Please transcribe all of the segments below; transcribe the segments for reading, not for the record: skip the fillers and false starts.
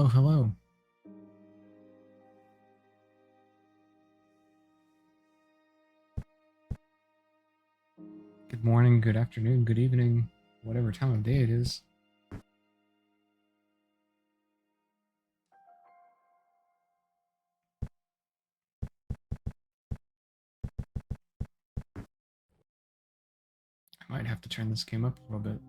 Hello. Good morning, good afternoon, good evening, whatever time of day it is. I might have to turn this game up a little bit.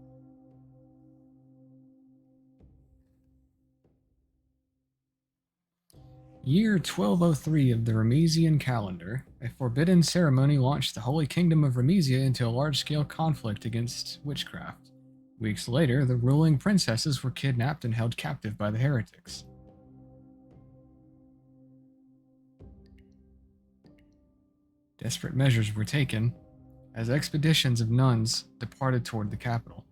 Year 1203 of the Remesian calendar, a forbidden ceremony launched the Holy Kingdom of Remesia into a large-scale conflict against witchcraft. Weeks later, the ruling princesses were kidnapped and held captive by the heretics. Desperate measures were taken as expeditions of nuns departed toward the capital.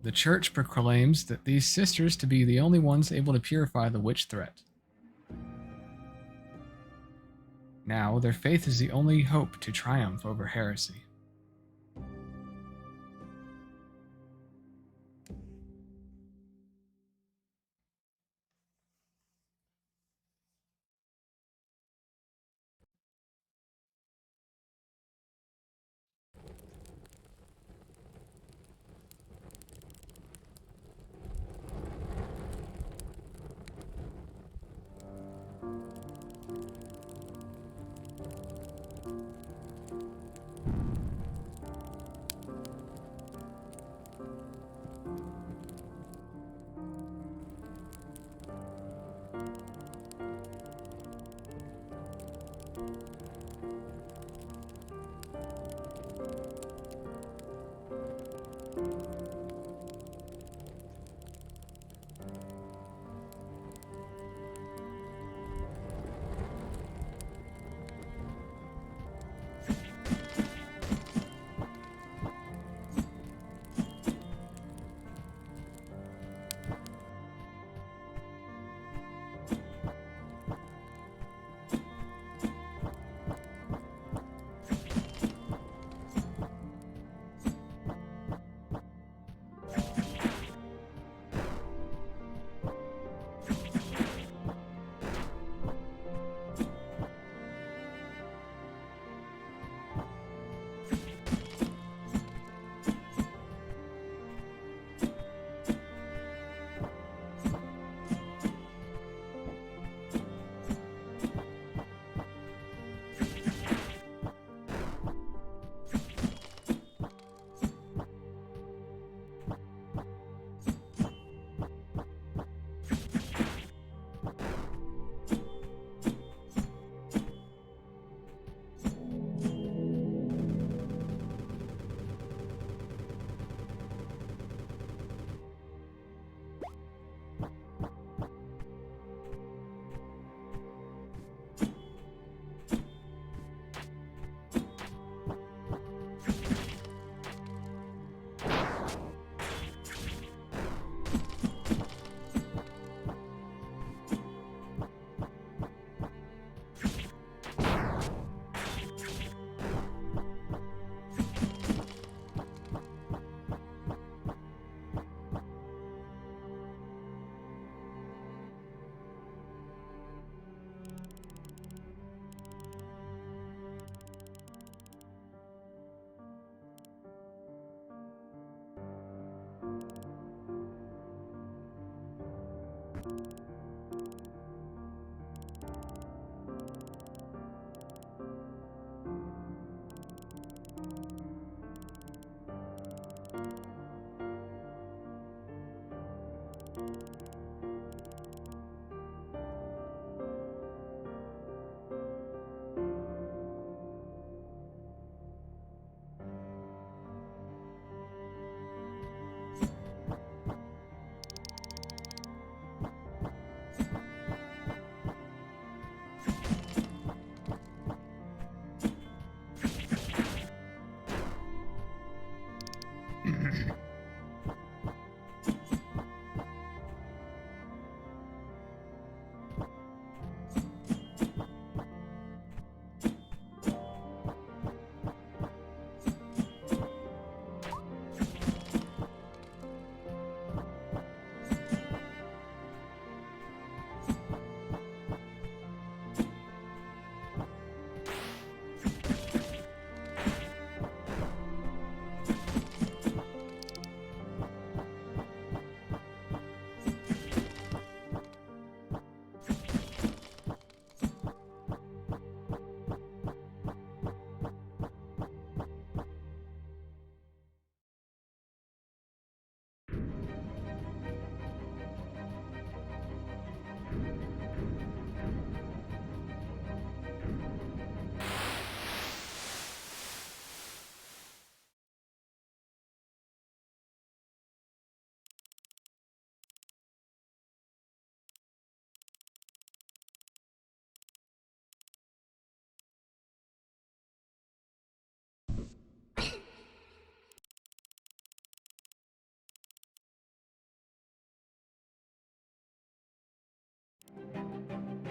The church proclaims that these sisters to be the only ones able to purify the witch threat. Now, their faith is the only hope to triumph over heresy.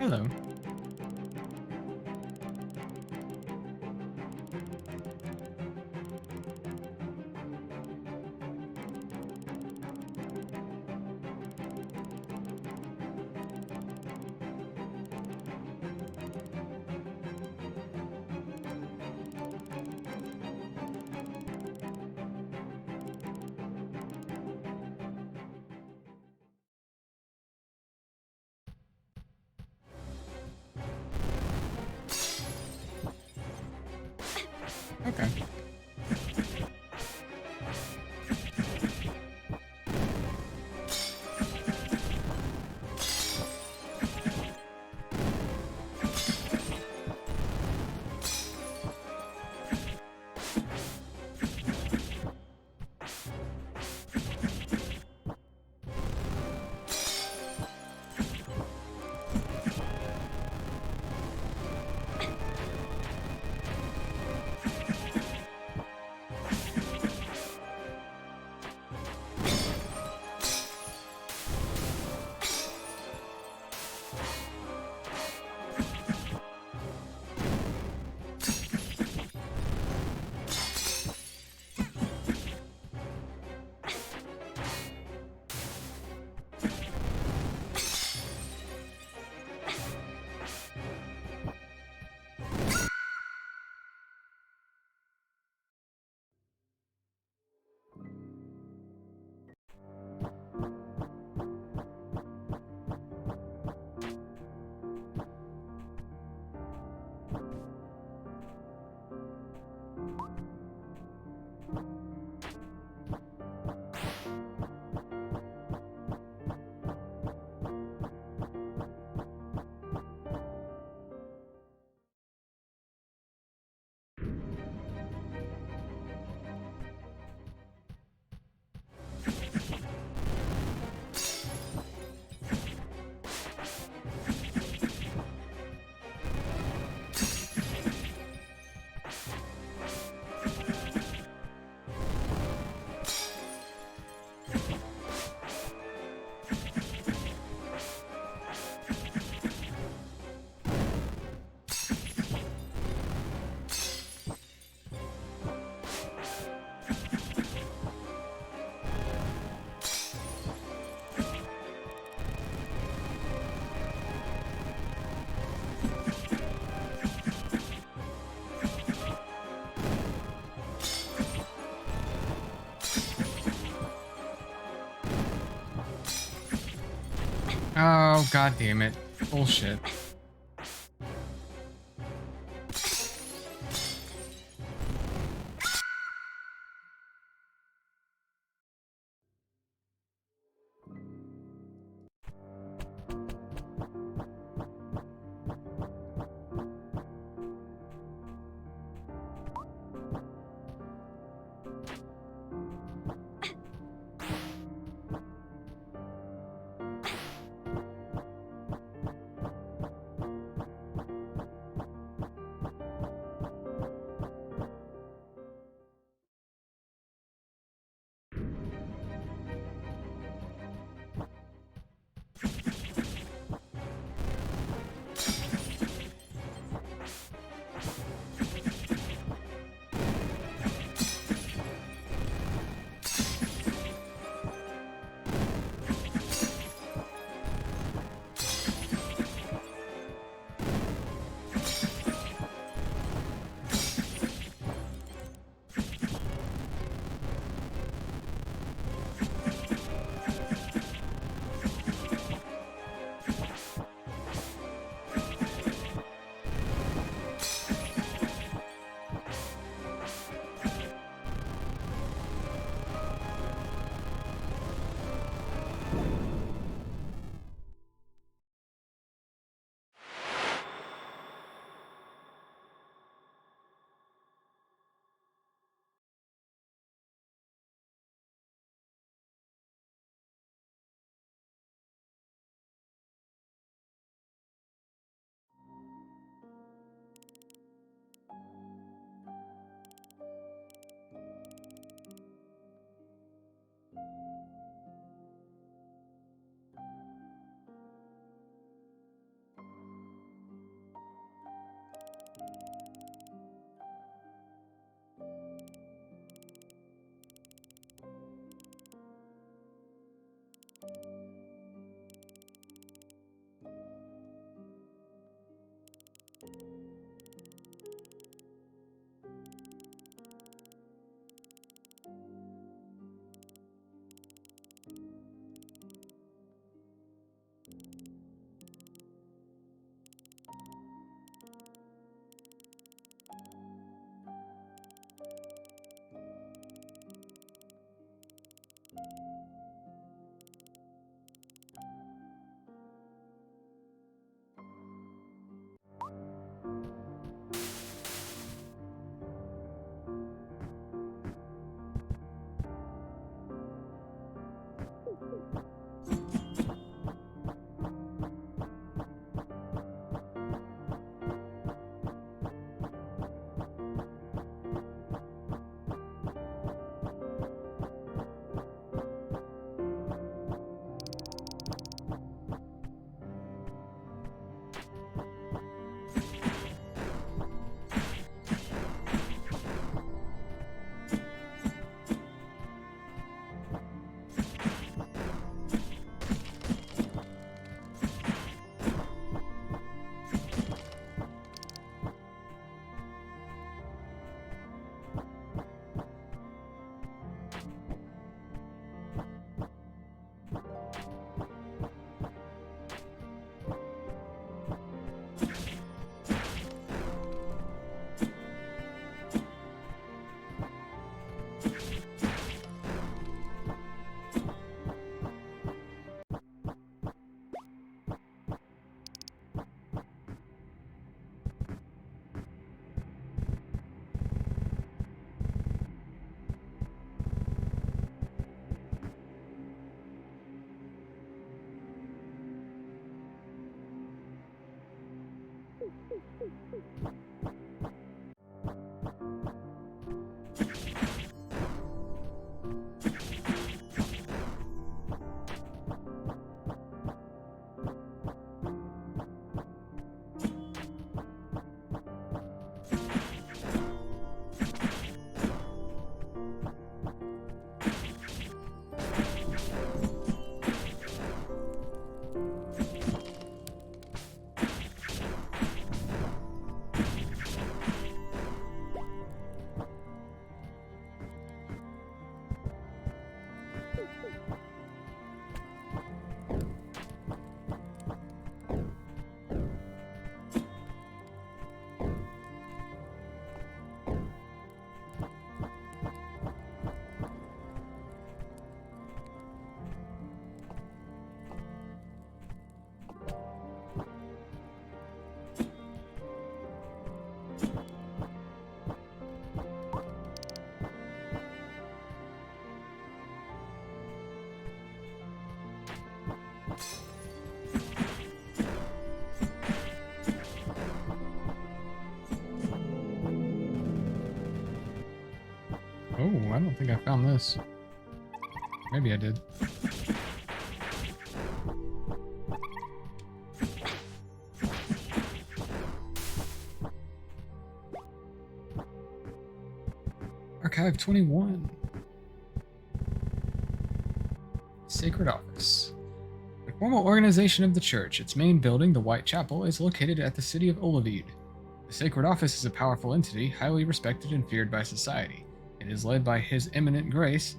Hello. Okay. Oh, god damn it. Bullshit. Oh, I don't think I found this. Maybe I did. Archive 21. Sacred Office. The formal organization of the church, its main building, the White Chapel, is located at the city of Olivide. The Sacred Office is a powerful entity, highly respected and feared by society. It is led by His Eminent Grace,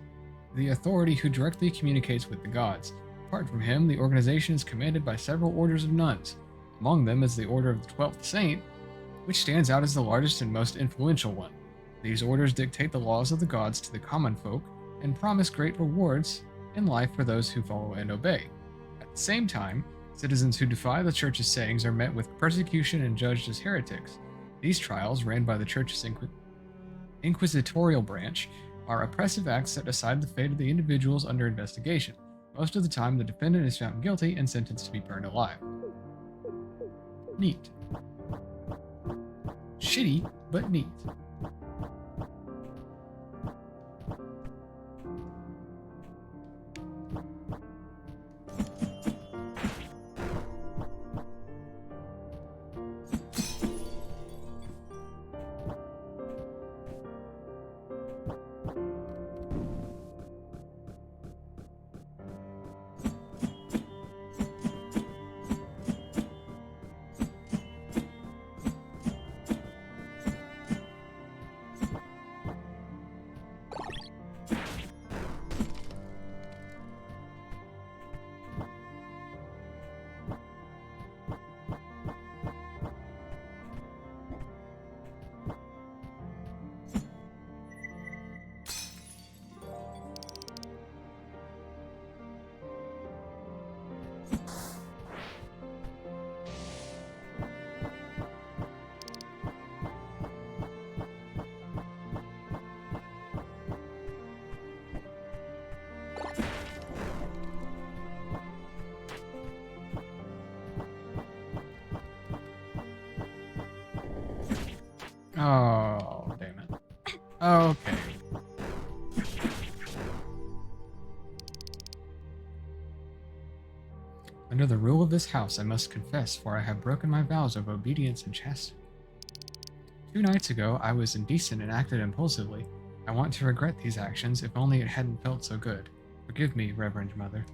the authority who directly communicates with the gods. Apart from him, the organization is commanded by several orders of nuns. Among them is the Order of the 12th Saint, which stands out as the largest and most influential one. These orders dictate the laws of the gods to the common folk and promise great rewards in life for those who follow and obey. At the same time, citizens who defy the church's sayings are met with persecution and judged as heretics. These trials, ran by the church's inquisitorial branch, are oppressive acts that decide the fate of the individuals under investigation. Most of the time, the defendant is found guilty and sentenced to be burned alive. Neat. Shitty, but neat. Oh, damn it. Okay. Under the rule of this house, I must confess, for I have broken my vows of obedience and chastity. 2 nights ago, I was indecent and acted impulsively. I want to regret these actions, if only it hadn't felt so good. Forgive me, Reverend Mother.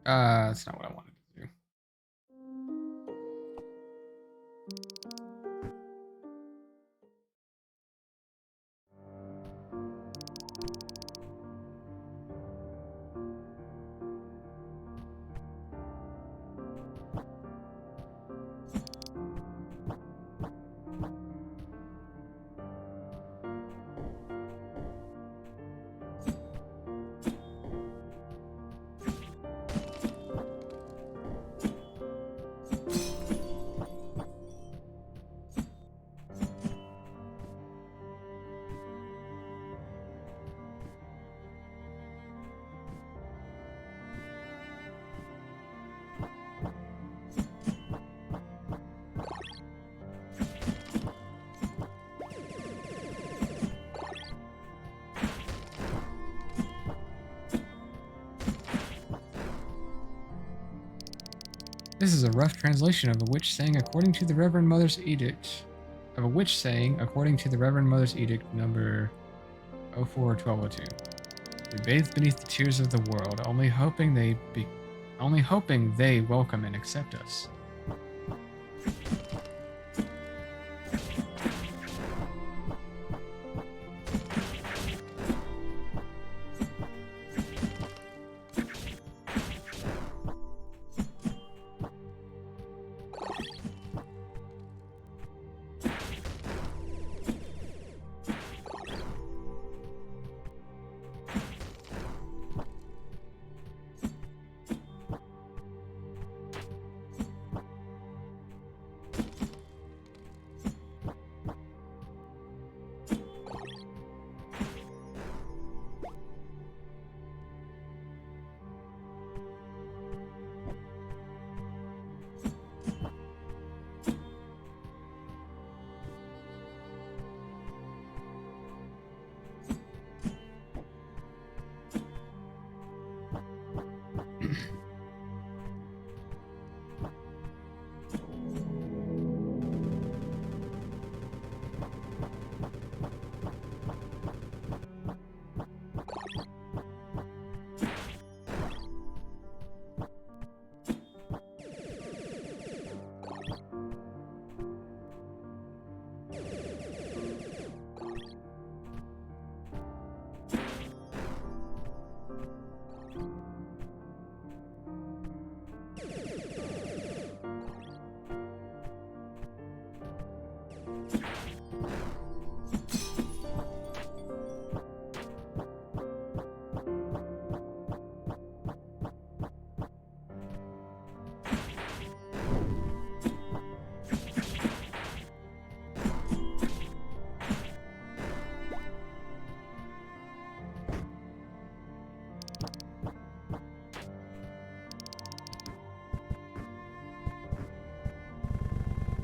That's not what I wanted to do. This is a rough translation of a witch saying according to the Reverend Mother's Edict. Of a witch saying according to the Reverend Mother's Edict number 04/1202. We bathe beneath the tears of the world, only hoping they welcome and accept us.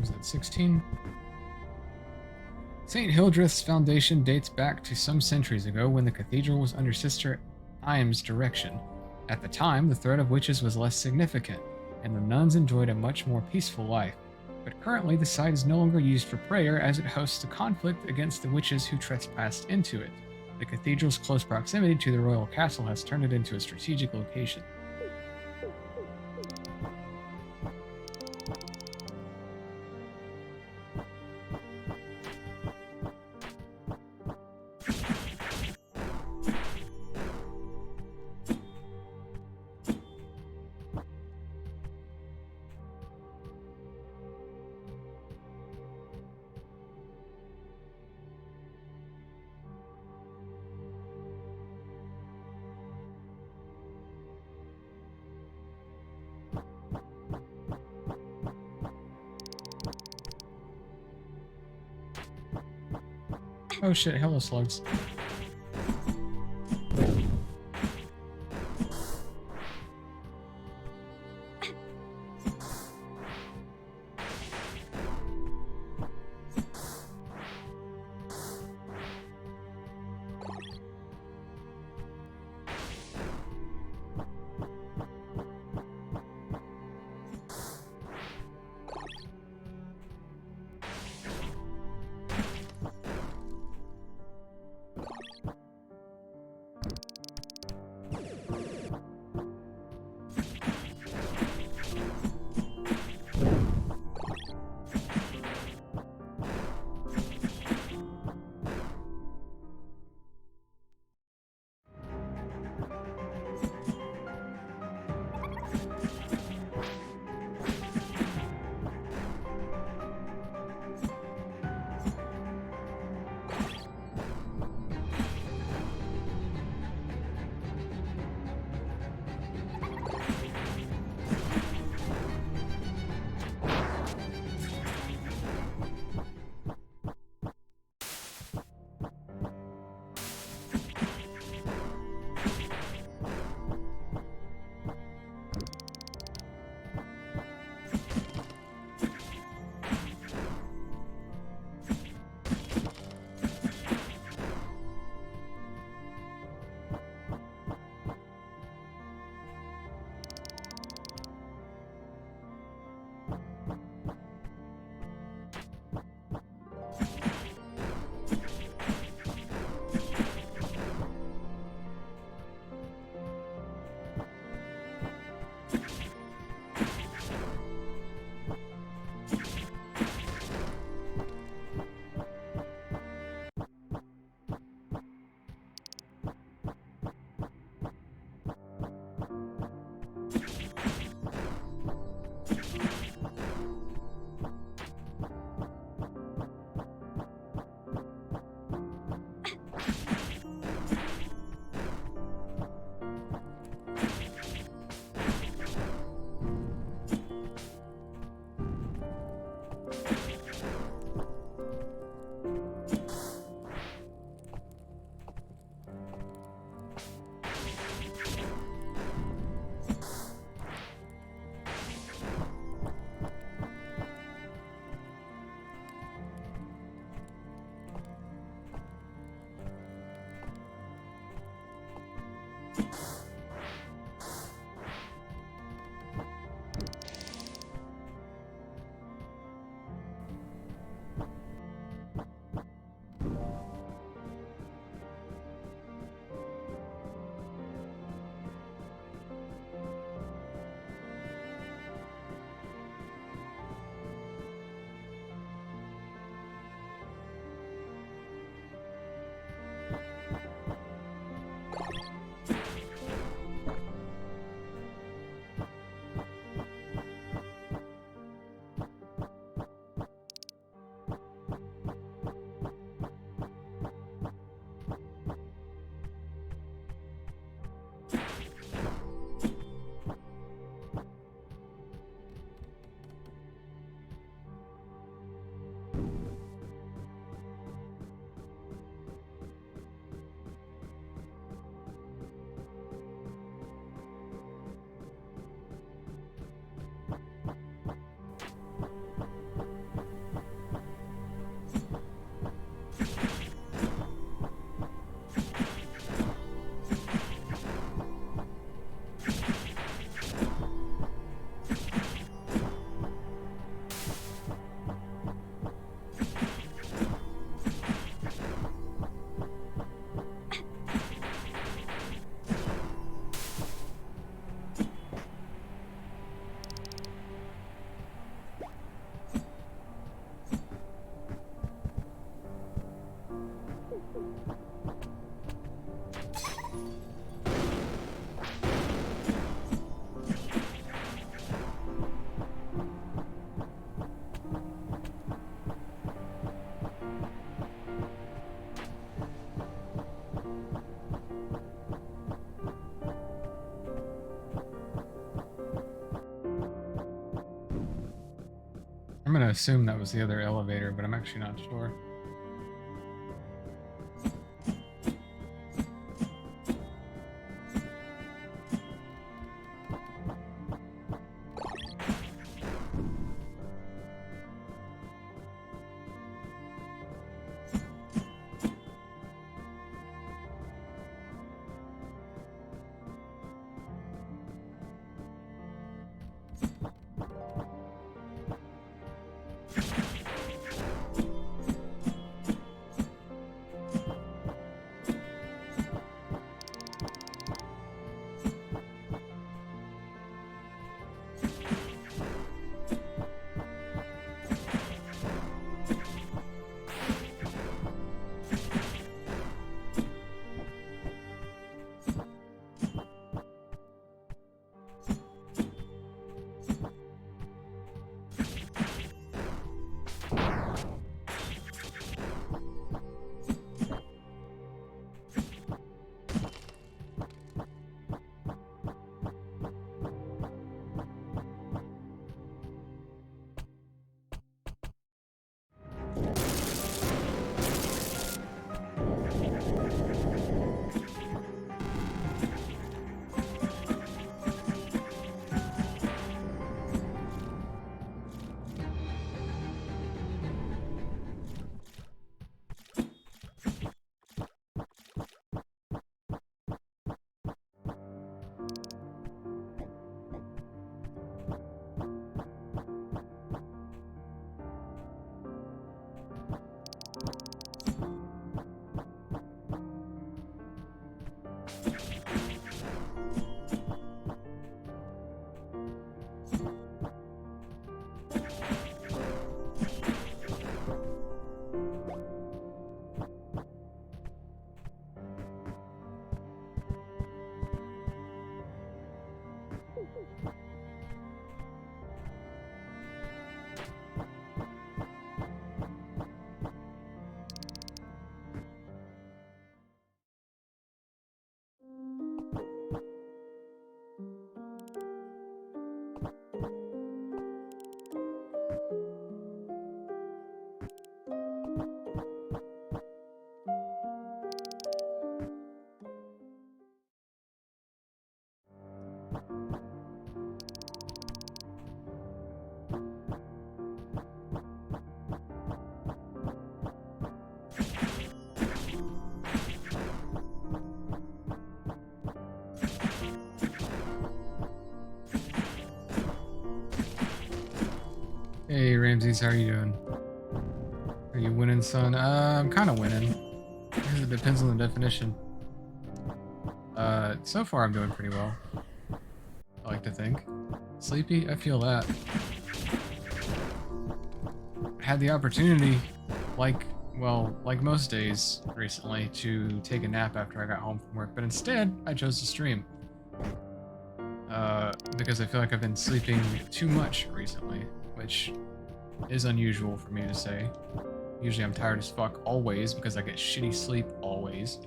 Was that 16? St. Hildreth's foundation dates back to some centuries ago when the cathedral was under Sister Imes' direction. At the time, the threat of witches was less significant, and the nuns enjoyed a much more peaceful life. But currently, the site is no longer used for prayer as it hosts a conflict against the witches who trespassed into it. The cathedral's close proximity to the royal castle has turned it into a strategic location. Oh shit, hello slugs. gonna assume that was the other elevator, but I'm actually not sure. Hey Ramses, how are you doing? Are you winning, son? I'm kind of winning. I guess it depends on the definition. So far I'm doing pretty well. I like to think. Sleepy? I feel that. I had the opportunity, like most days recently, to take a nap after I got home from work, but instead I chose to stream. Because I feel like I've been sleeping too much recently, which is unusual for me to say. Usually I'm tired as fuck always because I get shitty sleep always.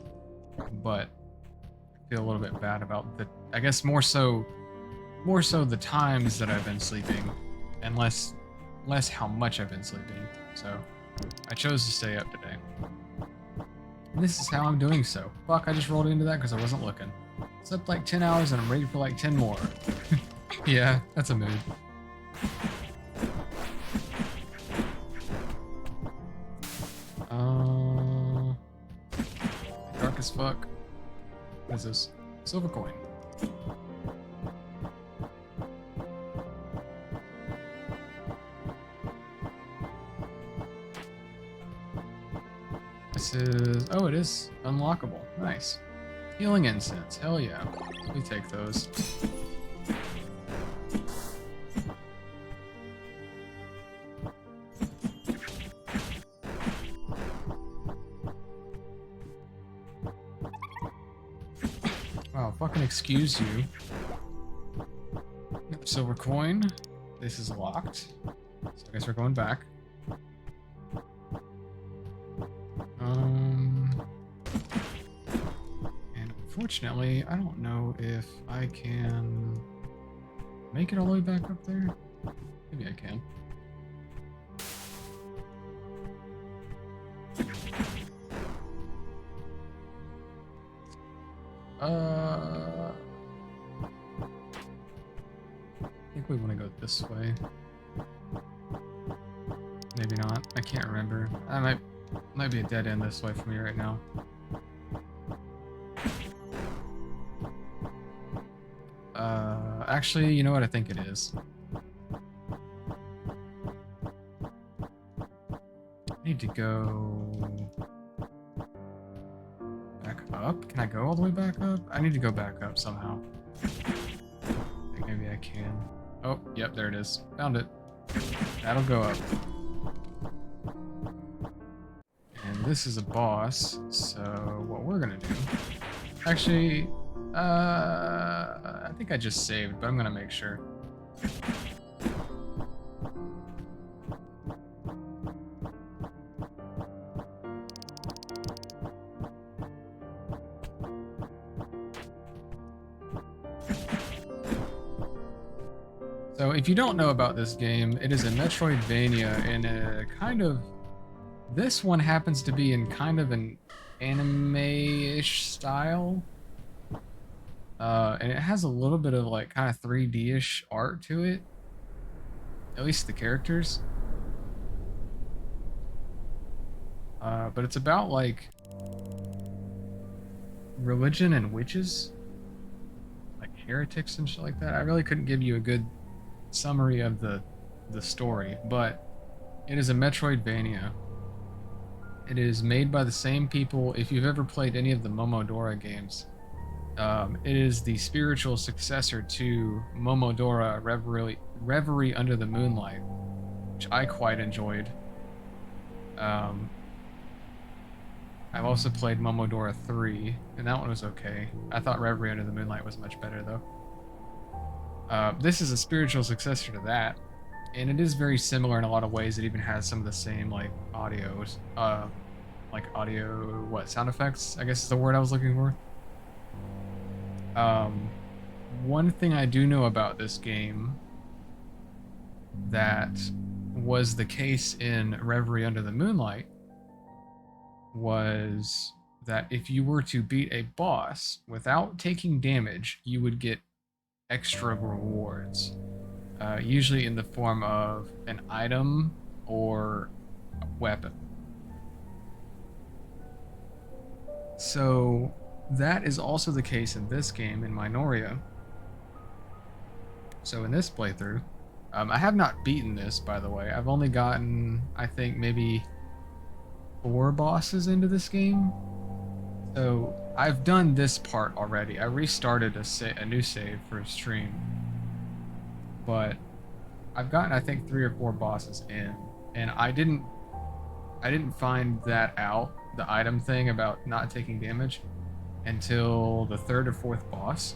But I feel a little bit bad about I guess more so the times that I've been sleeping and less how much I've been sleeping. So I chose to stay up today. And this is how I'm doing so. Fuck, I just rolled into that because I wasn't looking. Slept like 10 hours and I'm ready for like 10 more. Yeah, that's a mood. Dark as fuck. What is this? Silver coin. This is... oh, it is unlockable. Nice. Healing incense. Hell yeah. We take those. Wow, fucking excuse you. Silver coin. This is locked. So I guess we're going back. And unfortunately, I don't know if I can make it all the way back up there. Maybe I can. probably want to go this way. Maybe not. I can't remember. I might be a dead end this way for me right now. Actually, you know what? I think it is. I need to go back up. Can I go all the way back up? I need to go back up somehow. I think maybe I can. Oh, yep, there it is. Found it. That'll go up. And this is a boss, so what we're gonna do... Actually, I think I just saved, but I'm gonna make sure. So if you don't know about this game, it is a Metroidvania in a kind of... This one happens to be in kind of an anime-ish style. And it has a little bit of like kind of 3D-ish art to it. At least the characters. But it's about like religion and witches. Like heretics and shit like that. I really couldn't give you a good summary of the story, but it is a Metroidvania. It is made by the same people. If you've ever played any of the Momodora games, it is the spiritual successor to Momodora Reverie Under the Moonlight, which I quite enjoyed. I've also played Momodora 3, and that one was okay. I thought Reverie Under the Moonlight was much better, though. This is a spiritual successor to that, and it is very similar in a lot of ways. It even has some of the same, like, sound effects, I guess is the word I was looking for. One thing I do know about this game that was the case in Reverie Under the Moonlight was that if you were to beat a boss without taking damage, you would get extra rewards, usually in the form of an item or a weapon. So that is also the case in this game, in Minoria. So in this playthrough, I have not beaten this, by the way. I've only gotten, I think, maybe 4 bosses into this game. So I've done this part already. I restarted a new save for a stream. But I've gotten, I think, 3 or 4 bosses in. And I didn't find that out, the item thing about not taking damage, until the 3rd or 4th boss.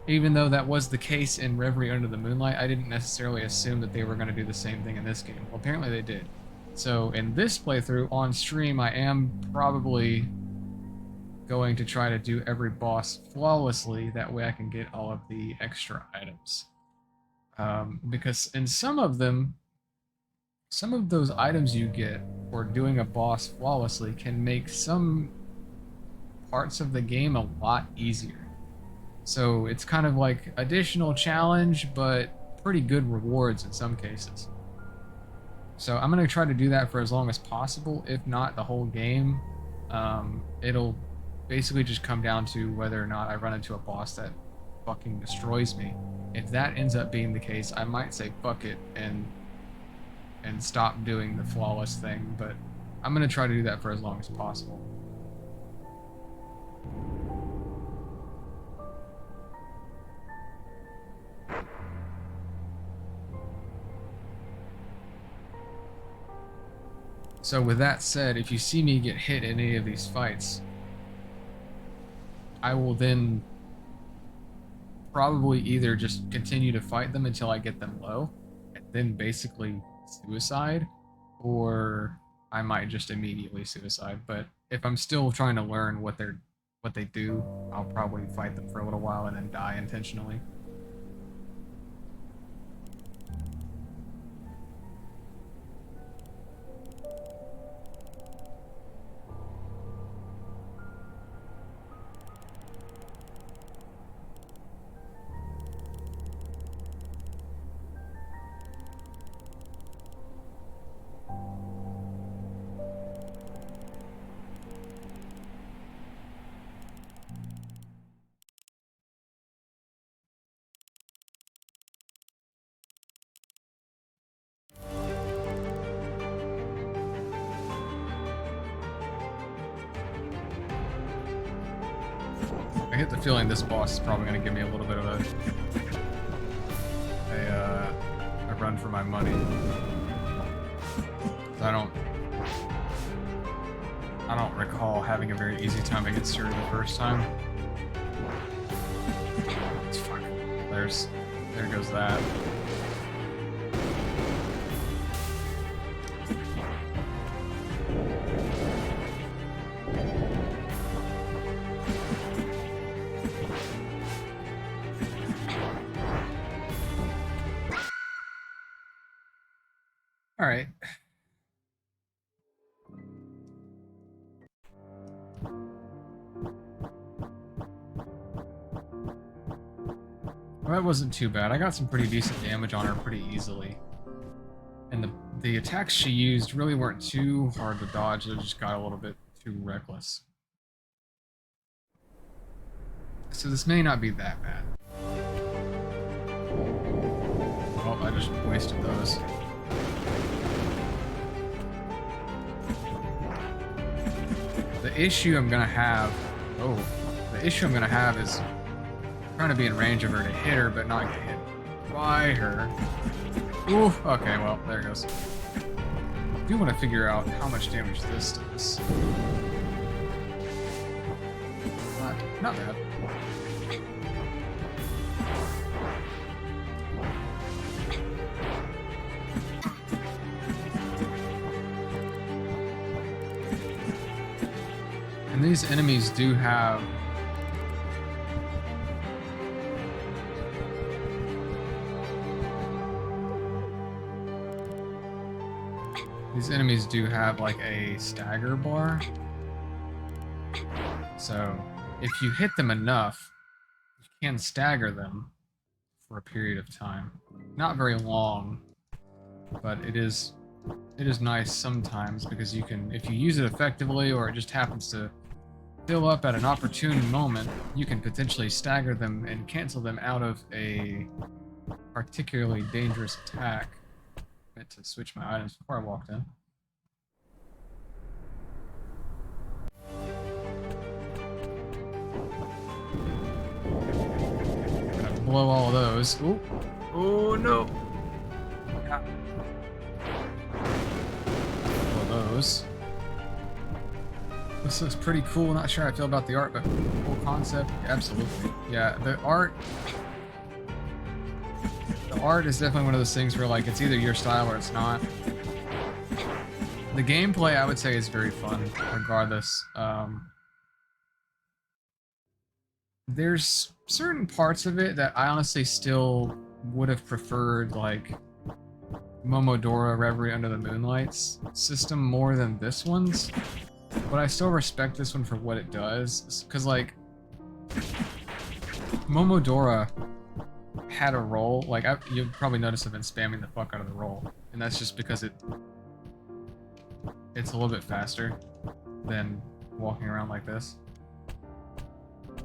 Even though that was the case in Reverie Under the Moonlight, I didn't necessarily assume that they were going to do the same thing in this game. Well, apparently they did. So in this playthrough on stream, I am probably going to try to do every boss flawlessly. That way I can get all of the extra items. Because in some of them, some of those items you get for doing a boss flawlessly can make some parts of the game a lot easier. So it's kind of like additional challenge, but pretty good rewards in some cases. So I'm going to try to do that for as long as possible, if not the whole game. It'll basically just come down to whether or not I run into a boss that fucking destroys me. If that ends up being the case, I might say fuck it and stop doing the flawless thing, but I'm going to try to do that for as long as possible. So with that said, if you see me get hit in any of these fights, I will then probably either just continue to fight them until I get them low, and then basically suicide, or I might just immediately suicide. But if I'm still trying to learn what they do, I'll probably fight them for a little while and then die intentionally. get the feeling this boss is probably going to give me a little bit of a run for my money. I don't recall having a very easy time against her the first time. Fuck. There goes that. All right. Well, that wasn't too bad. I got some pretty decent damage on her pretty easily. And the attacks she used really weren't too hard to dodge. They just got a little bit too reckless. So this may not be that bad. Oh, I just wasted those. The issue I'm gonna have is trying to be in range of her to hit her, but not get hit by her. Ooh, okay, well, there it goes. I do want to figure out how much damage this does. Not bad. And these enemies do have like a stagger bar. So if you hit them enough, you can stagger them for a period of time. Not very long, but it is nice sometimes because you can, if you use it effectively or it just happens to fill up at an opportune moment, you can potentially stagger them and cancel them out of a particularly dangerous attack. I meant to switch my items before I walked in. I'm gonna blow all of those. Ooh. Oh no! Yeah. Blow those. This looks pretty cool. Not sure how I feel about the art, but cool concept. Absolutely. Yeah, the art is definitely one of those things where, like, it's either your style or it's not. The gameplay, I would say, is very fun, regardless. There's certain parts of it that I honestly still would have preferred, like, Momodora Reverie Under the Moonlight's system more than this one's. But I still respect this one for what it does, because, like, Momodora had a roll. Like, you'll probably notice I've been spamming the fuck out of the roll, and that's just because it's a little bit faster than walking around like this.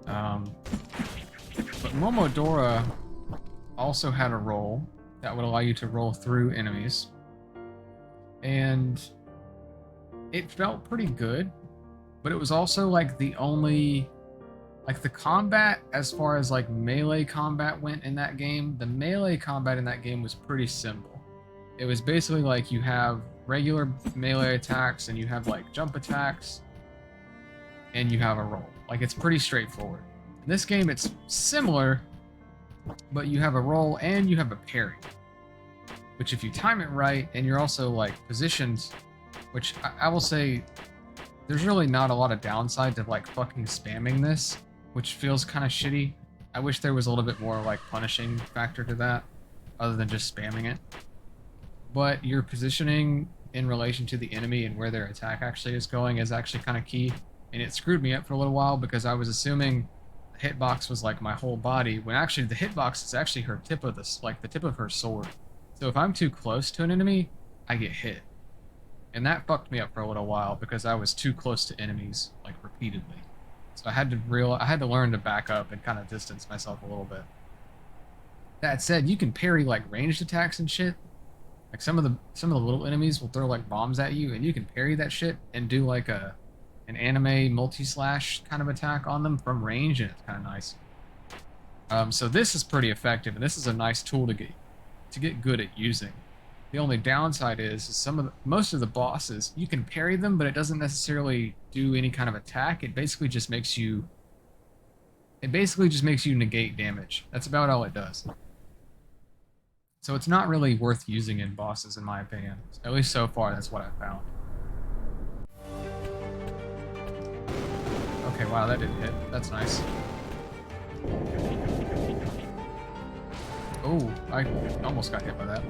But Momodora also had a roll that would allow you to roll through enemies, and it felt pretty good, but it was also like the only, like, the combat as far as like melee combat went in that game, the melee combat in that game was pretty simple. It was basically like you have regular melee attacks and you have like jump attacks and you have a roll. Like, it's pretty straightforward. In this game it's similar, but you have a roll and you have a parry, which if you time it right and you're also like positioned, which I will say, there's really not a lot of downside to like fucking spamming this, which feels kind of shitty. I wish there was a little bit more like punishing factor to that, other than just spamming it. But your positioning in relation to the enemy and where their attack actually is going is actually kind of key. And it screwed me up for a little while because I was assuming the hitbox was like my whole body, when actually the hitbox is actually her tip of this, like the tip of her sword. So if I'm too close to an enemy, I get hit. And that fucked me up for a little while because I was too close to enemies, like, repeatedly. So I had to learn to back up and kind of distance myself a little bit. That said, you can parry like ranged attacks and shit. Like some of the little enemies will throw like bombs at you, and you can parry that shit and do like a an anime multi-slash kind of attack on them from range, and it's kind of nice. So this is pretty effective, and this is a nice tool to get good at using. The only downside is most of the bosses, you can parry them, but it doesn't necessarily do any kind of attack. It basically just makes you negate damage. That's about all it does. So it's not really worth using in bosses, in my opinion. At least so far, that's what I've found. Okay, wow, that didn't hit. That's nice. Oh, I almost got hit by that.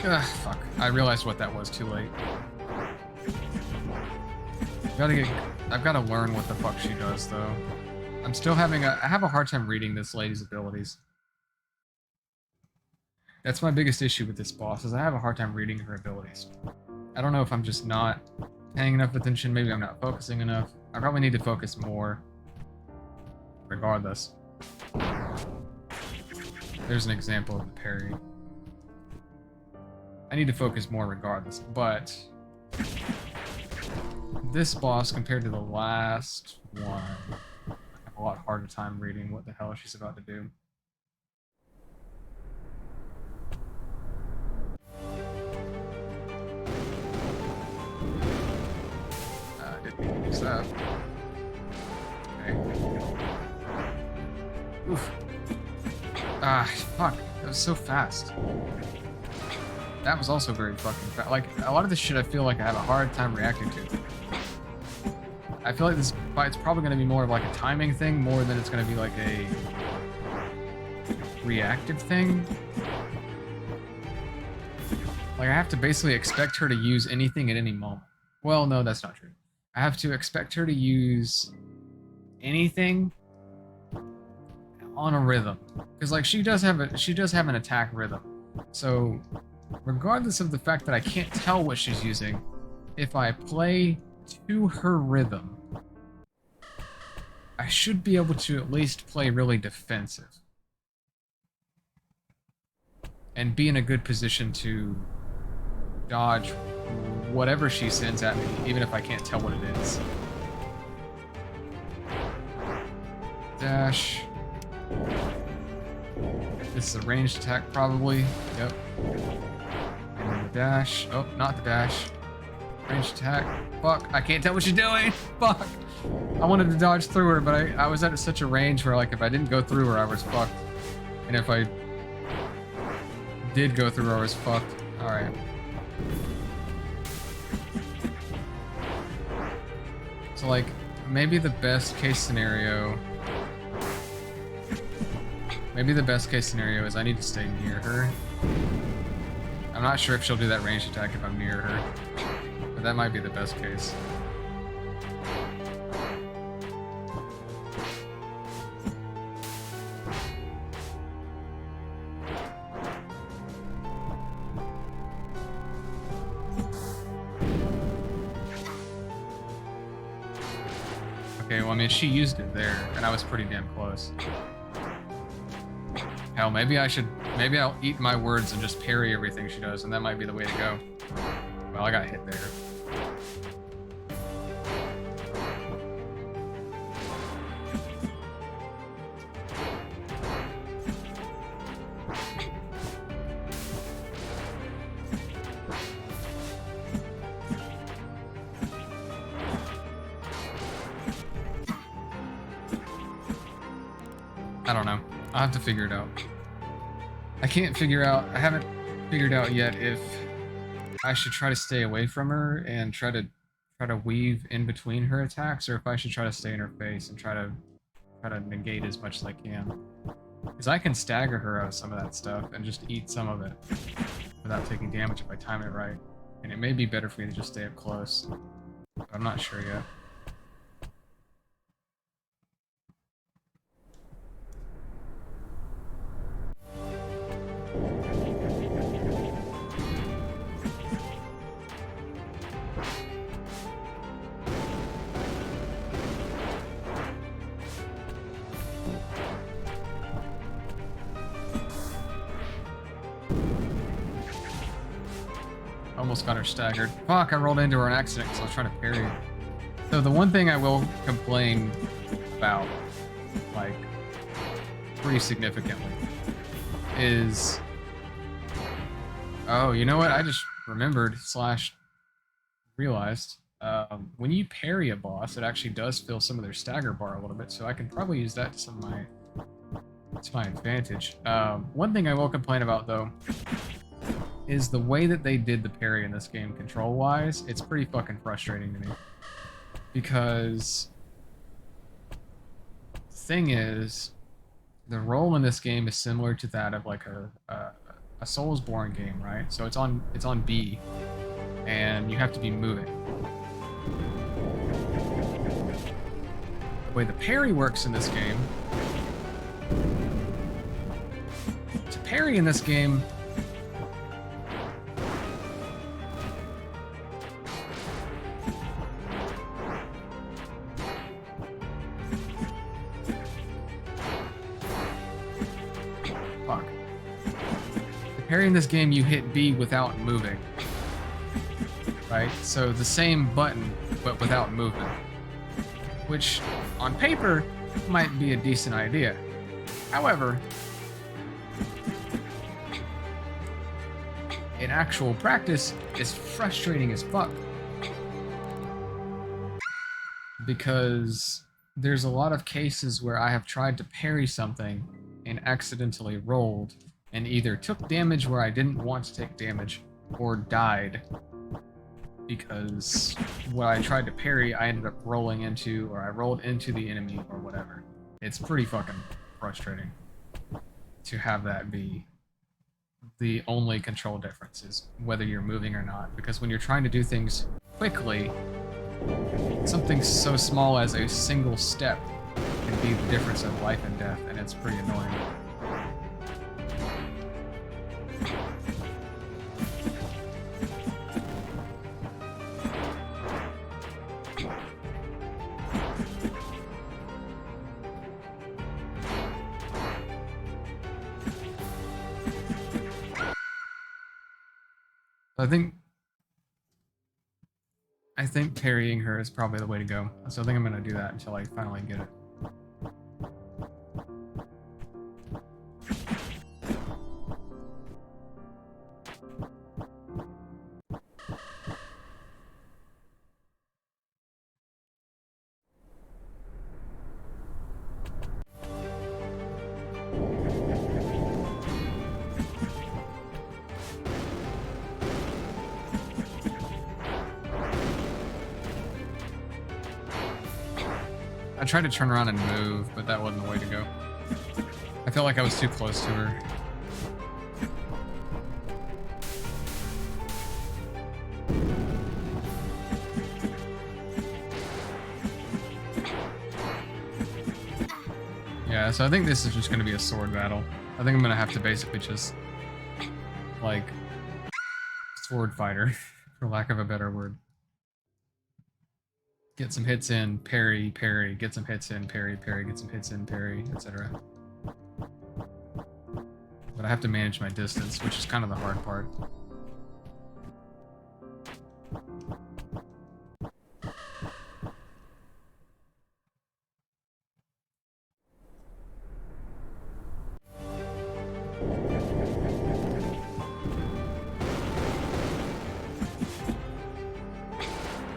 Ugh, fuck. I realized what that was too late. I've got to learn what the fuck she does, though. I'm still I have a hard time reading this lady's abilities. That's my biggest issue with this boss, is I have a hard time reading her abilities. I don't know if I'm just not paying enough attention, maybe I'm not focusing enough. I probably need to focus more. Regardless. There's an example of the parry. I need to focus more regardless, but this boss compared to the last one, I have a lot harder time reading what the hell she's about to do. Didn't mean to use that. Okay. Oof. Ah, fuck. That was so fast. That was also very fucking fast. Like, a lot of this shit I feel like I have a hard time reacting to. I feel like this fight's probably going to be more of like a timing thing, more than it's going to be like a reactive thing. Like, I have to basically expect her to use anything at any moment. Well, no, that's not true. I have to expect her to use anything on a rhythm, because like she does have an attack rhythm. So regardless of the fact that I can't tell what she's using, if I play to her rhythm, I should be able to at least play really defensive and be in a good position to dodge whatever she sends at me, even if I can't tell what it is. Dash. This is a ranged attack, probably. Yep. And then the dash. Oh, not the dash. Ranged attack. Fuck, I can't tell what she's doing. Fuck. I wanted to dodge through her, but I was at such a range where, like, if I didn't go through her, I was fucked. And if I did go through her, I was fucked. Alright. So, like, maybe the best case scenario... Maybe the best case scenario is I need to stay near her. I'm not sure if she'll do that ranged attack if I'm near her, but that might be the best case. Okay, well, I mean, she used it there, and I was pretty damn close. Hell, maybe I'll eat my words and just parry everything she does, and that might be the way to go. Well, I got hit there. I don't know. I'll have to figure it out. I haven't figured out yet if I should try to stay away from her and try to weave in between her attacks, or if I should try to stay in her face and try to negate as much as I can. Because I can stagger her out of some of that stuff and just eat some of it without taking damage if I time it right. And it may be better for me to just stay up close. But I'm not sure yet. Almost got her staggered. Fuck, I rolled into her on accident because I was trying to parry her. So the one thing I will complain about, like, pretty significantly, is... Oh, you know what? I just remembered / realized. When you parry a boss, it actually does fill some of their stagger bar a little bit, so I can probably use that to my advantage. One thing I will complain about, though, is the way that they did the parry in this game control-wise. It's pretty fucking frustrating to me. Because the thing is, the roll in this game is similar to that of like a Soulsborne game, right? So it's on B, and you have to be moving. The way the parry works in this game, to parry in this game, fuck. To parry in this game, you hit B without moving. Right? So the same button, but without movement. Which, on paper, might be a decent idea. However, in actual practice, it's frustrating as fuck. Because there's a lot of cases where I have tried to parry something and accidentally rolled, and either took damage where I didn't want to take damage, or died. Because when I tried to parry, I ended up rolling into, or I rolled into the enemy, or whatever. It's pretty fucking frustrating to have that be the only control difference, is whether you're moving or not. Because when you're trying to do things quickly, something so small as a single step can be the difference of life and death, and it's pretty annoying. I think parrying her is probably the way to go. So I think I'm gonna do that until I finally get it. I tried to turn around and move, but that wasn't the way to go. I felt like I was too close to her. Yeah, so I think this is just going to be a sword battle. I think I'm going to have to basically just, like, sword fighter, for lack of a better word. Get some hits in, parry, parry, get some hits in, parry, parry, get some hits in, parry, etc. But I have to manage my distance, which is kind of the hard part.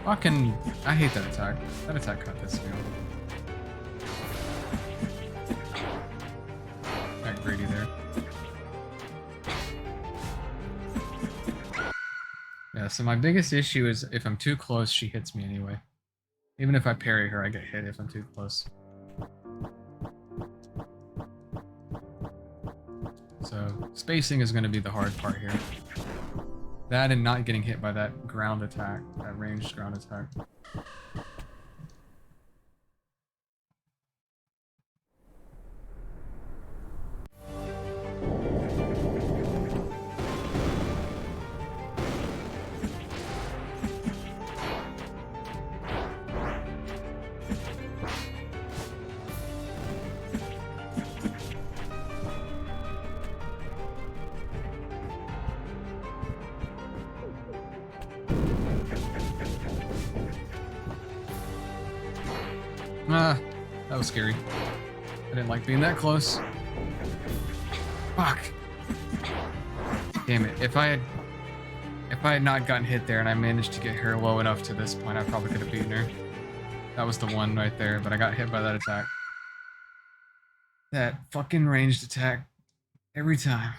Fucking... I hate that attack. That attack cut this me off. Got greedy there. Yeah, so my biggest issue is if I'm too close, she hits me anyway. Even if I parry her, I get hit if I'm too close. So, spacing is going to be the hard part here. That and not getting hit by that ground attack, that ranged ground attack. Ah, that was scary. I didn't like being that close. Fuck. Damn it. If I had not gotten hit there and I managed to get her low enough to this point, I probably could have beaten her. That was the one right there, but I got hit by that attack. That fucking ranged attack every time.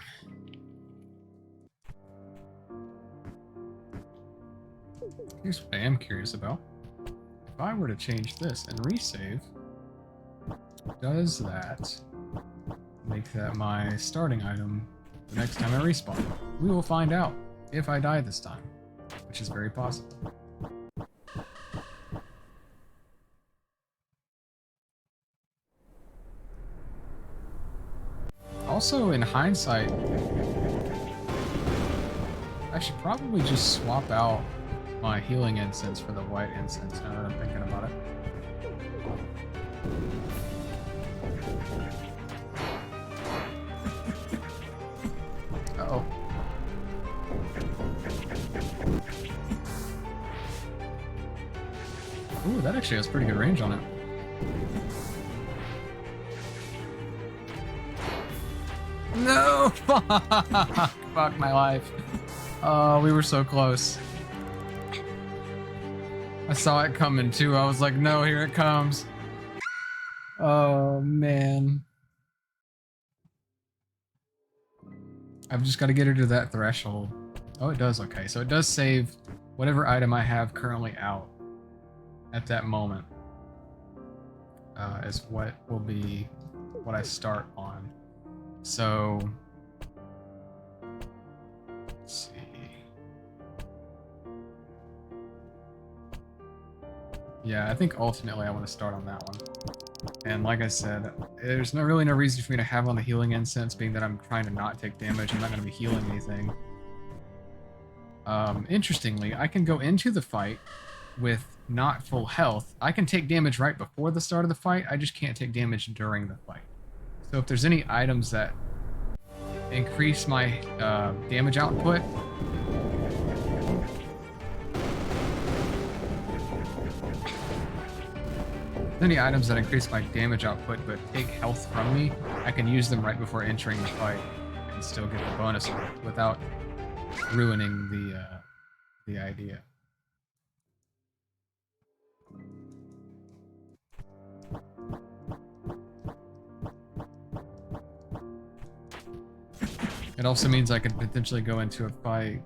Here's what I am curious about. If I were to change this and resave, does that make that my starting item the next time I respawn? We will find out if I die this time, which is very possible. Also, in hindsight, I should probably just swap out my healing incense for the white incense now that I'm thinking about it. Uh-oh. Ooh, that actually has pretty good range on it. No! Fuck my life. Oh, we were so close. I saw it coming too. I was like, no, here it comes. Oh, man. I've just got to get her to that threshold. Oh, it does. Okay, so it does save whatever item I have currently out at that moment. Is what will be what I start on. So, let's see. Yeah, I think ultimately I want to start on that one. And like I said, there's really no reason for me to have on the healing incense, being that I'm trying to not take damage. I'm not going to be healing anything. Interestingly, I can go into the fight with not full health. I can take damage right before the start of the fight. I just can't take damage during the fight. So if there's any items that increase my damage output, any items that increase my damage output but take health from me, I can use them right before entering the fight and still get the bonus without ruining the idea. It also means I could potentially go into a fight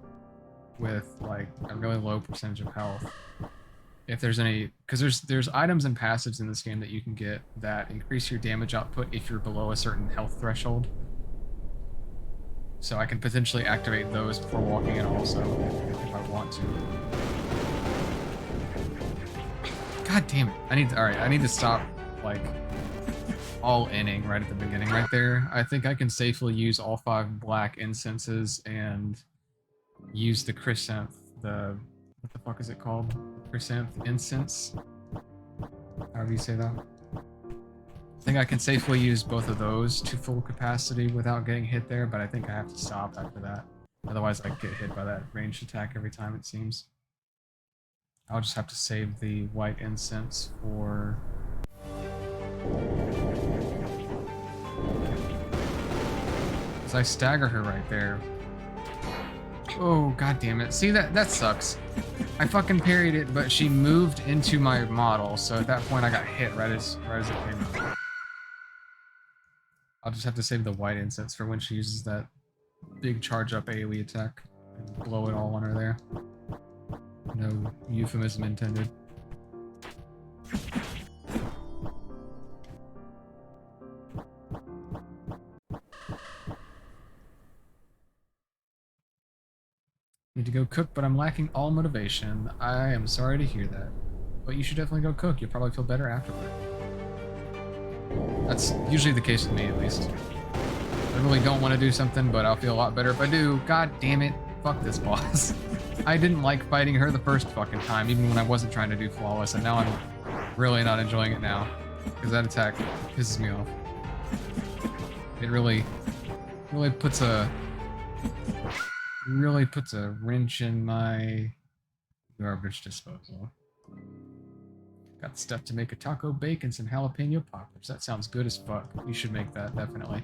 with like a really low percentage of health. If there's any, because there's items and passives in this game that you can get that increase your damage output if you're below a certain health threshold. So I can potentially activate those before walking in also, if I want to. God damn it! Alright, I need to stop like all inning right at the beginning right there. I think I can safely use all 5 black incenses and use the chrysanth, what the fuck is it called? Chrysanth incense? However you say that. I think I can safely use both of those to full capacity without getting hit there, but I think I have to stop after that. Otherwise I get hit by that ranged attack every time, it seems. I'll just have to save the white incense for... Because I stagger her right there. Oh, god damn it. See, that sucks. I fucking parried it, but she moved into my model, so at that point I got hit right as it came out. I'll just have to save the white incense for when she uses that big charge up AoE attack and blow it all on her there. No euphemism intended. Need to go cook, but I'm lacking all motivation. I am sorry to hear that. But you should definitely go cook. You'll probably feel better afterward. That's usually the case with me, at least. I really don't want to do something, but I'll feel a lot better if I do. God damn it. Fuck this boss. I didn't like fighting her the first fucking time, even when I wasn't trying to do flawless, and now I'm really not enjoying it now. Because that attack pisses me off. It really puts a wrench in my garbage disposal. Got stuff to make a taco bake and some jalapeno poppers. That sounds good as fuck. You should make that, definitely.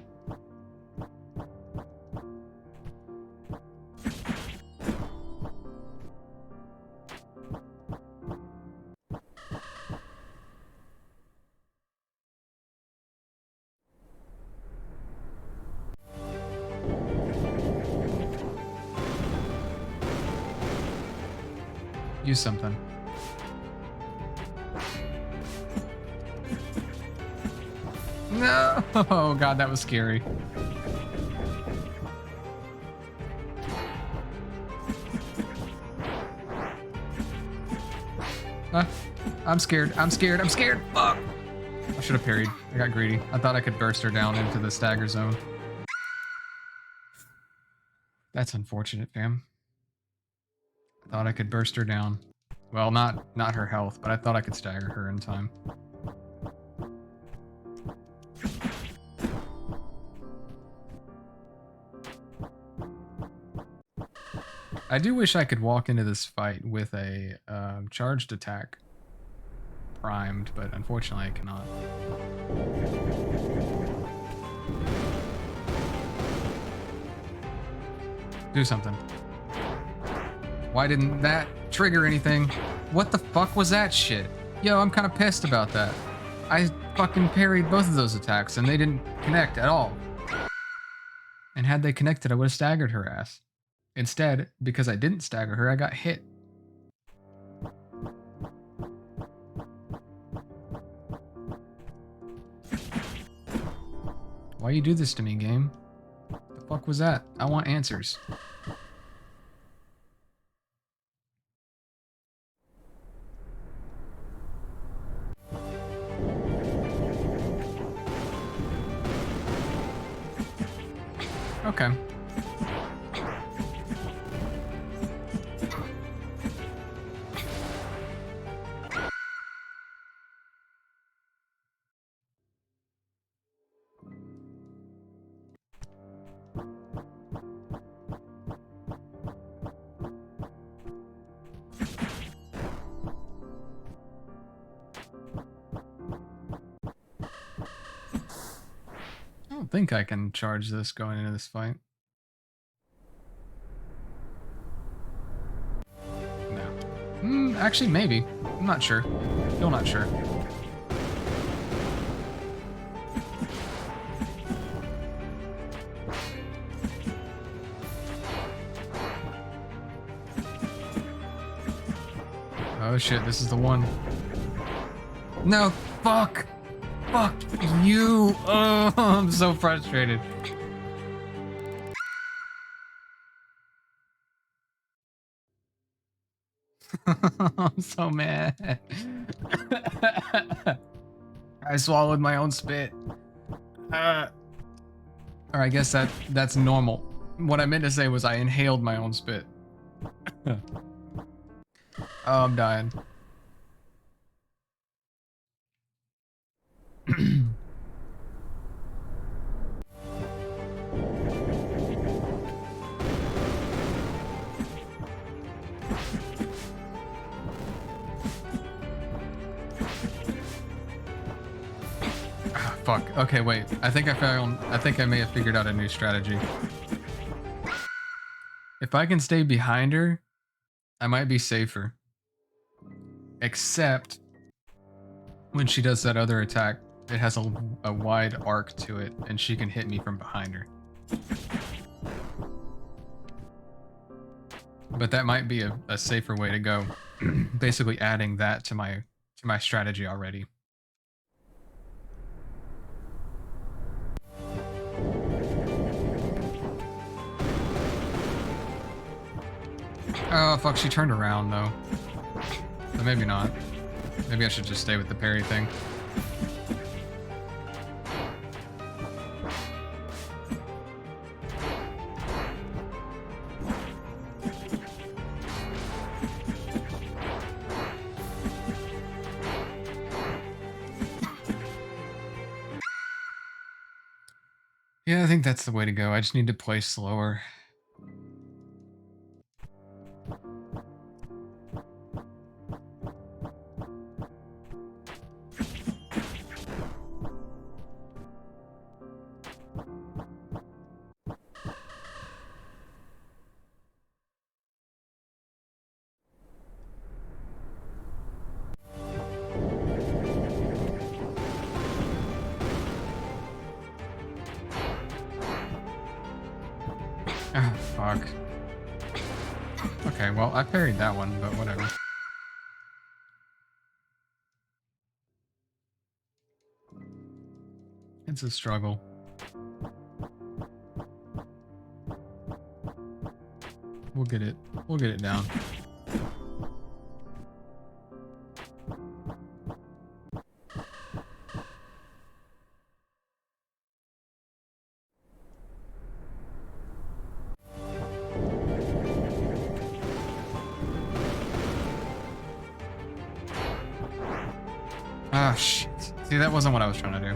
Use something. No! Oh god, that was scary. I'm scared. I'm scared. I'm scared. Fuck! I should have parried. I got greedy. I thought I could burst her down into the stagger zone. That's unfortunate, fam. I thought I could burst her down. Well, not her health, but I thought I could stagger her in time. I do wish I could walk into this fight with a charged attack primed, but unfortunately I cannot. Do something. Why didn't that trigger anything? What the fuck was that shit? Yo, I'm kind of pissed about that. I fucking parried both of those attacks and they didn't connect at all. And had they connected, I would have staggered her ass. Instead, because I didn't stagger her, I got hit. Why you do this to me, game? The fuck was that? I want answers. Okay. I don't think I can charge this going into this fight. No. Actually, maybe. I'm not sure. Still not sure. Oh shit, this is the one. No, fuck! Fuck you! Oh, I'm so frustrated. I'm so mad. I swallowed my own spit. Or I guess that's normal. What I meant to say was I inhaled my own spit. Oh, I'm dying. Fuck. Okay, wait. I think I may have figured out a new strategy. If I can stay behind her, I might be safer. Except when she does that other attack, it has a wide arc to it, and she can hit me from behind her. But that might be a safer way to go. Basically adding that to my strategy already. Oh, fuck, she turned around, though. So maybe not. Maybe I should just stay with the parry thing. Yeah, I think that's the way to go. I just need to play slower. Ah, fuck. Okay, well, I parried that one, but whatever. It's a struggle. We'll get it. We'll get it down. Ah, shit. See, that wasn't what I was trying to do.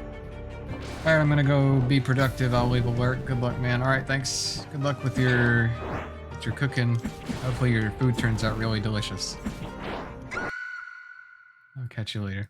Alright, I'm gonna go be productive. I'll leave alert. Good luck, man. Alright, thanks. Good luck with your cooking. Hopefully your food turns out really delicious. I'll catch you later.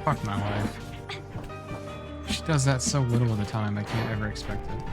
Fuck my life. She does that so little of the time, I can't ever expect it.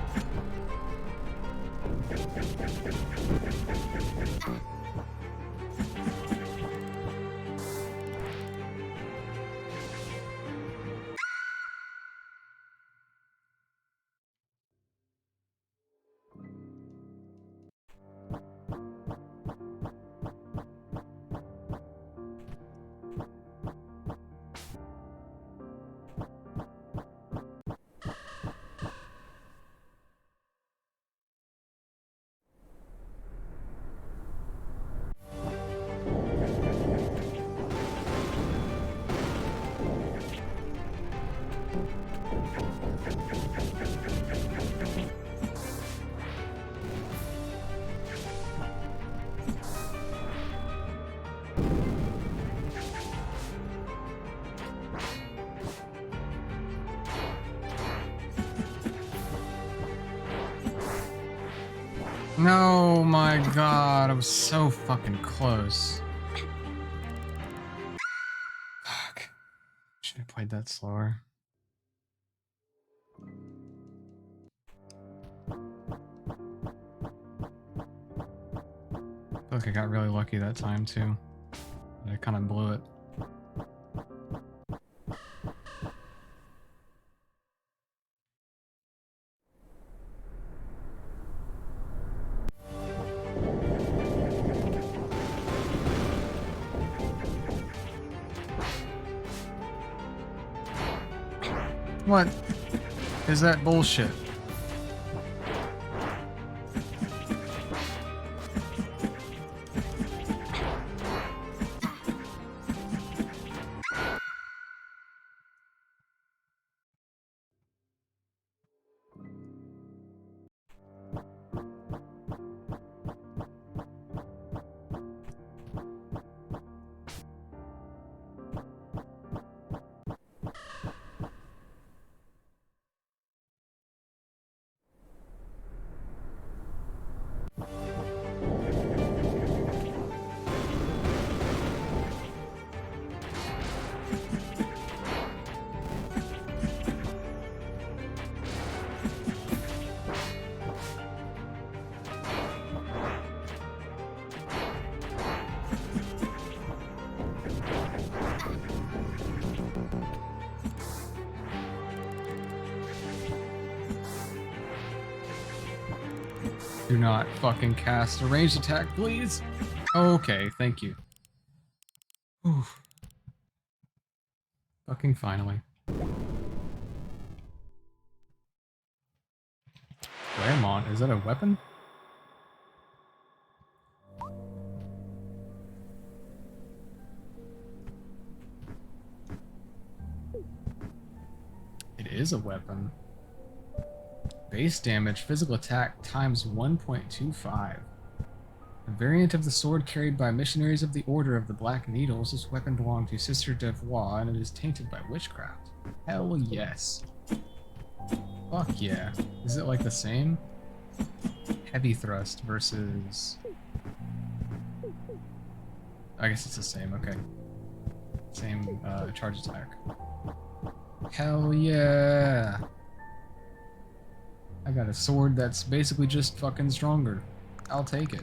No, my god, I was so fucking close. Fuck. Should have played that slower. I feel like I got really lucky that time too. I kind of blew it. What is that bullshit? Do not fucking cast a ranged attack, please. Okay, thank you. Oof. Fucking finally. Claremont, is that a weapon? It is a weapon. Base damage, physical attack times 1.25. A variant of the sword carried by missionaries of the Order of the Black Needles, this weapon belonged to Sister Devois and it is tainted by witchcraft. Hell yes. Fuck yeah. Is it like the same? Heavy thrust versus... I guess it's the same, okay. Same charge attack. Hell yeah! I got a sword that's basically just fucking stronger. I'll take it.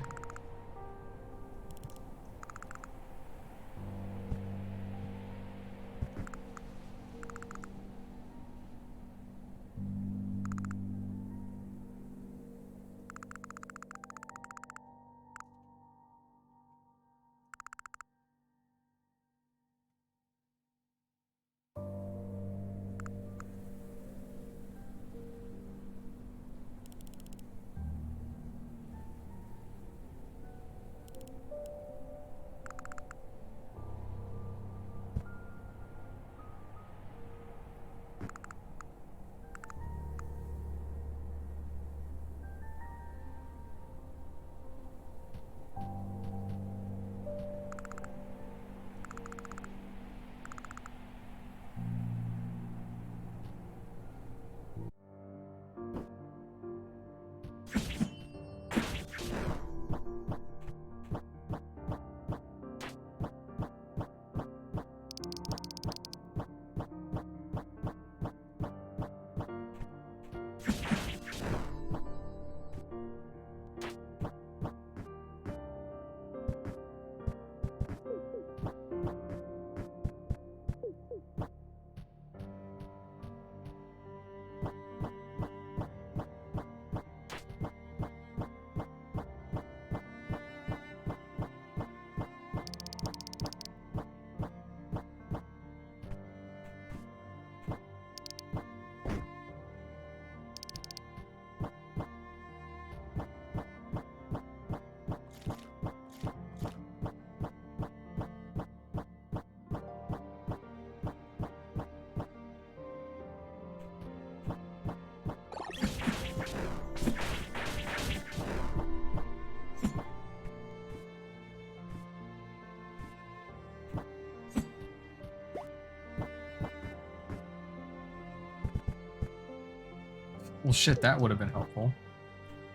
Well, shit, that would have been helpful.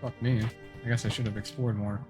Fuck me. I guess I should have explored more.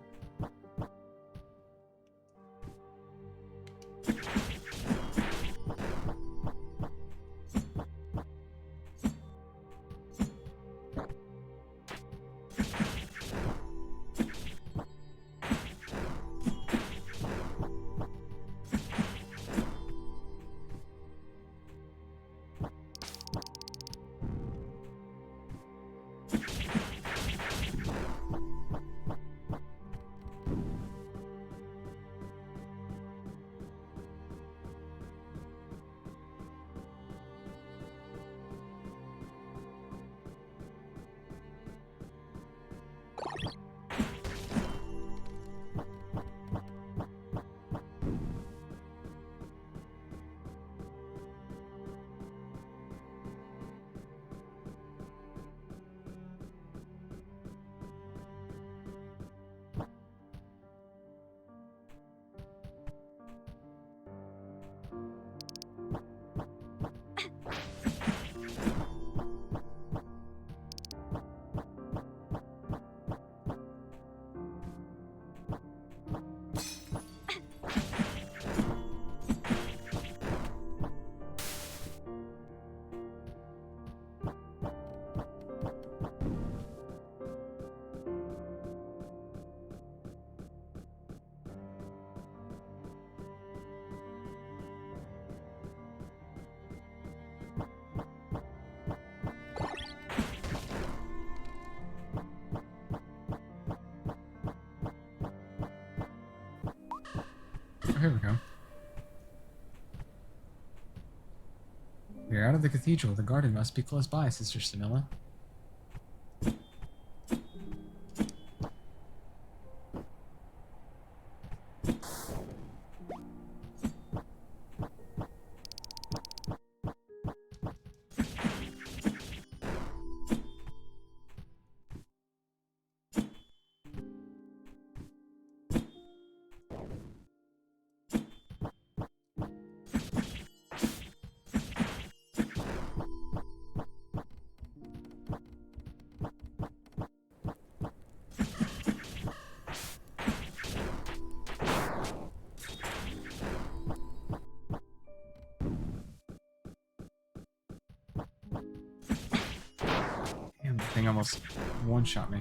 Oh, here we go. We are out of the cathedral. The garden must be close by, Sister Stanilla. Damn, the thing almost one-shot me.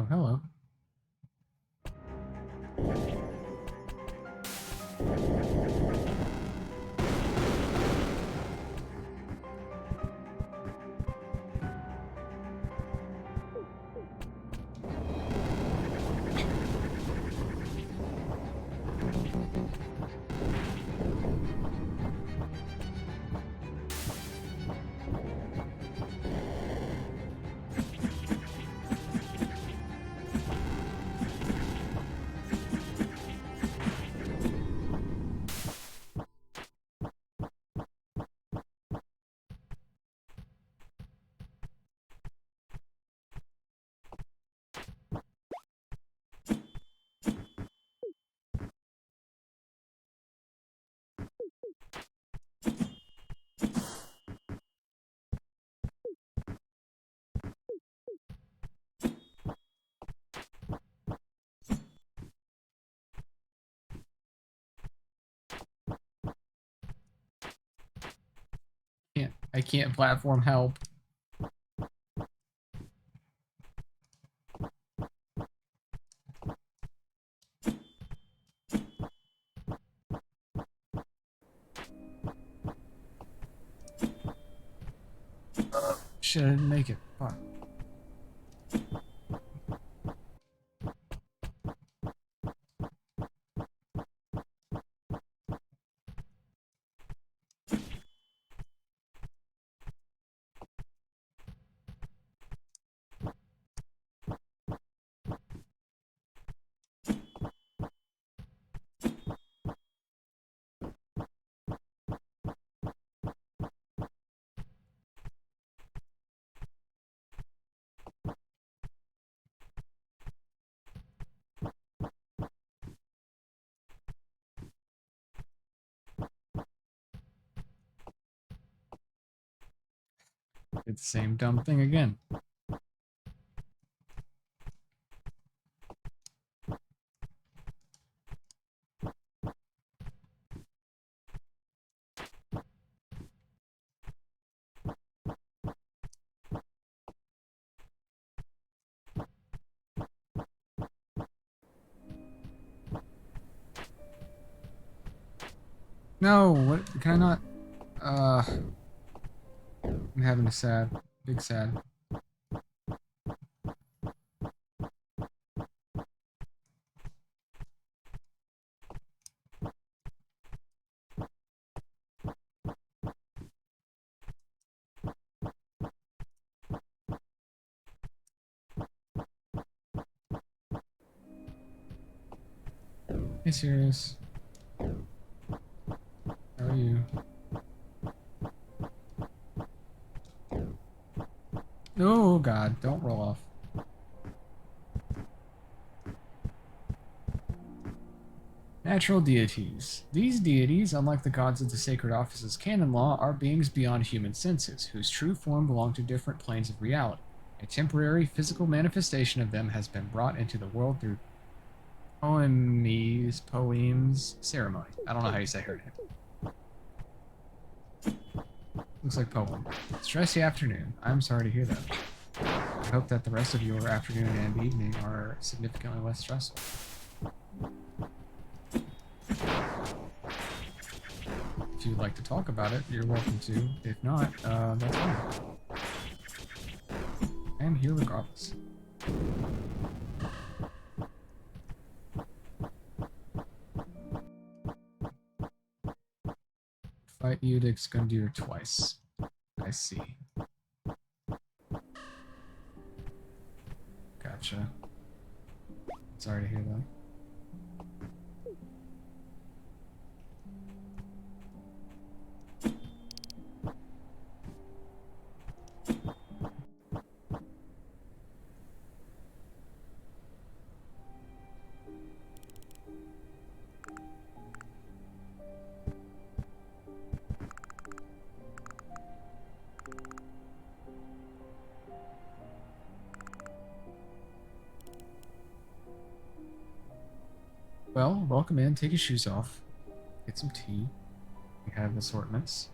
Oh, hello. I can't platform help. Shit, I didn't make it. Fuck. It's the same dumb thing again. No, what? Can I not? I'm having a big sad. Hey, serious. How are you? Oh God, don't roll off. Natural deities. These deities, unlike the gods of the sacred office's canon law, are beings beyond human senses, whose true form belong to different planes of reality. A temporary physical manifestation of them has been brought into the world through poems, ceremony. I don't know how you say her name. Looks like poem. Stressy afternoon. I'm sorry to hear that. I hope that the rest of your afternoon and evening are significantly less stressful. If you'd like to talk about it, you're welcome to. If not, that's fine. I am here regardless. Fight Eudix Gundyr twice. I see. Gotcha. Sorry to hear that. Well, welcome in. Take your shoes off. Get some tea. We have assortments.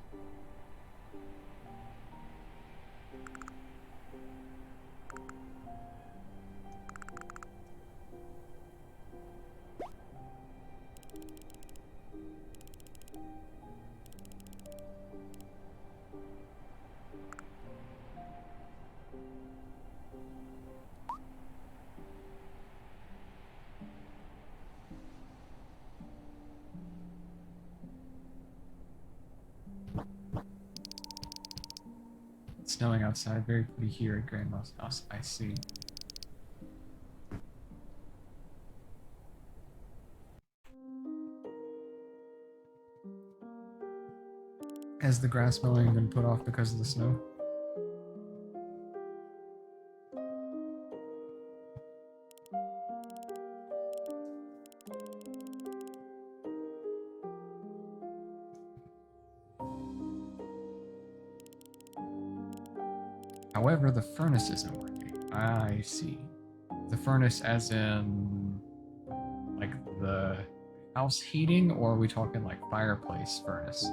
snowing outside. Very pretty here at Grandma's house. I see. Has the grass mowing been put off because of the snow? However, the furnace isn't working. I see. The furnace as in like the house heating, or are we talking like fireplace furnace?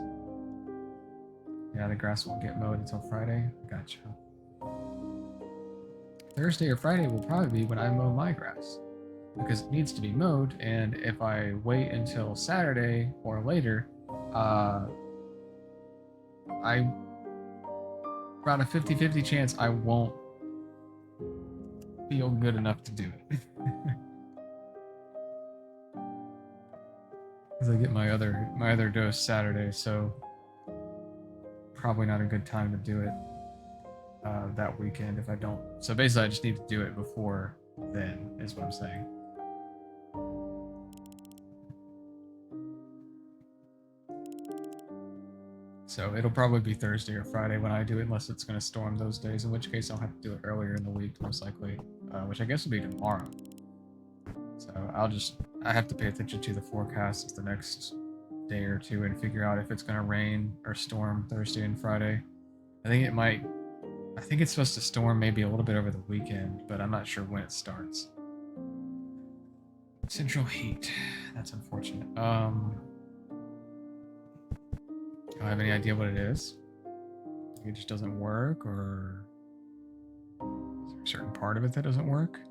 Yeah, the grass won't get mowed until Friday. Gotcha. Thursday or Friday will probably be when I mow my grass because it needs to be mowed, and if I wait until Saturday or later, I about a 50-50 chance I won't feel good enough to do it. Because I get my other dose Saturday, so probably not a good time to do it that weekend if I don't. So basically, I just need to do it before then, is what I'm saying. So it'll probably be Thursday or Friday when I do it, unless it's going to storm those days, in which case I'll have to do it earlier in the week, most likely, which I guess will be tomorrow. So I have to pay attention to the forecast the next day or two and figure out if it's going to rain or storm Thursday and Friday. I think it's supposed to storm maybe a little bit over the weekend, but I'm not sure when it starts. Central heat. That's unfortunate. Do I have any idea what it is? It just doesn't work, or is there a certain part of it that doesn't work?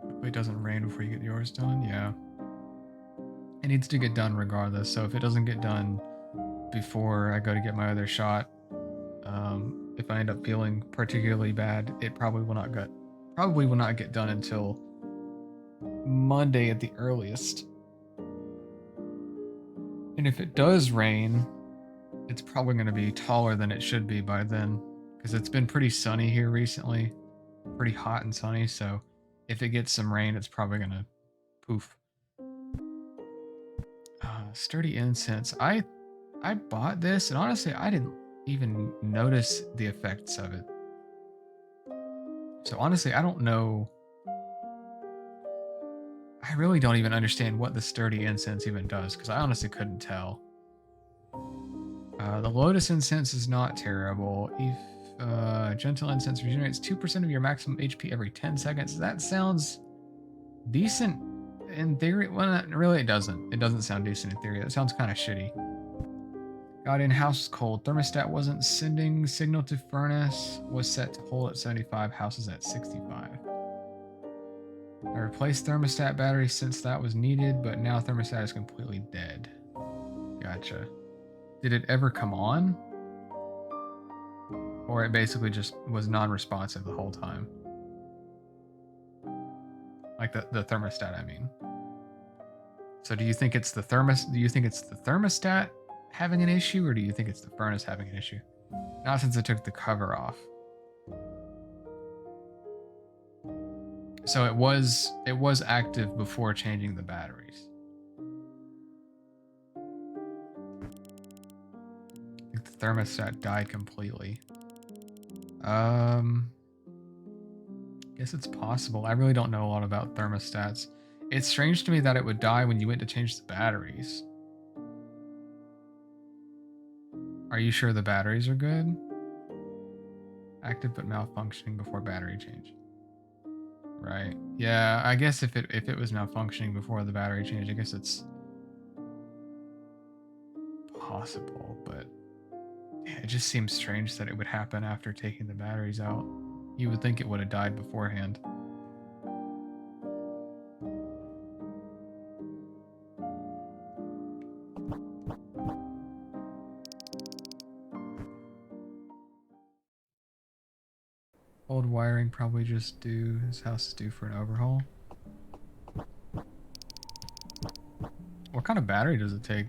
Hopefully it doesn't rain before you get yours done. Yeah. It needs to get done regardless, so if it doesn't get done before I go to get my other shot, if I end up feeling particularly bad, it probably will not get done until Monday at the earliest. And if it does rain, it's probably going to be taller than it should be by then, because it's been pretty sunny here recently, pretty hot and sunny, so if it gets some rain, it's probably going to poof. Sturdy incense. I bought this, and honestly, I didn't even notice the effects of it. So honestly, I don't know. I really don't even understand what the sturdy incense even does, because I honestly couldn't tell. The lotus incense is not terrible. If gentle incense regenerates 2% of your maximum HP every 10 seconds. That sounds decent in theory. Well, really, it doesn't. It doesn't sound decent in theory. That sounds kind of shitty. Got in, house cold. Thermostat wasn't sending signal to furnace. Was set to hold at 75. House is at 65. I replaced thermostat battery since that was needed, but now thermostat is completely dead. Gotcha. Did it ever come on? Or it basically just was non-responsive the whole time? Like the thermostat, I mean. So do you think it's the thermostat having an issue, or do you think it's the furnace having an issue? Not since I took the cover off. So it was active before changing the batteries. I think the thermostat died completely. Guess it's possible. I really don't know a lot about thermostats. It's strange to me that it would die when you went to change the batteries. Are you sure the batteries are good? Active but malfunctioning before battery change. Right. Yeah, I guess if it was malfunctioning before the battery change, I guess it's possible, but yeah, it just seems strange that it would happen after taking the batteries out. You would think it would have died beforehand. Old wiring probably just due. His house is due for an overhaul. What kind of battery does it take?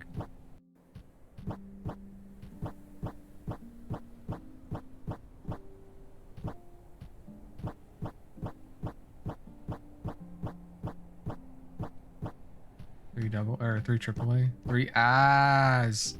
three AAA. Three A's.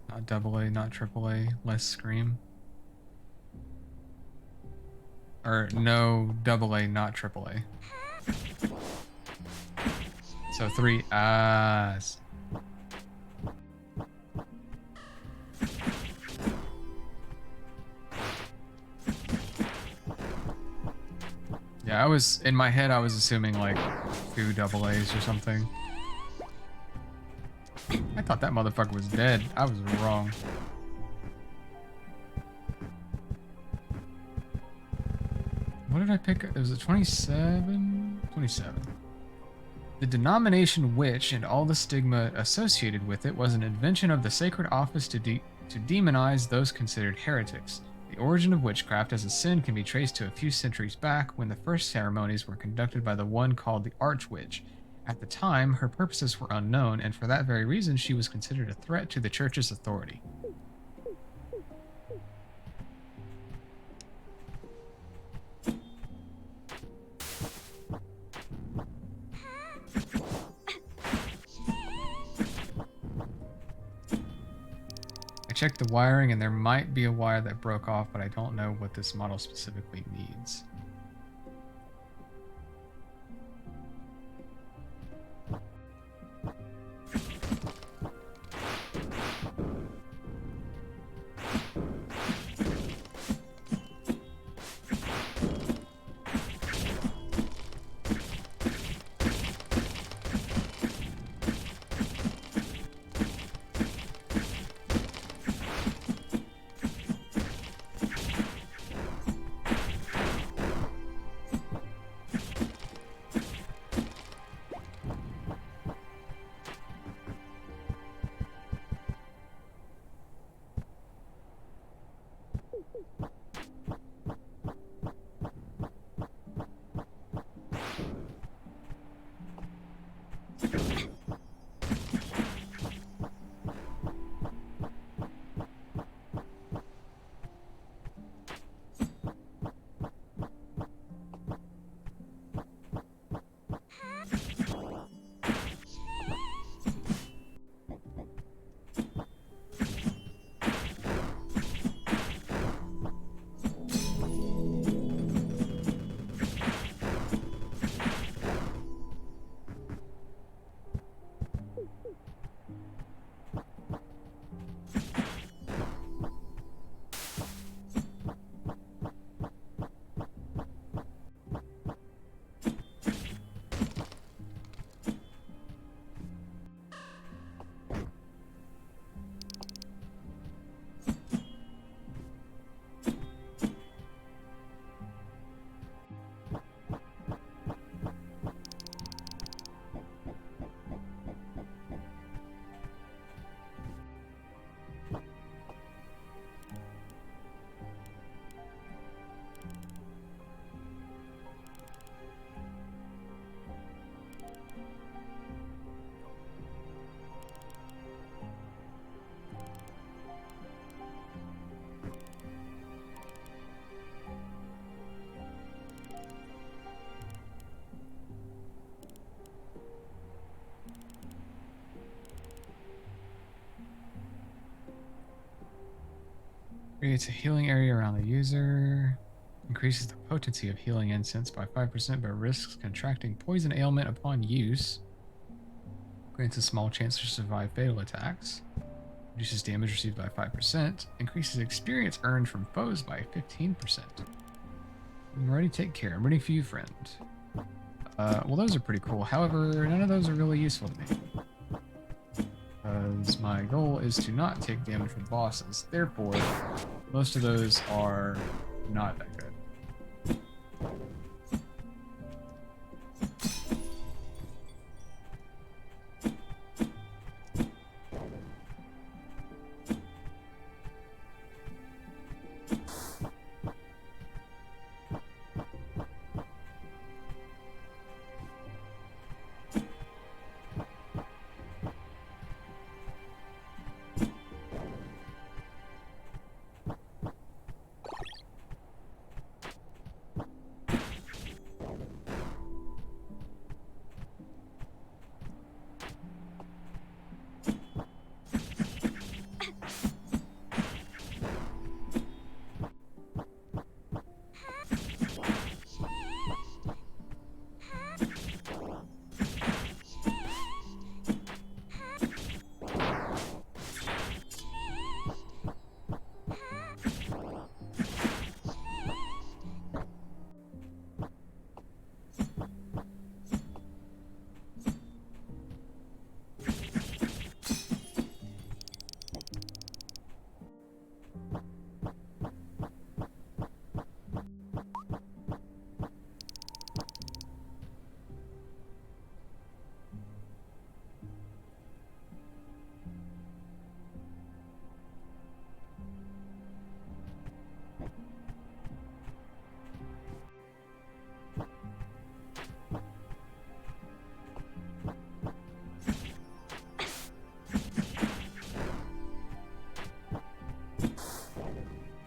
Not double A, not AAA. Less Scream. Or no double A, not AAA. So three A's. Yeah, in my head, I was assuming like two double A's or something. I thought that motherfucker was dead. I was wrong. What did I pick? Was it 27? 27. The denomination witch and all the stigma associated with it was an invention of the sacred office to demonize those considered heretics. The origin of witchcraft as a sin can be traced to a few centuries back when the first ceremonies were conducted by the one called the Archwitch. At the time, her purposes were unknown, and for that very reason, she was considered a threat to the church's authority. I checked the wiring, and there might be a wire that broke off, but I don't know what this model specifically needs. Creates a healing area around the user. Increases the potency of healing incense by 5%, but risks contracting poison ailment upon use. Grants a small chance to survive fatal attacks. Reduces damage received by 5%. Increases experience earned from foes by 15%. I'm ready to take care. I'm ready for you, friend. Well, those are pretty cool. However, none of those are really useful to me. Because my goal is to not take damage from bosses. Therefore, most of those are not that good.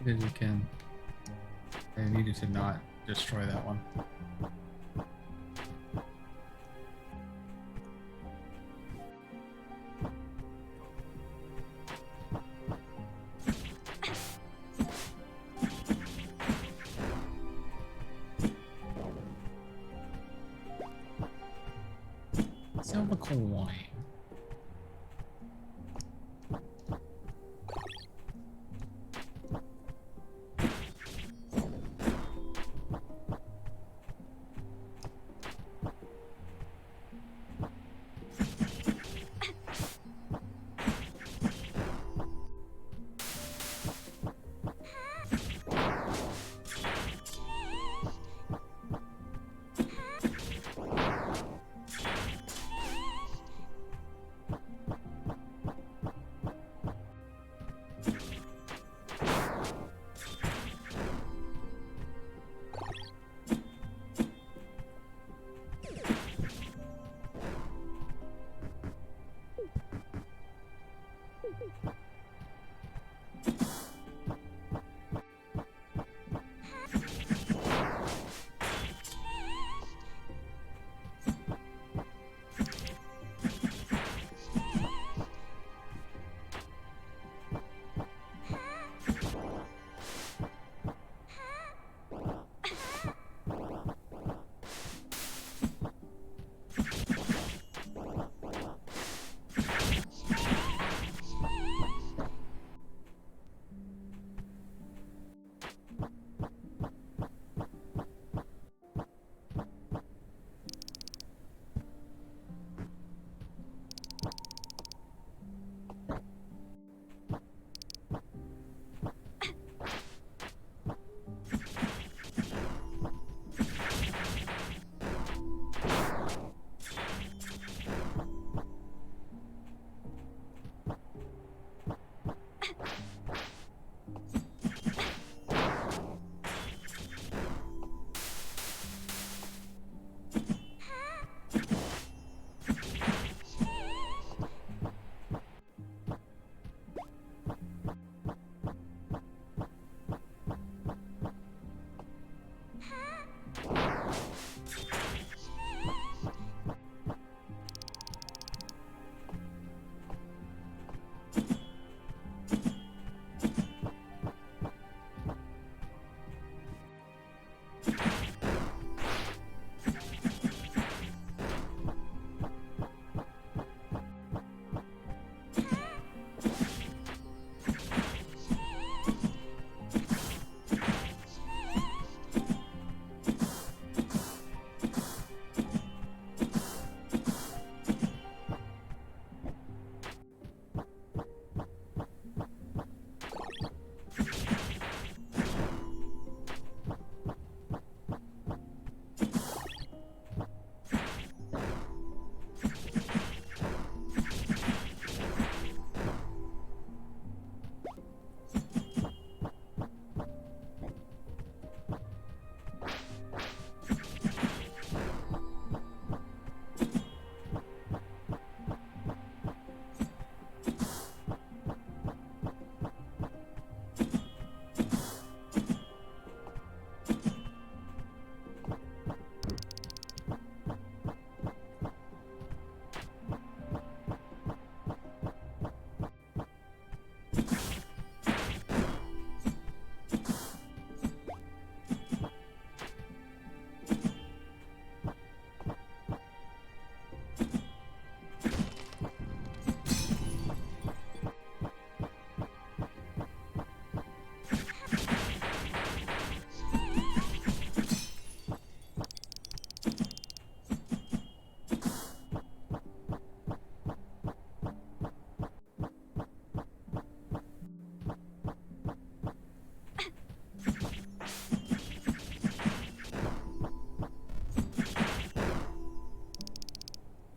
Did it again. I needed to not destroy that one. Silver coin.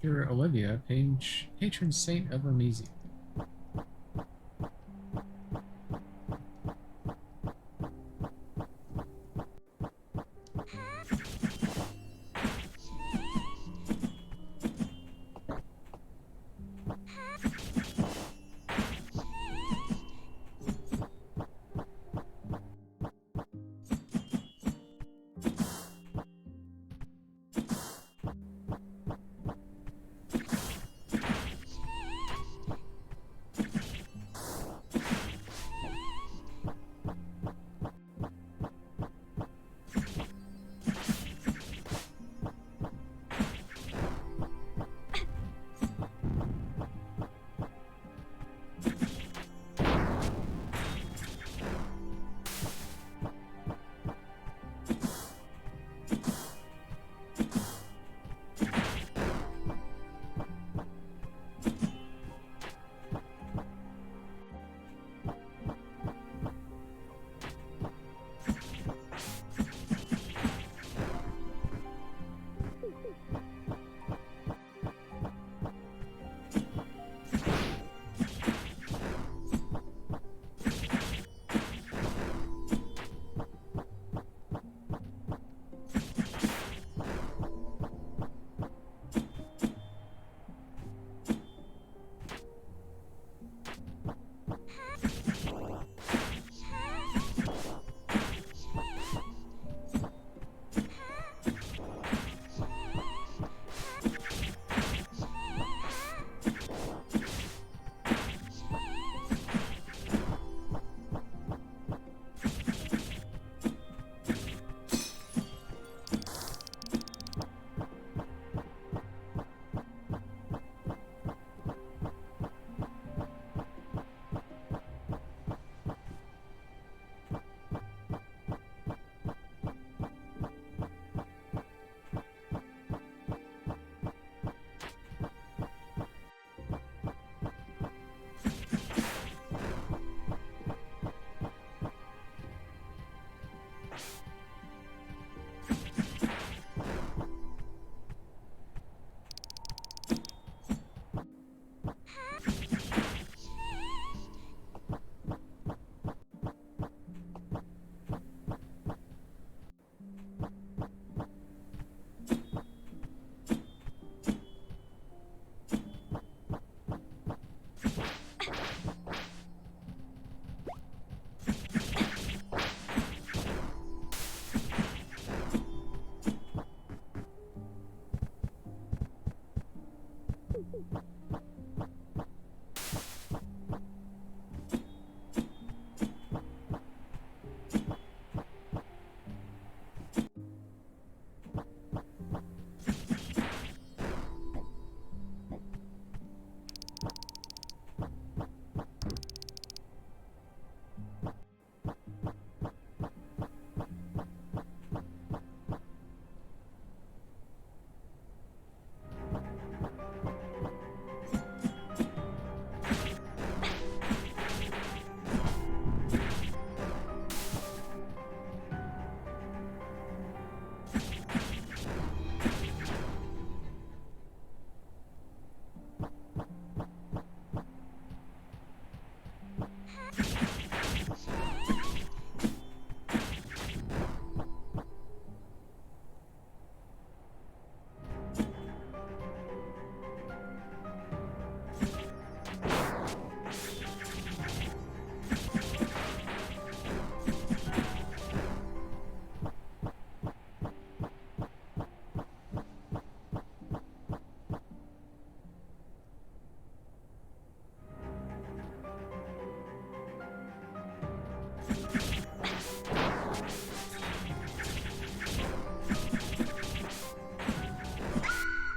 Dear Olivia, patron saint of Remisia.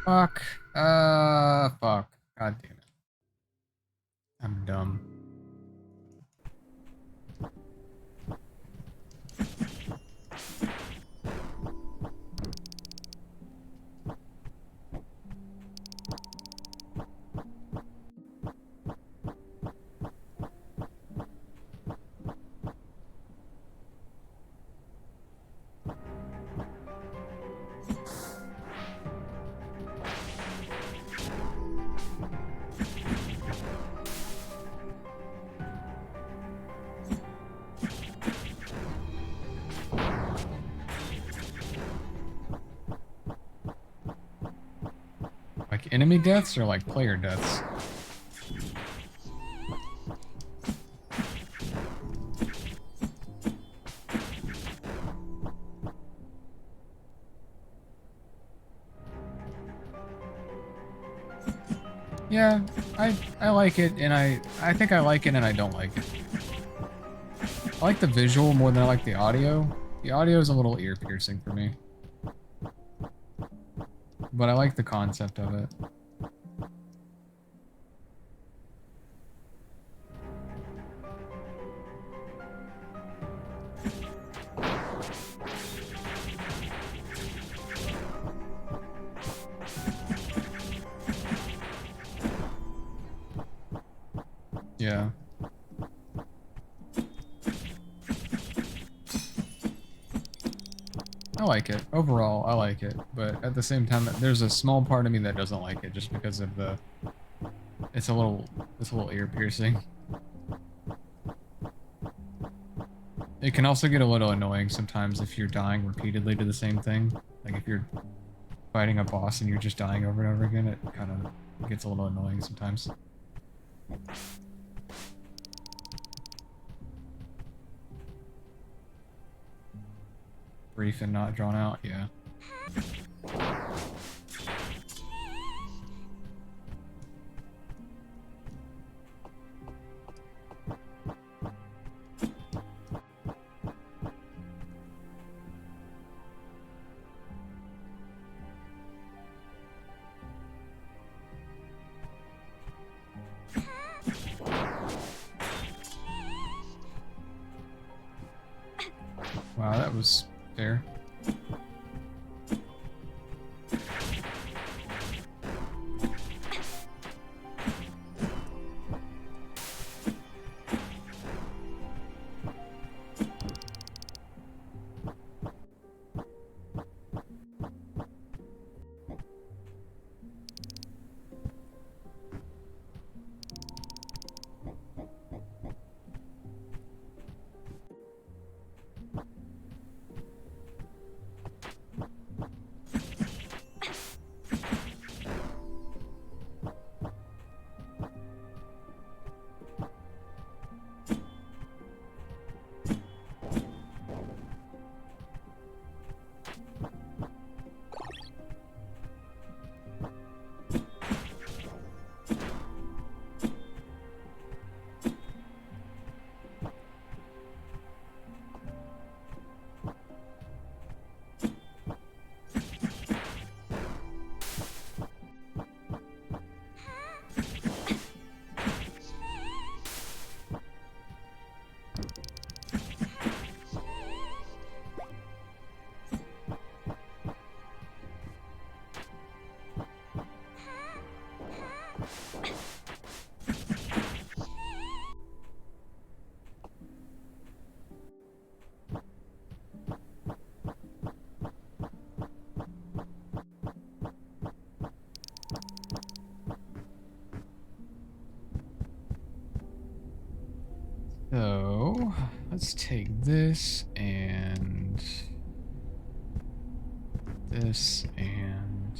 Fuck. Fuck. God damn it. I'm dumb. Like enemy deaths or like player deaths? Yeah, I like it, and I think I like it, and I don't like it. I like the visual more than I like the audio. The audio is a little ear piercing for me, but I like the concept of it. Yeah. I like it. Overall, I like it. But at the same time, there's a small part of me that doesn't like it just because of the... It's a little ear piercing. It can also get a little annoying sometimes if you're dying repeatedly to the same thing. Like if you're fighting a boss and you're just dying over and over again, it kind of gets a little annoying sometimes. Brief and not drawn out, yeah. Wow, that was fair. So, let's take this and this and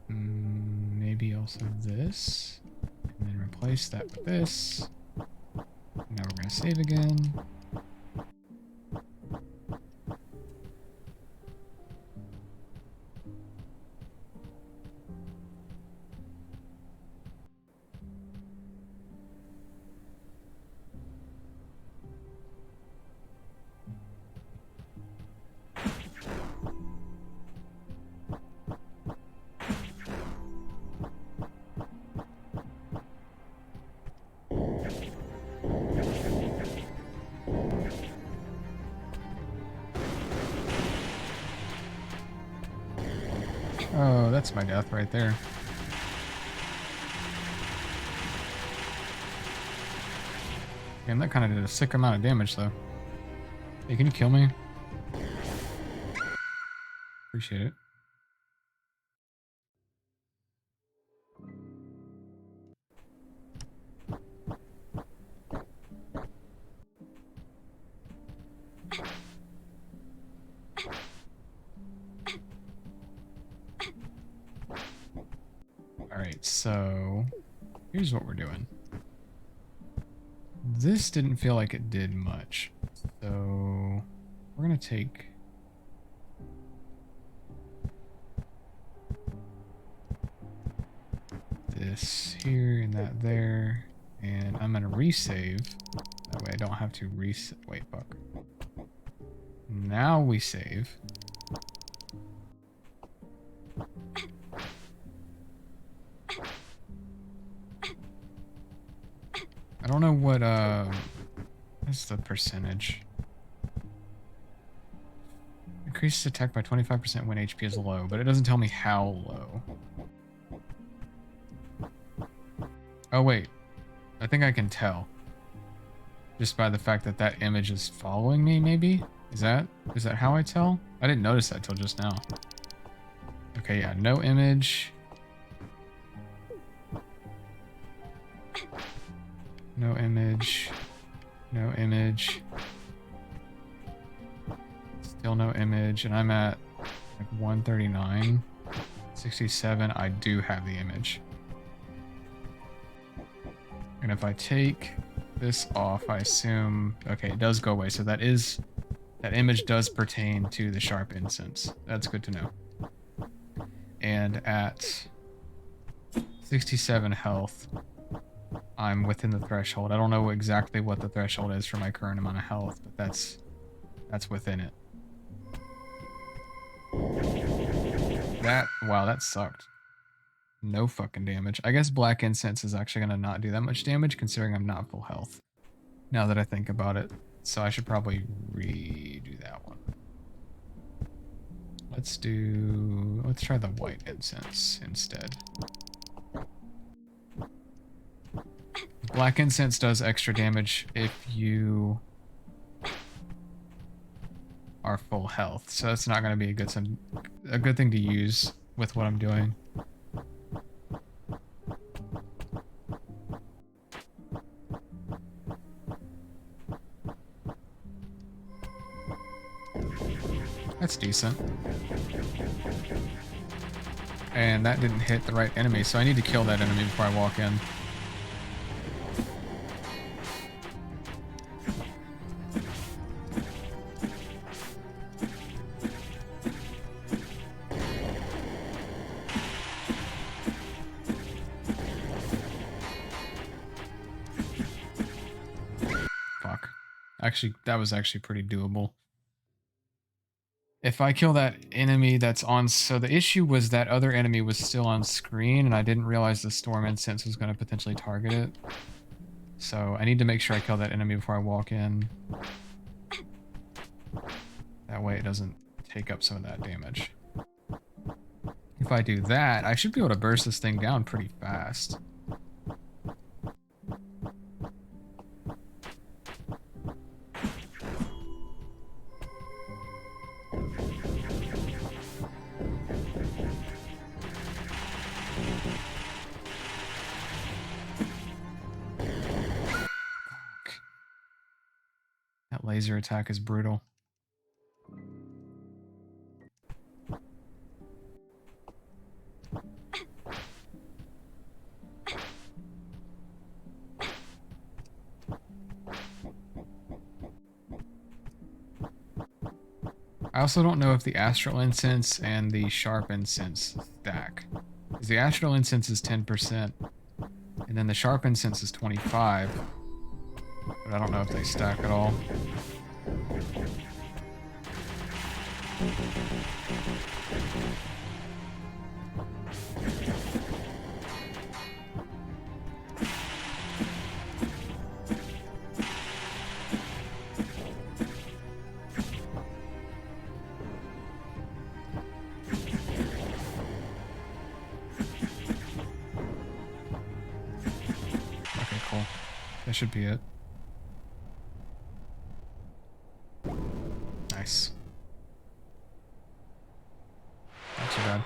maybe also this, and then replace that with this. Now we're gonna save again. that's my death right there. Damn, that kind of did a sick amount of damage, though. Hey, can you kill me? Appreciate it. Alright, so here's what we're doing. This didn't feel like it did much. So we're going to take this here and that there. And I'm going to resave. That way I don't have to reset. Wait, fuck. Now we save. I don't know what's the percentage? Increases attack by 25% when HP is low, but it doesn't tell me how low. Oh wait, I think I can tell. Just by the fact that that image is following me, maybe? Is that how I tell? I didn't notice that till just now. Okay, yeah, no image. No image. No image. Still no image, and I'm at like 139. 67, I do have the image. And if I take this off, I assume... Okay, it does go away, so that image does pertain to the sharp incense. That's good to know. And at 67 health, I'm within the threshold. I don't know exactly what the threshold is for my current amount of health, but that's within it. Wow, that sucked. No fucking damage. I guess black incense is actually going to not do that much damage considering I'm not full health. Now that I think about it. So I should probably redo that one. Let's try the white incense instead. Black incense does extra damage if you are full health. So that's not going to be a good thing to use with what I'm doing. That's decent. And that didn't hit the right enemy, so I need to kill that enemy before I walk in. Fuck. Actually, that was actually pretty doable. If I kill that enemy that's on... So the issue was that other enemy was still on screen, and I didn't realize the storm incense was going to potentially target it. So I need to make sure I kill that enemy before I walk in. That way it doesn't take up some of that damage. If I do that, I should be able to burst this thing down pretty fast. That laser attack is brutal. I also don't know if the astral incense and the sharp incense stack. Because the astral incense is 10%, and then the sharp incense is 25%. But I don't know if they stack at all. That should be it. Nice. Not too bad.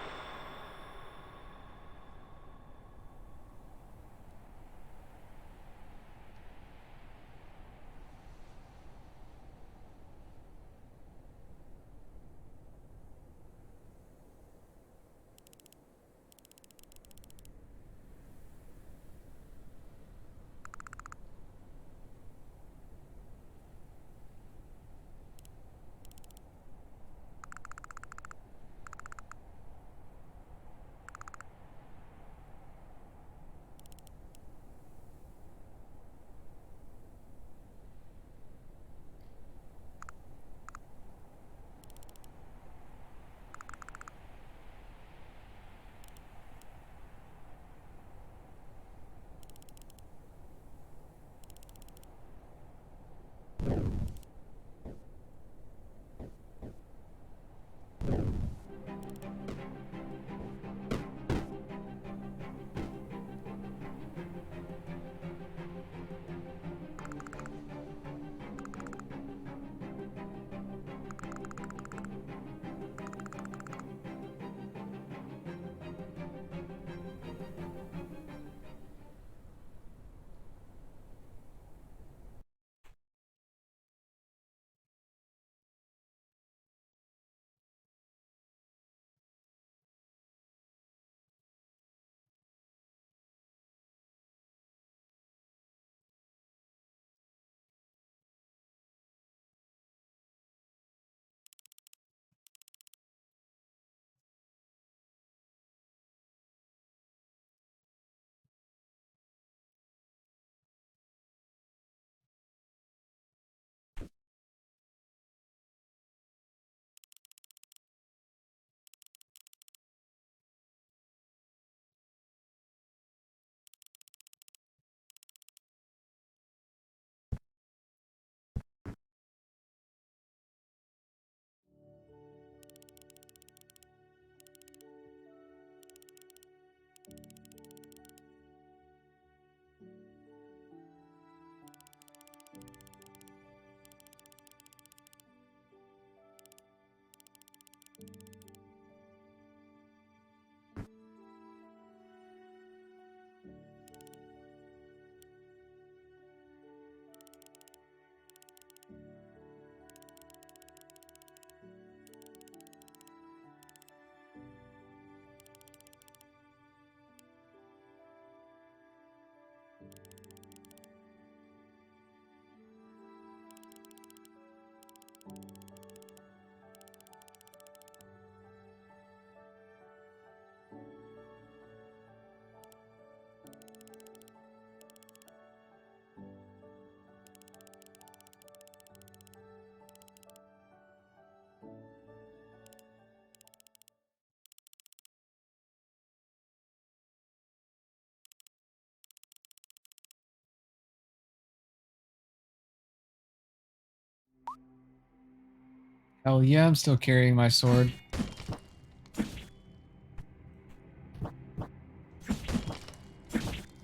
Hell yeah, I'm still carrying my sword.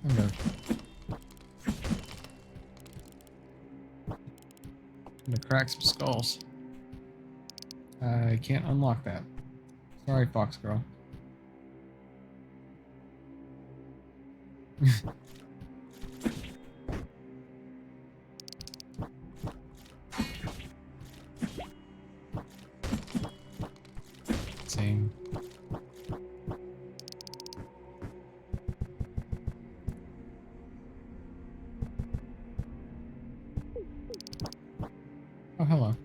I'm gonna crack some skulls. I can't unlock that. Sorry, Fox Girl. Same. Oh, hello.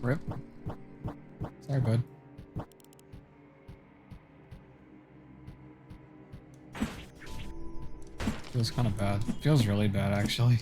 Rip. Sorry, bud. Feels kind of bad. Feels really bad, actually.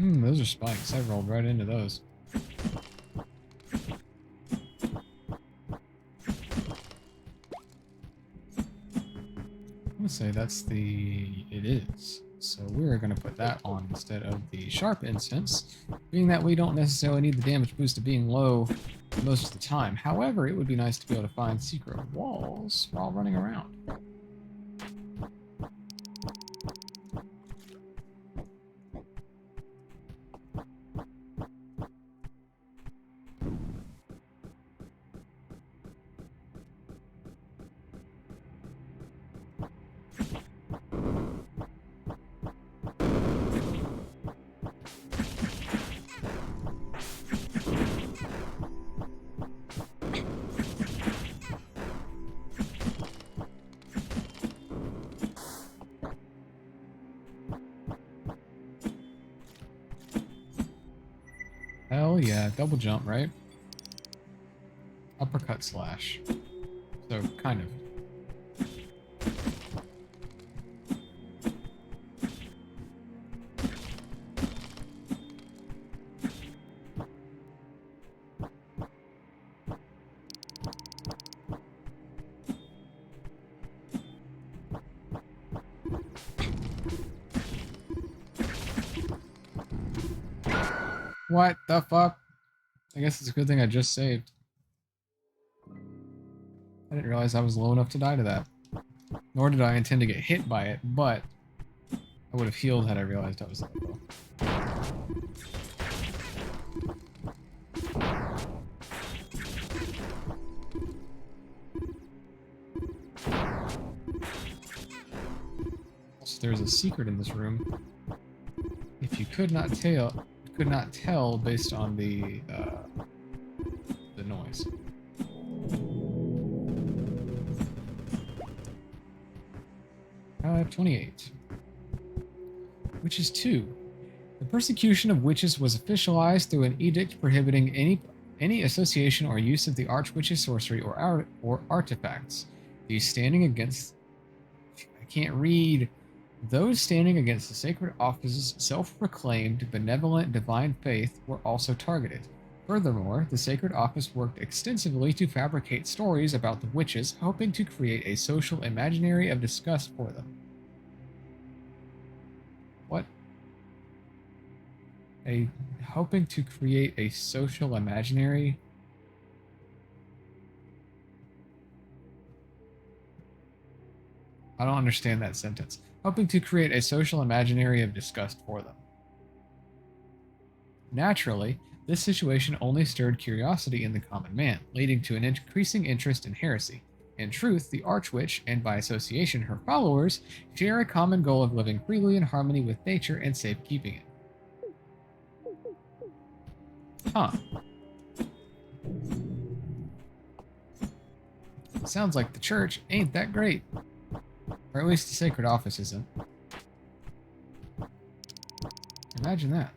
Those are spikes. I rolled right into those. I'm gonna say that's the... it is. So we're gonna put that on instead of the sharp incense, being that we don't necessarily need the damage boost of being low most of the time. However, it would be nice to be able to find secret walls while running around. Hell yeah, double jump, right? Uppercut slash. So, kind of. What the fuck? I guess it's a good thing I just saved. I didn't realize I was low enough to die to that. Nor did I intend to get hit by it, but I would have healed had I realized I was that low. Also, there's a secret in this room. If you could not tell based on the noise. 28. Witches 2. The persecution of witches was officialized through an edict prohibiting any association or use of the archwitch's sorcery or artifacts. These standing against... I can't read. Those standing against the sacred office's self-proclaimed benevolent divine faith were also targeted. Furthermore, the sacred office worked extensively to fabricate stories about the witches, hoping to create a social imaginary of disgust for them. What? Hoping to create a social imaginary? I don't understand that sentence. Hoping to create a social imaginary of disgust for them. Naturally, this situation only stirred curiosity in the common man, leading to an increasing interest in heresy. In truth, the Archwitch, and by association her followers, share a common goal of living freely in harmony with nature and safekeeping it. Huh. Sounds like the church ain't that great. Or at least the sacred office isn't. Imagine that.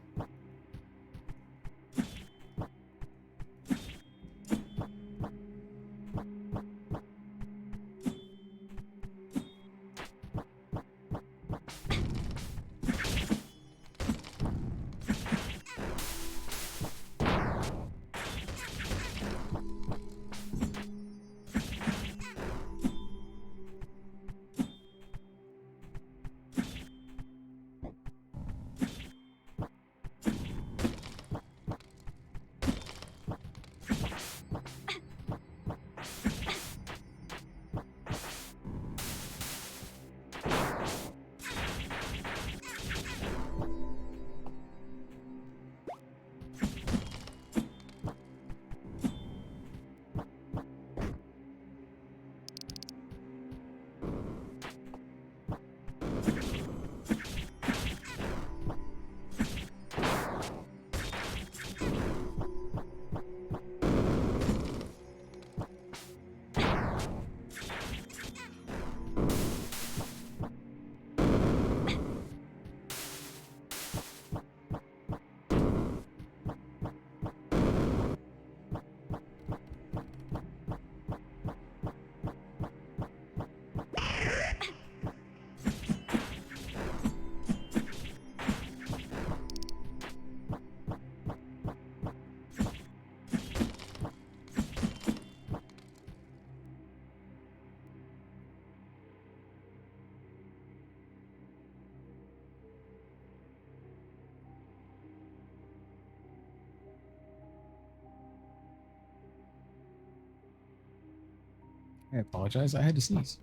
I apologize, I had to sneeze.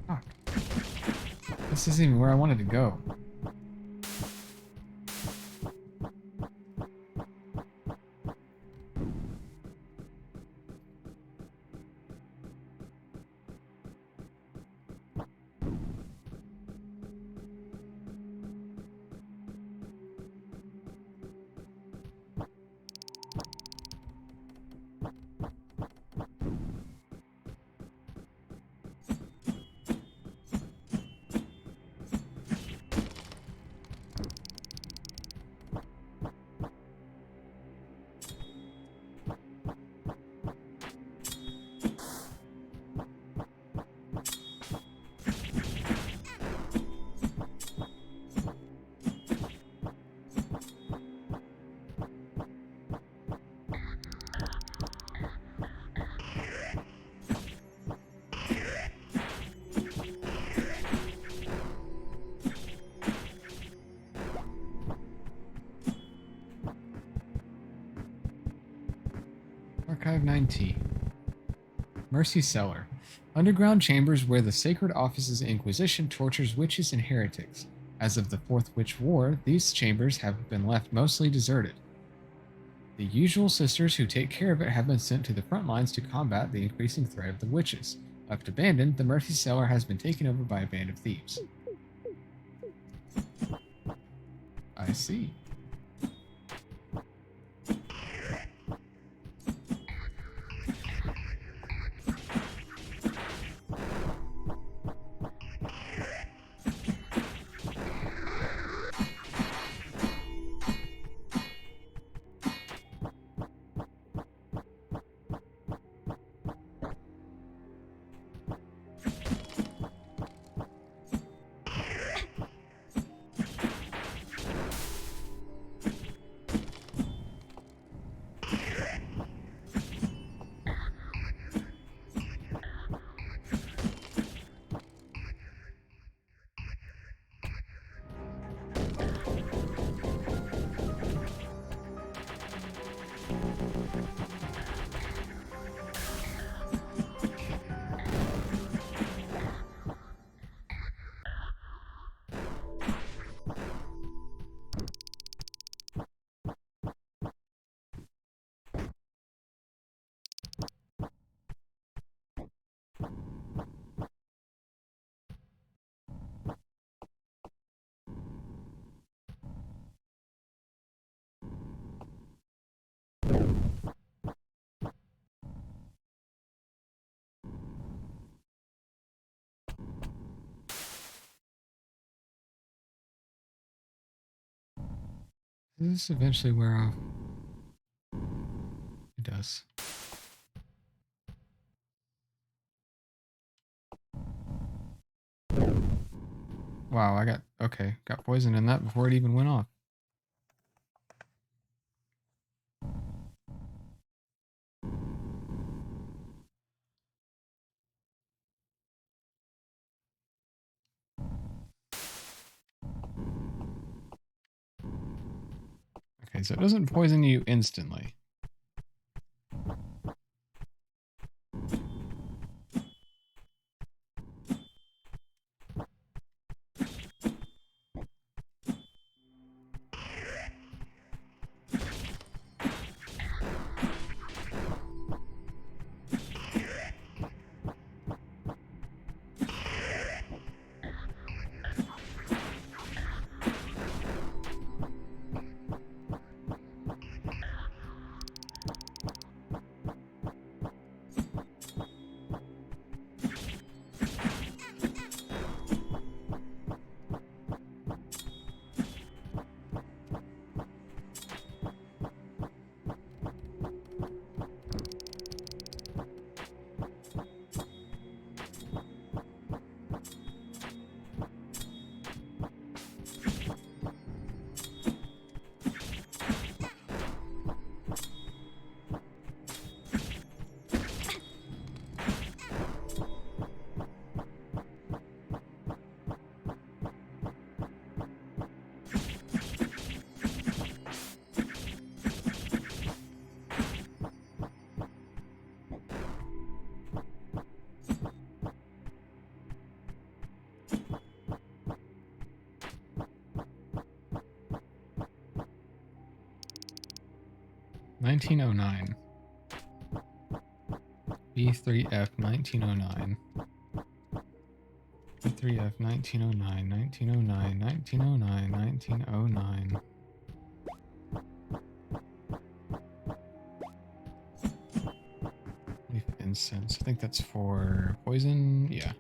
Fuck. This isn't even where I wanted to go. Archive 9T. Mercy Cellar. Underground chambers where the Sacred Office's Inquisition tortures witches and heretics. As of the Fourth Witch War, these chambers have been left mostly deserted. The usual sisters who take care of it have been sent to the front lines to combat the increasing threat of the witches. Left abandoned, the Mercy Cellar has been taken over by a band of thieves. I see. Does this eventually wear off? It does. Wow, got poison in that before it even went off. Okay, so it doesn't poison you instantly. 1909. B3F 1909. B3F 1909, 1909, 1909, 1909. Leaf incense. I think that's for poison. Yeah.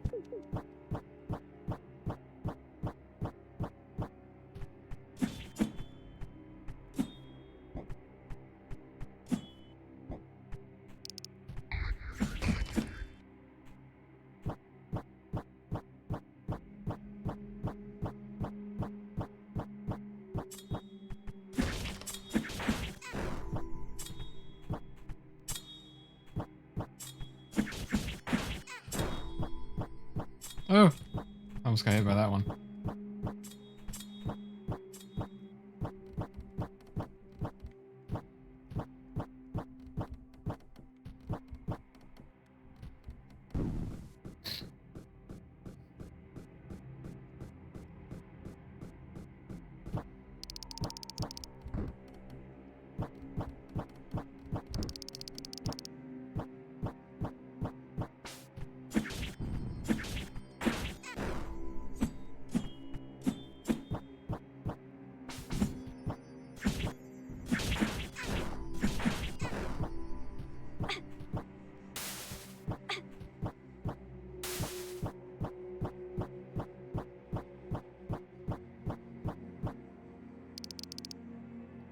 Oh, almost got hit by that one.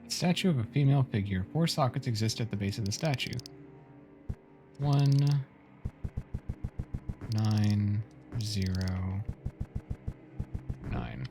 Statue of a female figure. 4 sockets exist at the base of the statue. 1, 9, 0, 9.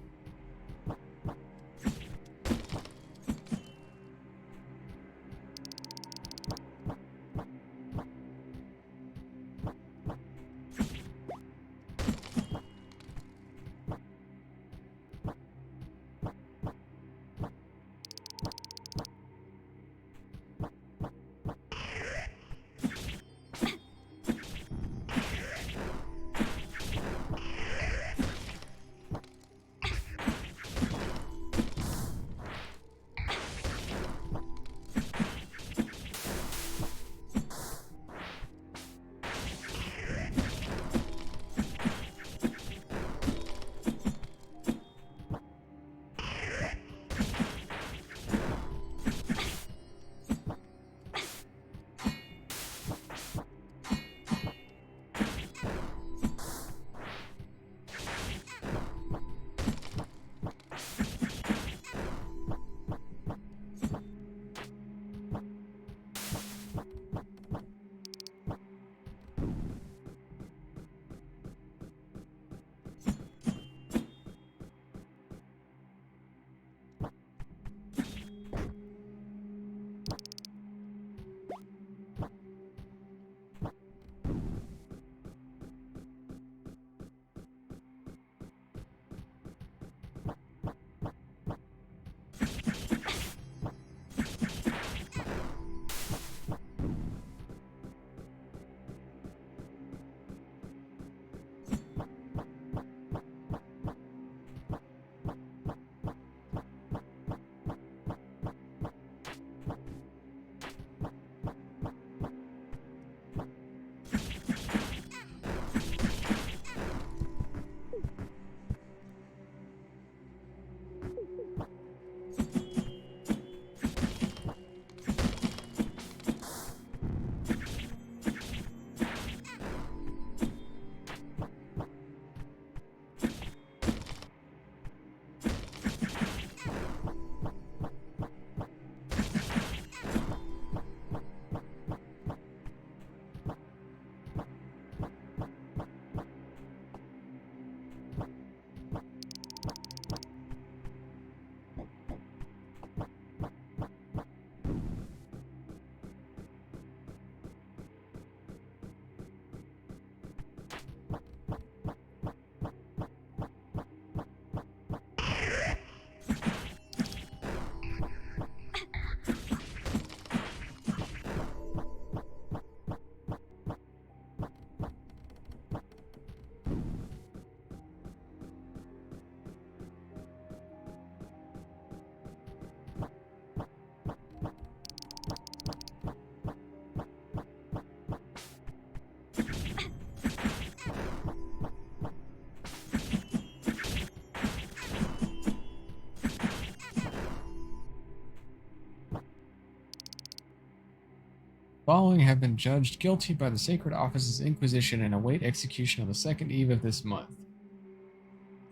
Following have been judged guilty by the Sacred Office's Inquisition and await execution on the second eve of this month.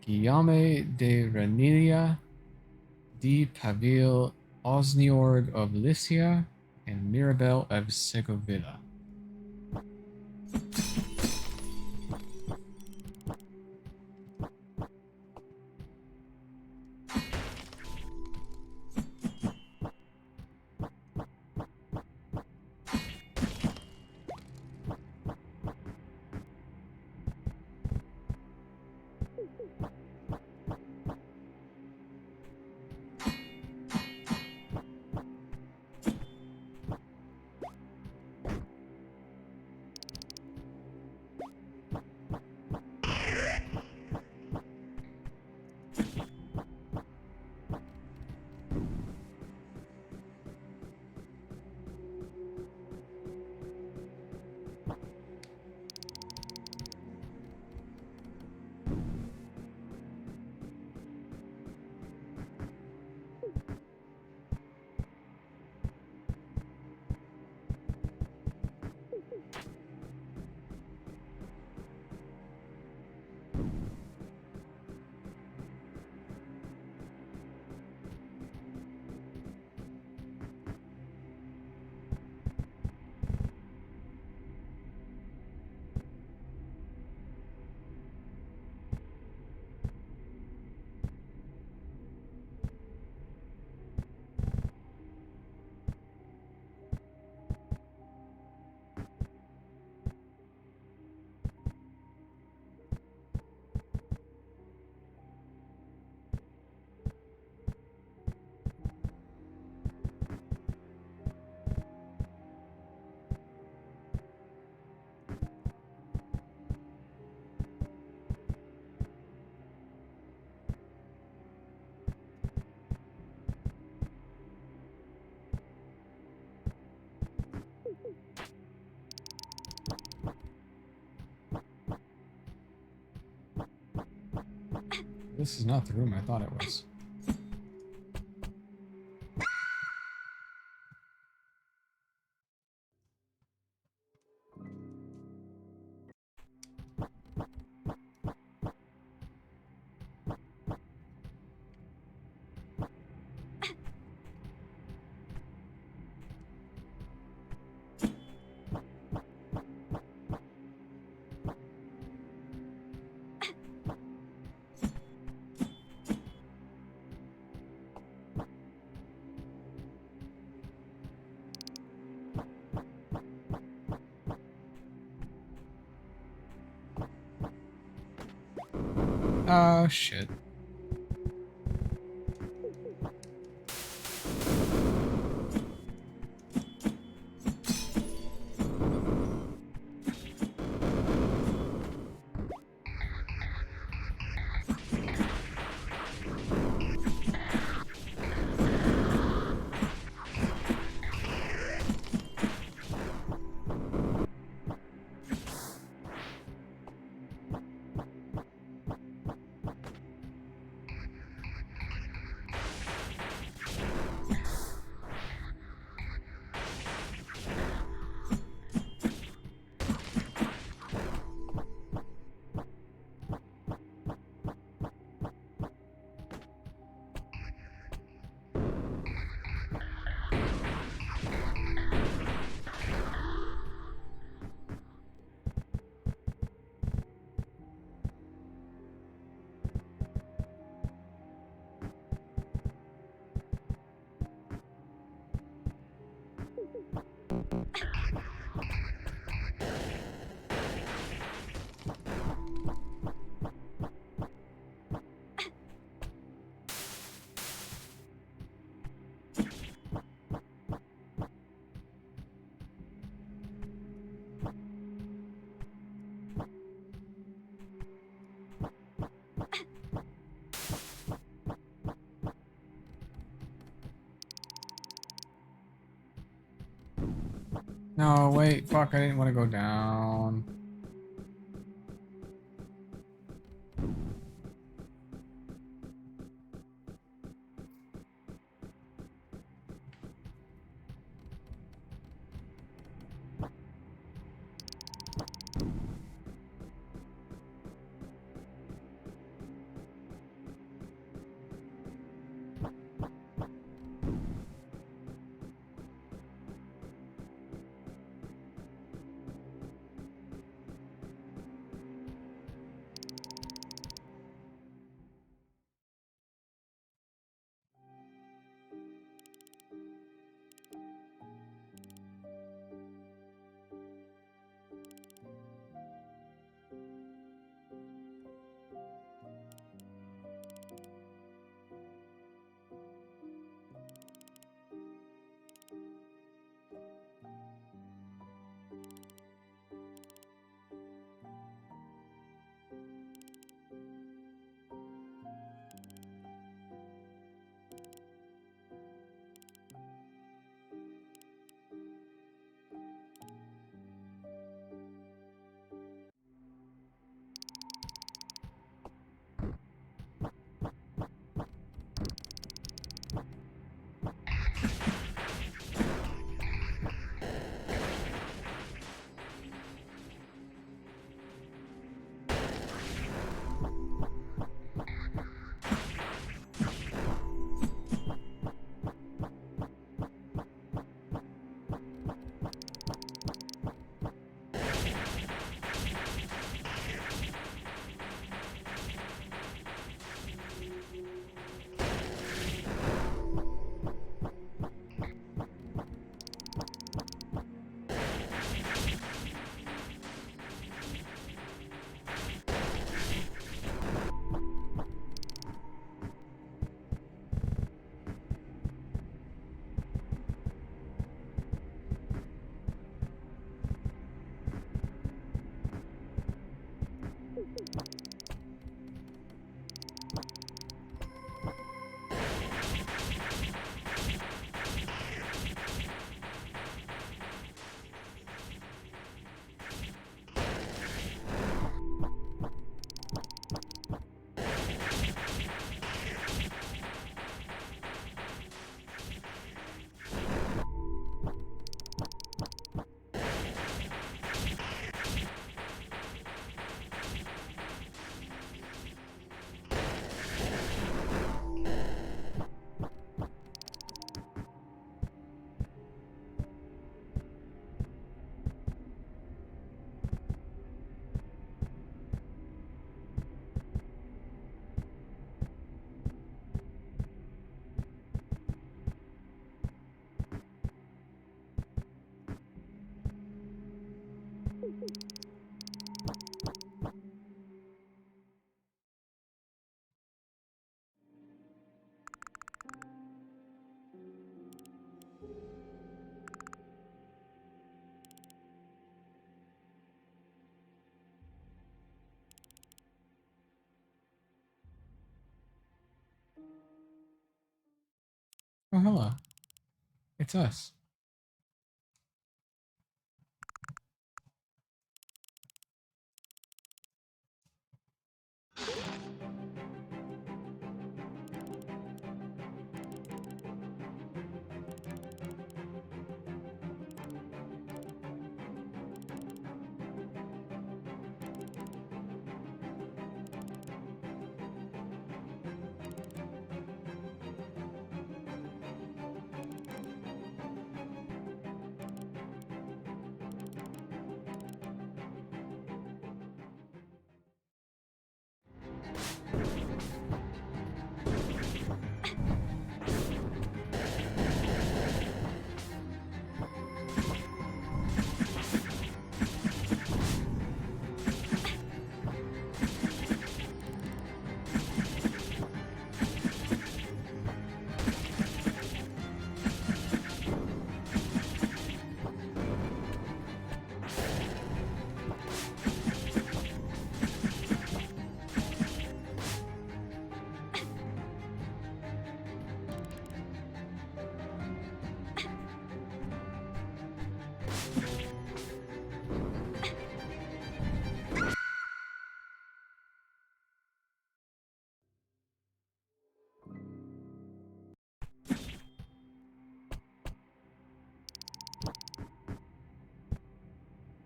Guillaume de Ranilia, D. Pavil Osniorg of Lycia, and Mirabel of Segovilla. This is not the room I thought it was. Oh, shit. No, wait, fuck, I didn't want to go down. Oh, hello. It's us.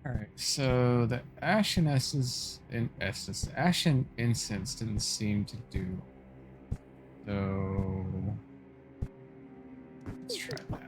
Alright, so the Ashen Essence in Essence, Ashen Incense didn't seem to do. So let's try that.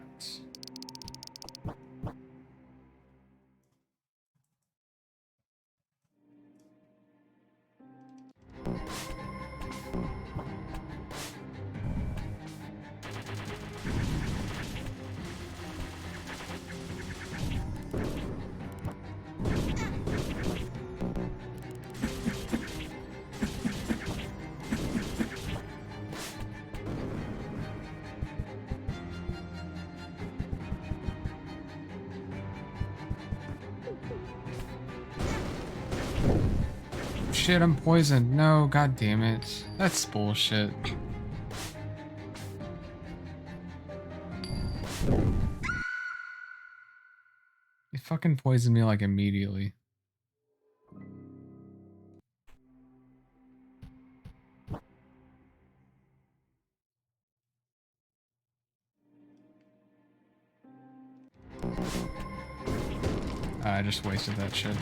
Shit, I'm poisoned. No, god damn it. That's bullshit. It fucking poisoned me like immediately. I just wasted that shit.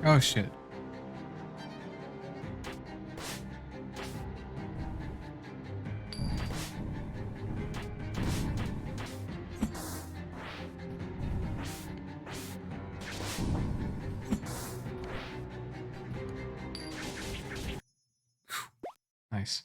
Oh shit. Nice.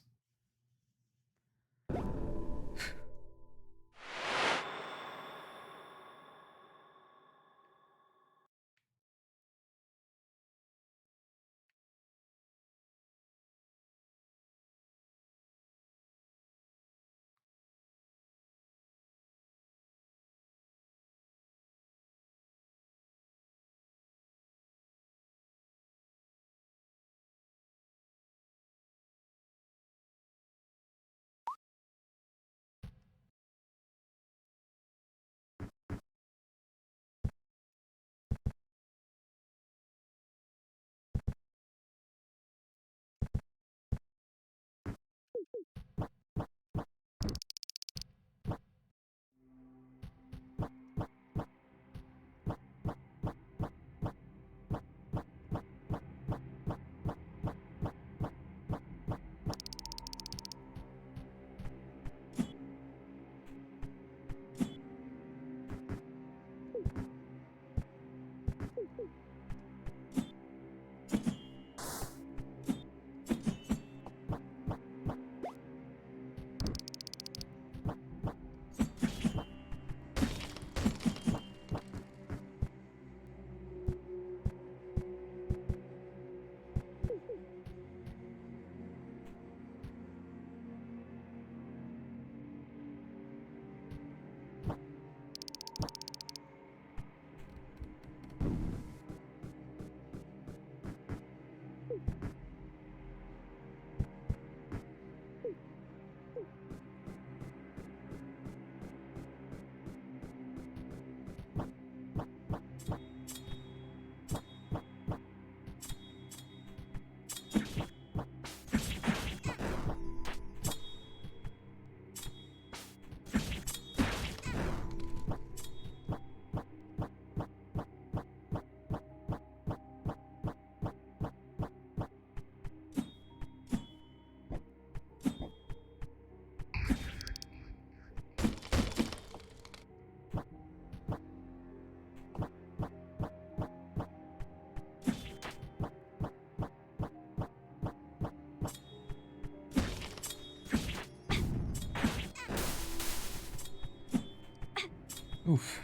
Oof.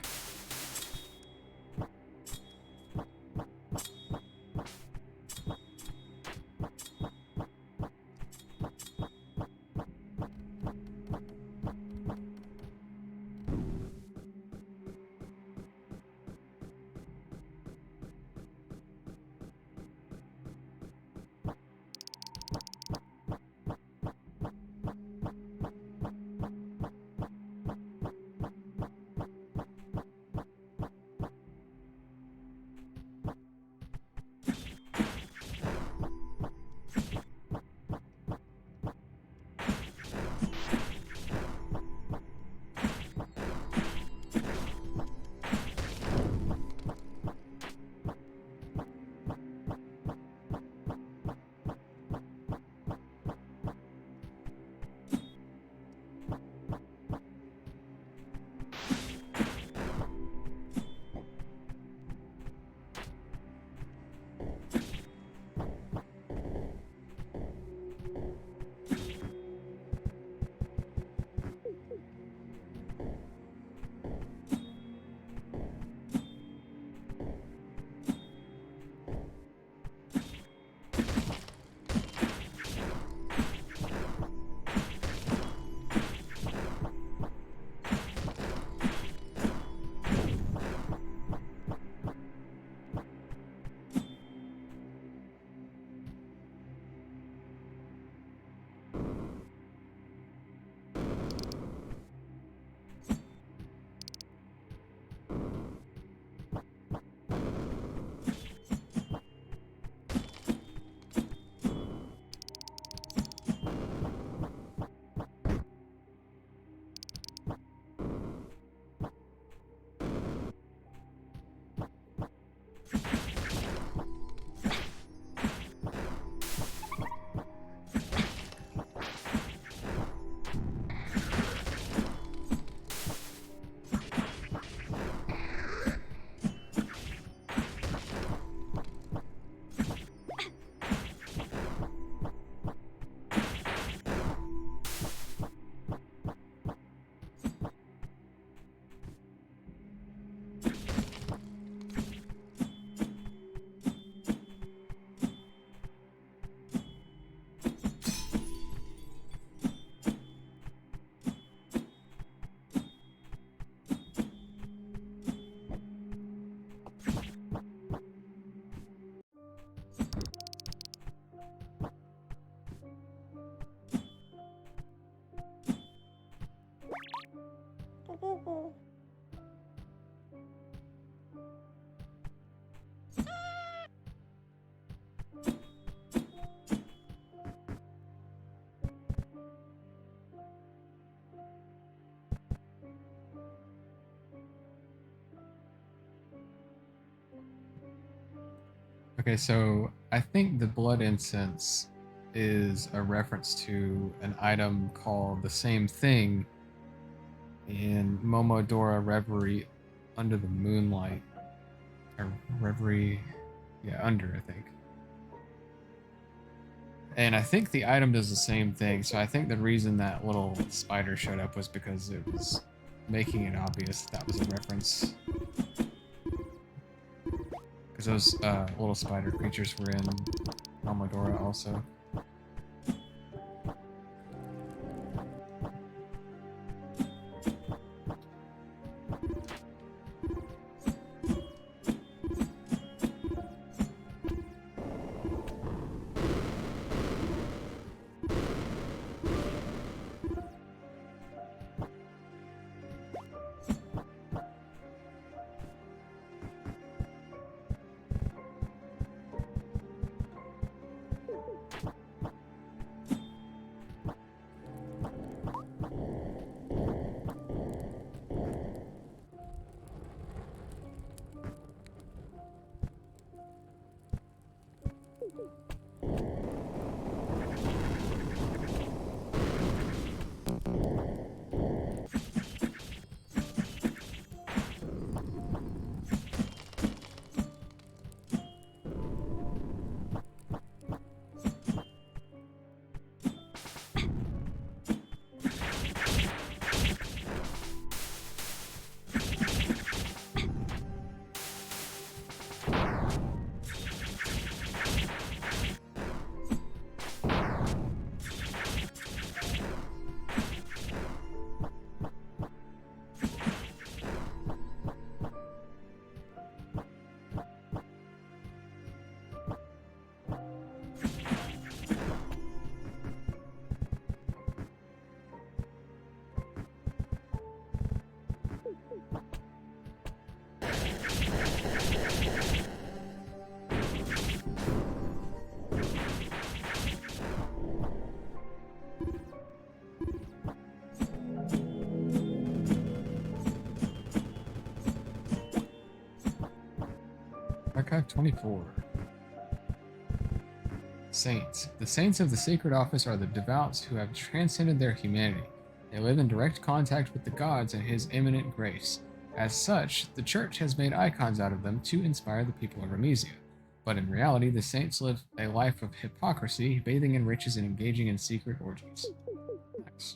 Okay, so I think the blood incense is a reference to an item called the same thing in Momodora Reverie Under the Moonlight. Or Reverie, yeah, Under, I think. And I think the item does the same thing, so I think the reason that little spider showed up was because it was making it obvious that was a reference. Because those little spider creatures were in Momodora also. Archive 24. Saints. The saints of the sacred office are the devout who have transcended their humanity. They live in direct contact with the gods and his immanent grace. As such, the church has made icons out of them to inspire the people of Ramisia. But in reality, the saints live a life of hypocrisy, bathing in riches and engaging in secret orgies. Nice.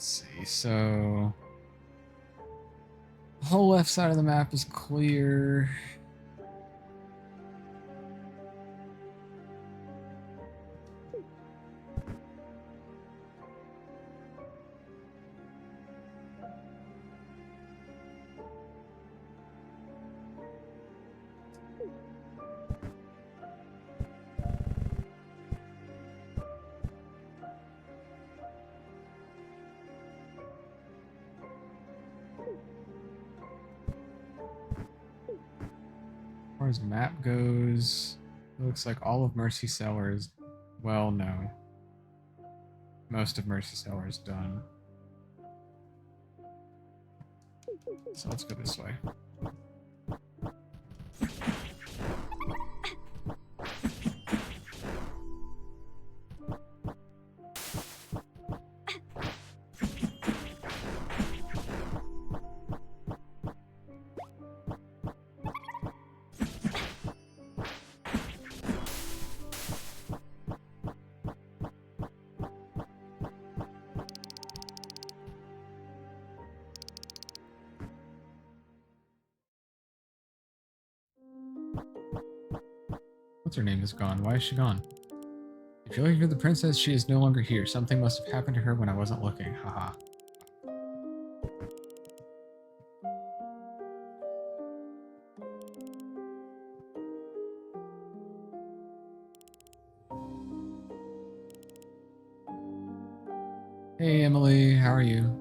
Let's see. So the whole left side of the map is clear. As far as map goes, it looks like all of Mercy Cellar is, well, no. Most of Mercy Cellar is done. So let's go this way. What's her name is gone. Why is she gone? If you're looking for the princess, she is no longer here. Something must have happened to her when I wasn't looking. Haha. Hey Emily, how are you?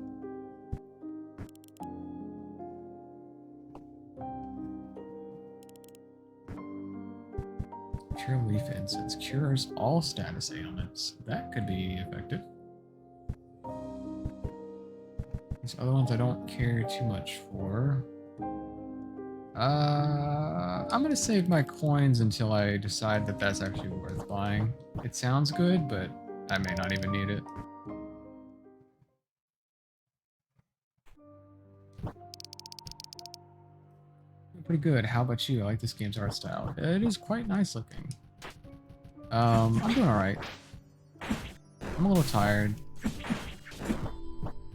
Cure leaf incense. Cures all status ailments. That could be effective. These other ones I don't care too much for. I'm gonna save my coins until I decide that that's actually worth buying. It sounds good, but I may not even need it. Pretty good. How about you? I like this game's art style. It is quite nice looking. I'm doing alright. I'm a little tired,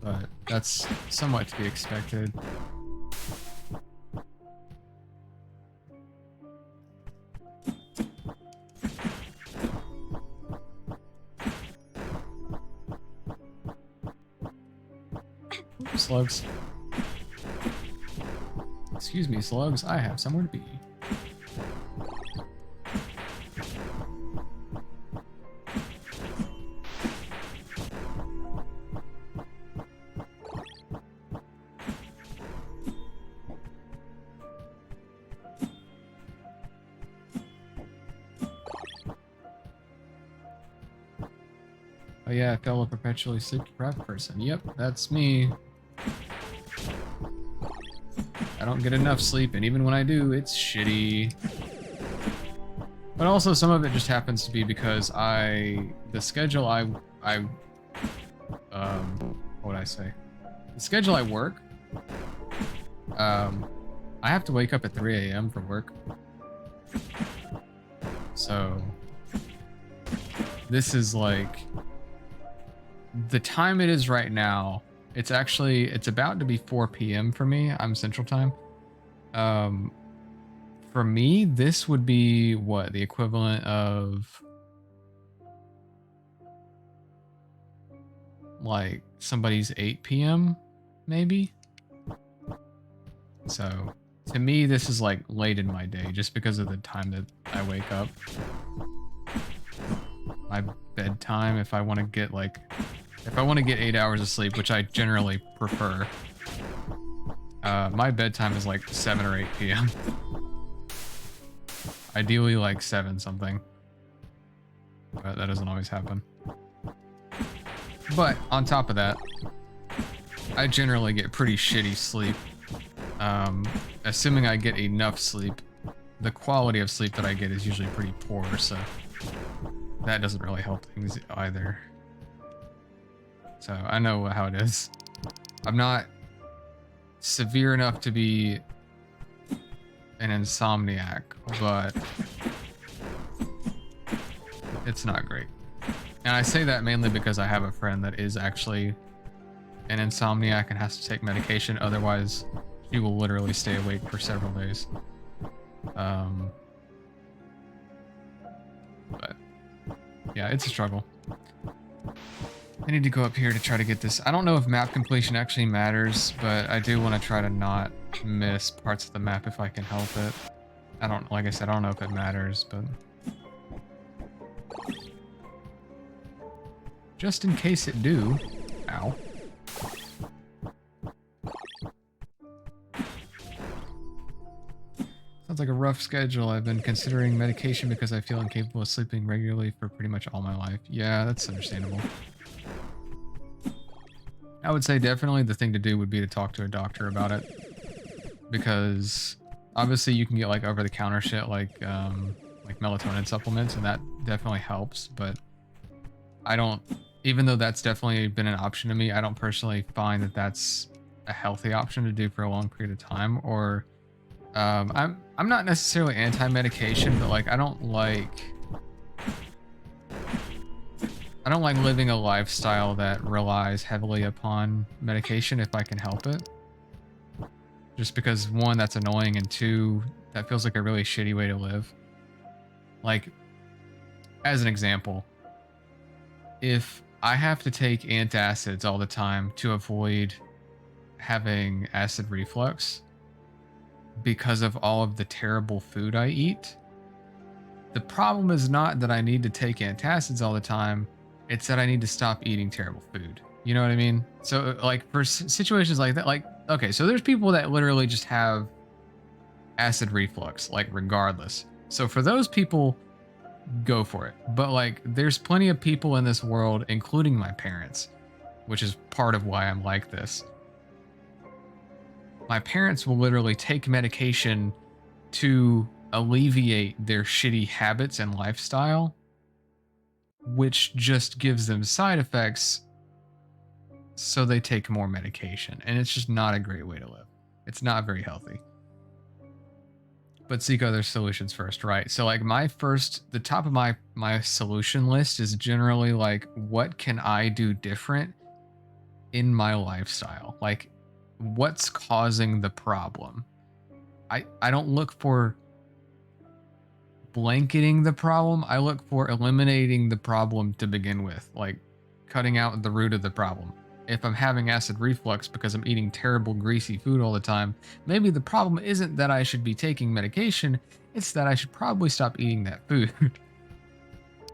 but that's somewhat to be expected. Slugs. Excuse me, slugs. I have somewhere to be. Oh yeah, I fell a perpetually sleep-deprived person. Yep, that's me. I don't get enough sleep, and even when I do, it's shitty. But also, some of it just happens to be because the schedule I what would I say? The schedule I work, I have to wake up at 3 a.m. for work. So, this is like, the time it is right now, it's about to be 4 p.m. for me. I'm Central Time. For me, this would be what? The equivalent of like somebody's 8 p.m. maybe? So, to me, this is like late in my day just because of the time that I wake up. My bedtime, if I want to get 8 hours of sleep, which I generally prefer, my bedtime is like 7 or 8 p.m. Ideally like 7 something, but that doesn't always happen. But on top of that, I generally get pretty shitty sleep. Assuming I get enough sleep, the quality of sleep that I get is usually pretty poor, so that doesn't really help things either. So I know how it is. I'm not severe enough to be an insomniac, but it's not great. And I say that mainly because I have a friend that is actually an insomniac and has to take medication. Otherwise, she will literally stay awake for several days. But yeah, it's a struggle. I need to go up here to try to get this. I don't know if map completion actually matters, but I do want to try to not miss parts of the map if I can help it. Like I said, I don't know if it matters, but just in case it do. Ow. Sounds like a rough schedule. I've been considering medication because I feel incapable of sleeping regularly for pretty much all my life. Yeah, that's understandable. I would say definitely the thing to do would be to talk to a doctor about it, because obviously you can get like over-the-counter shit like melatonin supplements, and that definitely helps. But I don't, even though that's definitely been an option to me, I don't personally find that that's a healthy option to do for a long period of time. Or I'm not necessarily anti-medication, but like I don't like living a lifestyle that relies heavily upon medication if I can help it. Just because, one, that's annoying, and two, that feels like a really shitty way to live. Like, as an example, if I have to take antacids all the time to avoid having acid reflux because of all of the terrible food I eat, the problem is not that I need to take antacids all the time, it's that I need to stop eating terrible food. You know what I mean? So, like, for situations like that, like, okay, so there's people that literally just have acid reflux, like, regardless. So for those people, go for it. But, like, there's plenty of people in this world, including my parents, which is part of why I'm like this. My parents will literally take medication to alleviate their shitty habits and lifestyle, which just gives them side effects, so they take more medication. And it's just not a great way to live. It's not very healthy. But seek other solutions first, right? So like the top of my solution list is generally like, what can I do different in my lifestyle? Like, what's causing the problem? I don't look for blanketing the problem. I look for eliminating the problem to begin with, like cutting out the root of the problem. If I'm having acid reflux because I'm eating terrible greasy food all the time, maybe the problem isn't that I should be taking medication, it's that I should probably stop eating that food.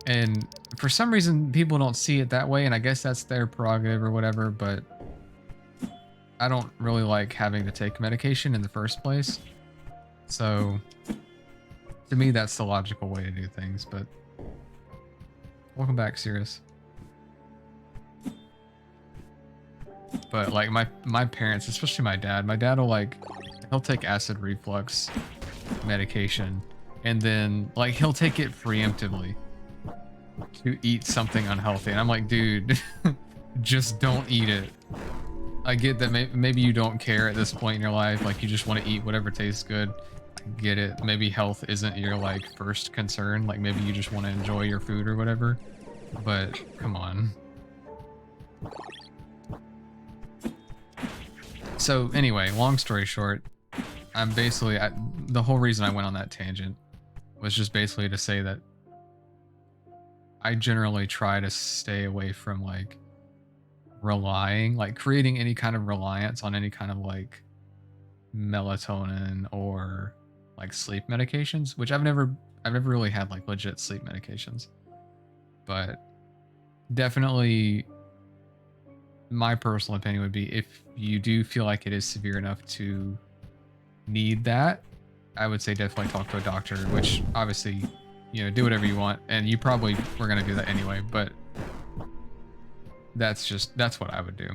And for some reason, people don't see it that way, and I guess that's their prerogative or whatever, but I don't really like having to take medication in the first place. So to me, that's the logical way to do things, but welcome back, Cirrus. But like my parents, especially my dad will like, he'll take acid reflux medication and then like he'll take it preemptively to eat something unhealthy. And I'm like, dude, just don't eat it. I get that maybe you don't care at this point in your life. Like you just want to eat whatever tastes good. I get it. Maybe health isn't your like first concern. Like maybe you just want to enjoy your food or whatever, but come on. So anyway, long story short, I'm basically, the whole reason I went on that tangent was just basically to say that I generally try to stay away from like creating any kind of reliance on any kind of like melatonin or like sleep medications, which I've never really had like legit sleep medications, but definitely my personal opinion would be if you do feel like it is severe enough to need that, I would say definitely talk to a doctor, which obviously, you know, do whatever you want, and you probably were going to do that anyway, but that's what I would do.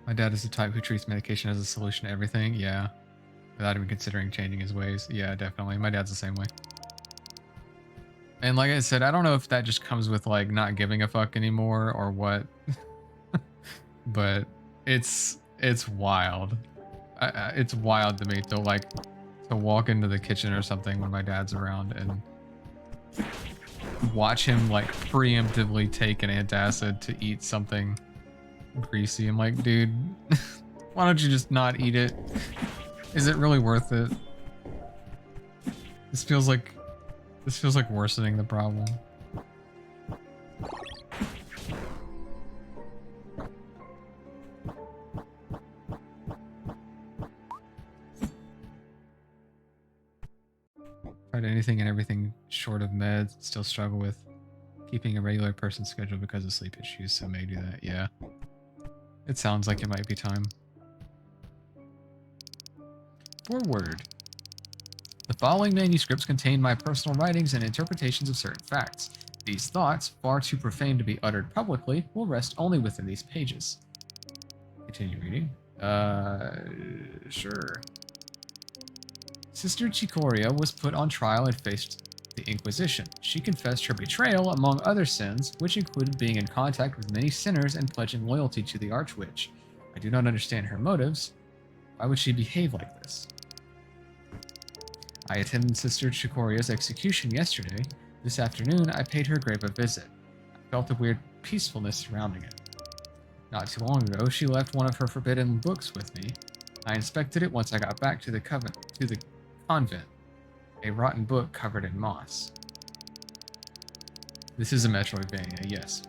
My dad is the type who treats medication as a solution to everything. Yeah. Without even considering changing his ways. Yeah, definitely. My dad's the same way. And like I said, I don't know if that just comes with like not giving a fuck anymore or what, but it's wild. It's wild to me to walk into the kitchen or something when my dad's around and watch him like preemptively take an antacid to eat something greasy. I'm like, dude, why don't you just not eat it? Is it really worth it? This feels like worsening the problem. Tried anything and everything short of meds. Still struggle with keeping a regular person's schedule because of sleep issues, so may do that. Yeah. It sounds like it might be time. Forward. The following manuscripts contain my personal writings and interpretations of certain facts. These thoughts, far too profane to be uttered publicly, will rest only within these pages. Continue reading. Sure. Sister Chicoria was put on trial and faced the Inquisition. She confessed her betrayal, among other sins, which included being in contact with many sinners and pledging loyalty to the Archwitch. I do not understand her motives. Why would she behave like this? I attended Sister Chicoria's execution yesterday. This afternoon, I paid her grave a visit. I felt a weird peacefulness surrounding it. Not too long ago, she left one of her forbidden books with me. I inspected it once I got back to the convent, a rotten book covered in moss. This is a Metroidvania, yes.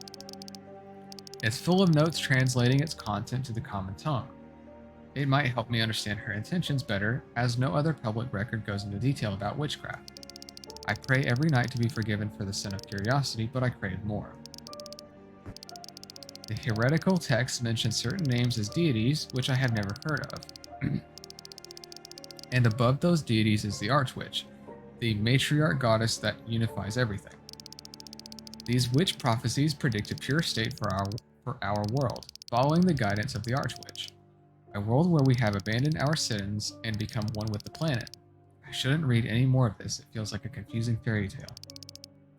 It's full of notes translating its content to the common tongue. It might help me understand her intentions better, as no other public record goes into detail about witchcraft. I pray every night to be forgiven for the sin of curiosity, but I crave more. The heretical text mentions certain names as deities, which I have never heard of. And above those deities is the Archwitch, the matriarch goddess that unifies everything. These witch prophecies predict a pure state for our world, following the guidance of the Archwitch. A world where we have abandoned our sins and become one with the planet. I shouldn't read any more of this. It feels like a confusing fairy tale.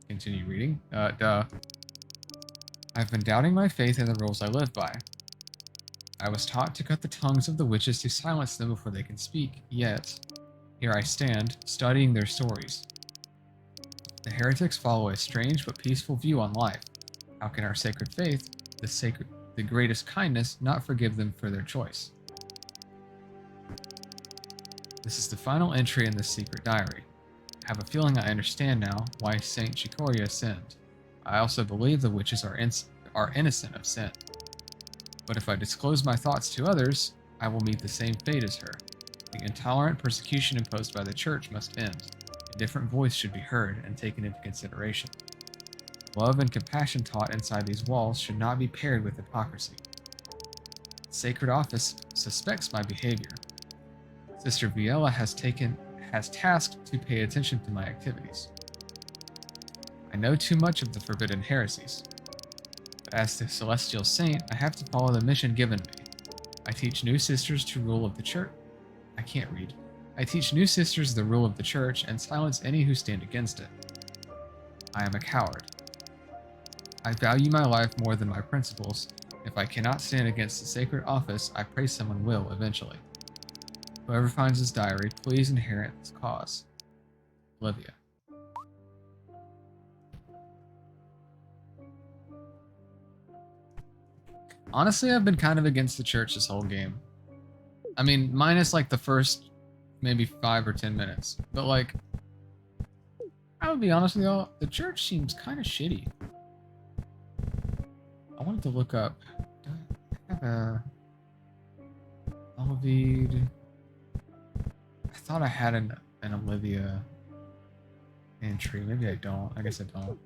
Continue reading. Duh. I've been doubting my faith in the rules I live by. I was taught to cut the tongues of the witches to silence them before they can speak, yet here I stand, studying their stories. The heretics follow a strange but peaceful view on life. How can our sacred faith, the greatest kindness, not forgive them for their choice? This is the final entry in this secret diary. I have a feeling I understand now why Saint Chicoria sinned. I also believe the witches are innocent of sin. But if I disclose my thoughts to others, I will meet the same fate as her. The intolerant persecution imposed by the church must end. A different voice should be heard and taken into consideration. Love and compassion taught inside these walls should not be paired with hypocrisy. The Sacred Office suspects my behavior. Sister Viella has tasked to pay attention to my activities. I know too much of the forbidden heresies. But as the celestial saint, I have to follow the mission given me. I teach new sisters to rule of the church. I can't read. I teach new sisters the rule of the church and silence any who stand against it. I am a coward. I value my life more than my principles. If I cannot stand against the sacred office, I pray someone will eventually. Whoever finds this diary, please inherit this cause. Olivia. Honestly, I've been kind of against the church this whole game. I mean, minus like the first maybe 5 or 10 minutes. But like, I would be honest with y'all, the church seems kind of shitty. I wanted to look up. Do I have a Olivide? I thought I had an Olivia entry. Maybe I don't. I guess I don't.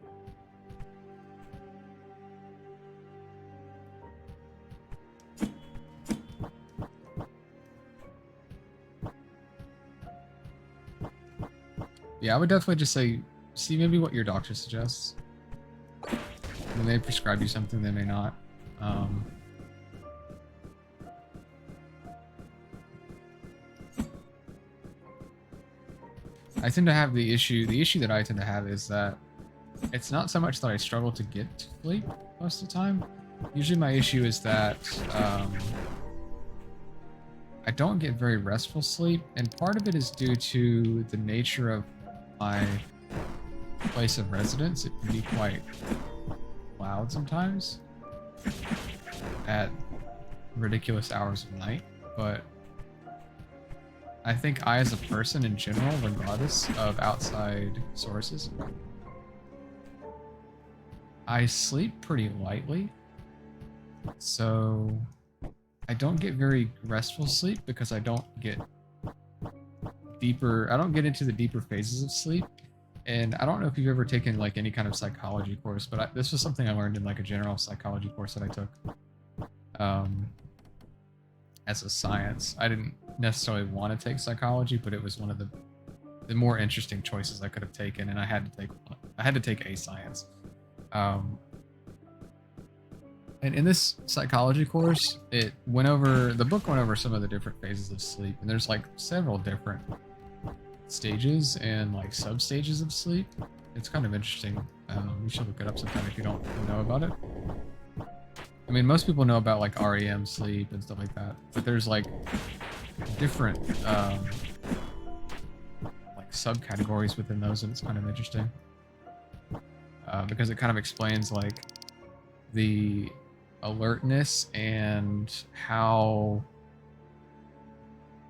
Yeah, I would definitely just say, see maybe what your doctor suggests. They may prescribe you something, they may not. I tend to have the issue that I tend to have is that it's not so much that I struggle to get to sleep most of the time. Usually my issue is that I don't get very restful sleep, and part of it is due to the nature of my place of residence. It can be quite loud sometimes at ridiculous hours of night, but I think I as a person in general, regardless of outside sources, I sleep pretty lightly, so I don't get very restful sleep because I don't get into the deeper phases of sleep. And I don't know if you've ever taken like any kind of psychology course, but this was something I learned in like a general psychology course that I took as a science. I didn't necessarily want to take psychology, but it was one of the more interesting choices I could have taken, and I had to take a science. And in this psychology course, the book went over some of the different phases of sleep, and there's like several different stages and like sub-stages of sleep. It's kind of interesting. You should look it up sometime if you don't know about it. I mean, most people know about like REM sleep and stuff like that, but there's like different like subcategories within those, and it's kind of interesting because it kind of explains like the alertness and how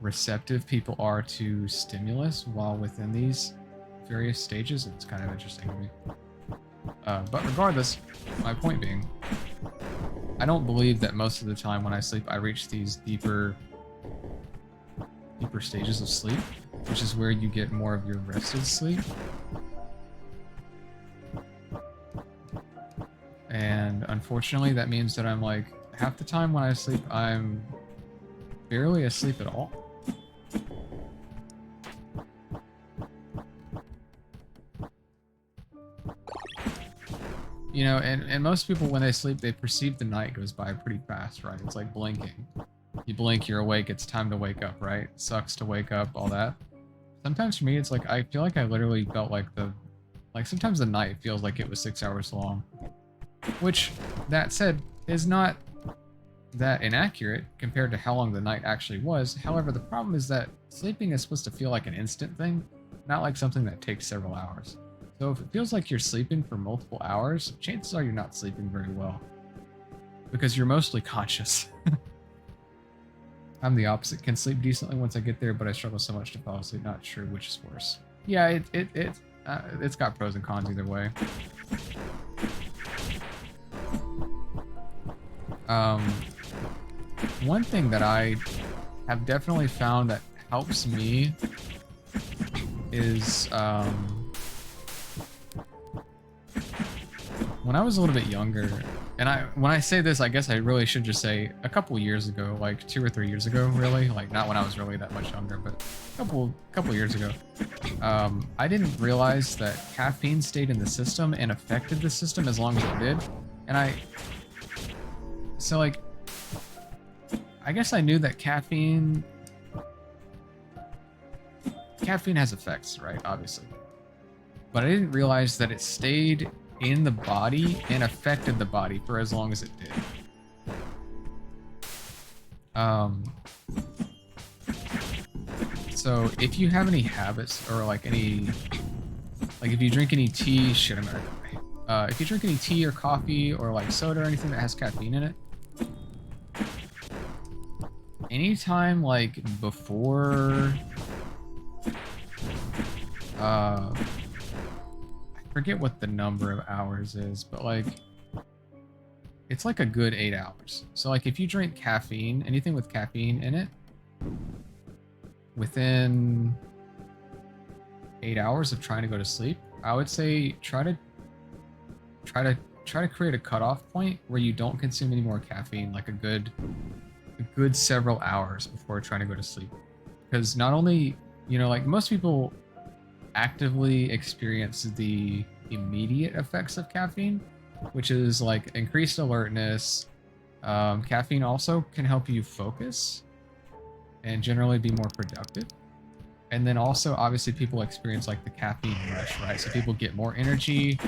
receptive people are to stimulus while within these various stages. It's kind of interesting to me. But regardless, my point being, I don't believe that most of the time when I sleep, I reach these deeper stages of sleep, which is where you get more of your rested sleep. And unfortunately, that means that I'm like, half the time when I sleep, I'm barely asleep at all. You know, and most people when they sleep, they perceive the night goes by pretty fast, right? It's like blinking. You blink, you're awake, it's time to wake up, right? Sucks to wake up, all that. Sometimes for me, it's like, I feel like I literally felt like sometimes the night feels like it was 6 hours long. Which, that said, is not that inaccurate compared to how long the night actually was. However, the problem is that sleeping is supposed to feel like an instant thing, not like something that takes several hours. So if it feels like you're sleeping for multiple hours, chances are you're not sleeping very well. Because you're mostly conscious. I'm the opposite. Can sleep decently once I get there, but I struggle so much to fall asleep. Not sure which is worse. Yeah, it's got pros and cons either way. One thing that I have definitely found that helps me is when I was a little bit younger, and when I say this, I guess I really should just say a couple years ago, like 2 or 3 years ago, really, like not when I was really that much younger, but a couple years ago, I didn't realize that caffeine stayed in the system and affected the system as long as it did, and so like, I guess I knew that caffeine has effects, right? Obviously, but I didn't realize that it stayed in the body and affected the body for as long as it did. So if you have any habits or like if you drink any tea, if you drink any tea or coffee or like soda or anything that has caffeine in it, anytime like before, I forget what the number of hours is, but like it's like a good 8 hours. So like if you drink caffeine, anything with caffeine in it, within 8 hours of trying to go to sleep, I would say try to create a cutoff point where you don't consume any more caffeine, like a good several hours before trying to go to sleep. Because not only, you know, like most people actively experience the immediate effects of caffeine, which is like increased alertness. Caffeine also can help you focus and generally be more productive. And then also, obviously, people experience like the caffeine rush, right? So people get more energy.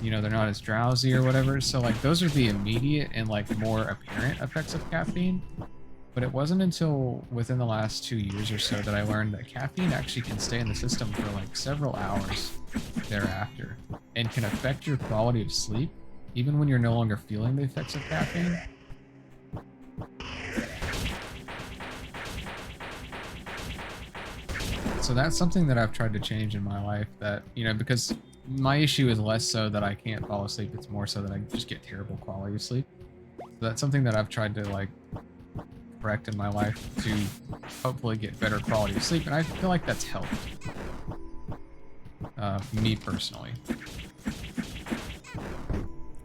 You know, they're not as drowsy or whatever. So like those are the immediate and like more apparent effects of caffeine. But it wasn't until within the last 2 years or so that I learned that caffeine actually can stay in the system for like several hours thereafter and can affect your quality of sleep even when you're no longer feeling the effects of caffeine. So that's something that I've tried to change in my life, that, you know, because my issue is less so that I can't fall asleep, it's more so that I just get terrible quality of sleep. So that's something that I've tried to like correct in my life to hopefully get better quality of sleep, and I feel like that's helped me personally.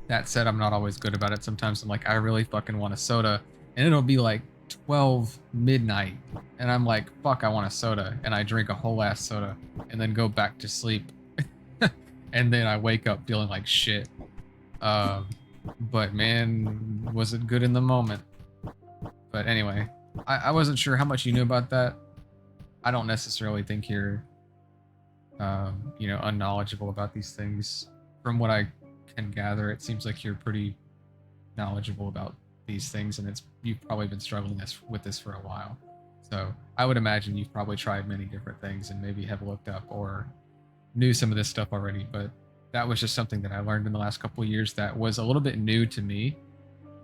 That said, I'm not always good about it. Sometimes I'm like, I really fucking want a soda, and it'll be like 12 midnight, and I'm like, fuck, I want a soda, and I drink a whole ass soda, and then go back to sleep, and then I wake up feeling like shit. But man, was it good in the moment. But anyway, I wasn't sure how much you knew about that. I don't necessarily think you're, you know, unknowledgeable about these things. From what I can gather, it seems like you're pretty knowledgeable about these things, and you've probably been struggling with this for a while. So I would imagine you've probably tried many different things and maybe have looked up or knew some of this stuff already. But that was just something that I learned in the last couple of years that was a little bit new to me.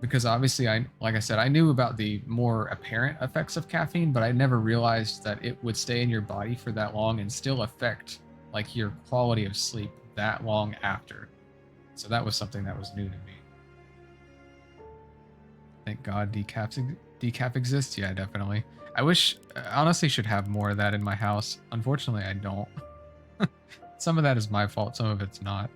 because obviously like I said, I knew about the more apparent effects of caffeine, but I never realized that it would stay in your body for that long and still affect like your quality of sleep that long after. So that was something that was new to me. Thank God decaf exists. Yeah, definitely. I wish, honestly, should have more of that in my house. Unfortunately, I don't. Some of that is my fault, some of it's not.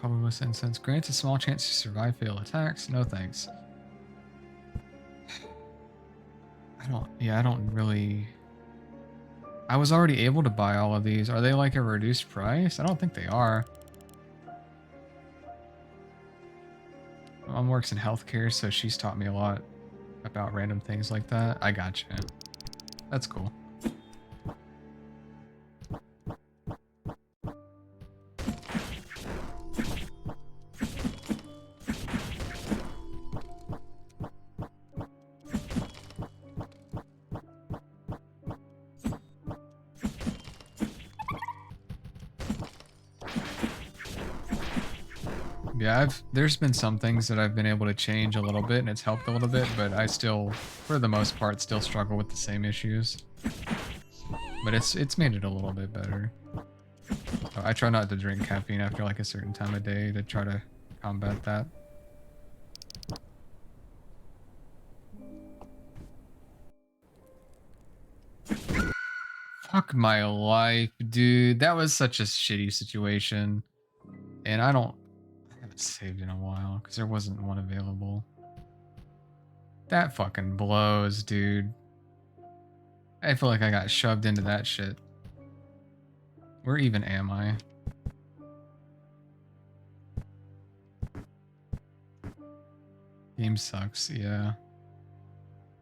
Colorless incense grants a small chance to survive failed attacks. No thanks. I don't really... I was already able to buy all of these. Are they like a reduced price? I don't think they are. My mom works in healthcare, so she's taught me a lot about random things like that. I gotcha. That's cool. Yeah, there's been some things that I've been able to change a little bit and it's helped a little bit, but I still, for the most part, still struggle with the same issues. But it's made it a little bit better. I try not to drink caffeine after like a certain time of day to try to combat that. Fuck my life, dude. That was such a shitty situation. And I haven't saved in a while because there wasn't one available. That fucking blows, dude. I feel like I got shoved into that shit. Where even am I? Game sucks, yeah.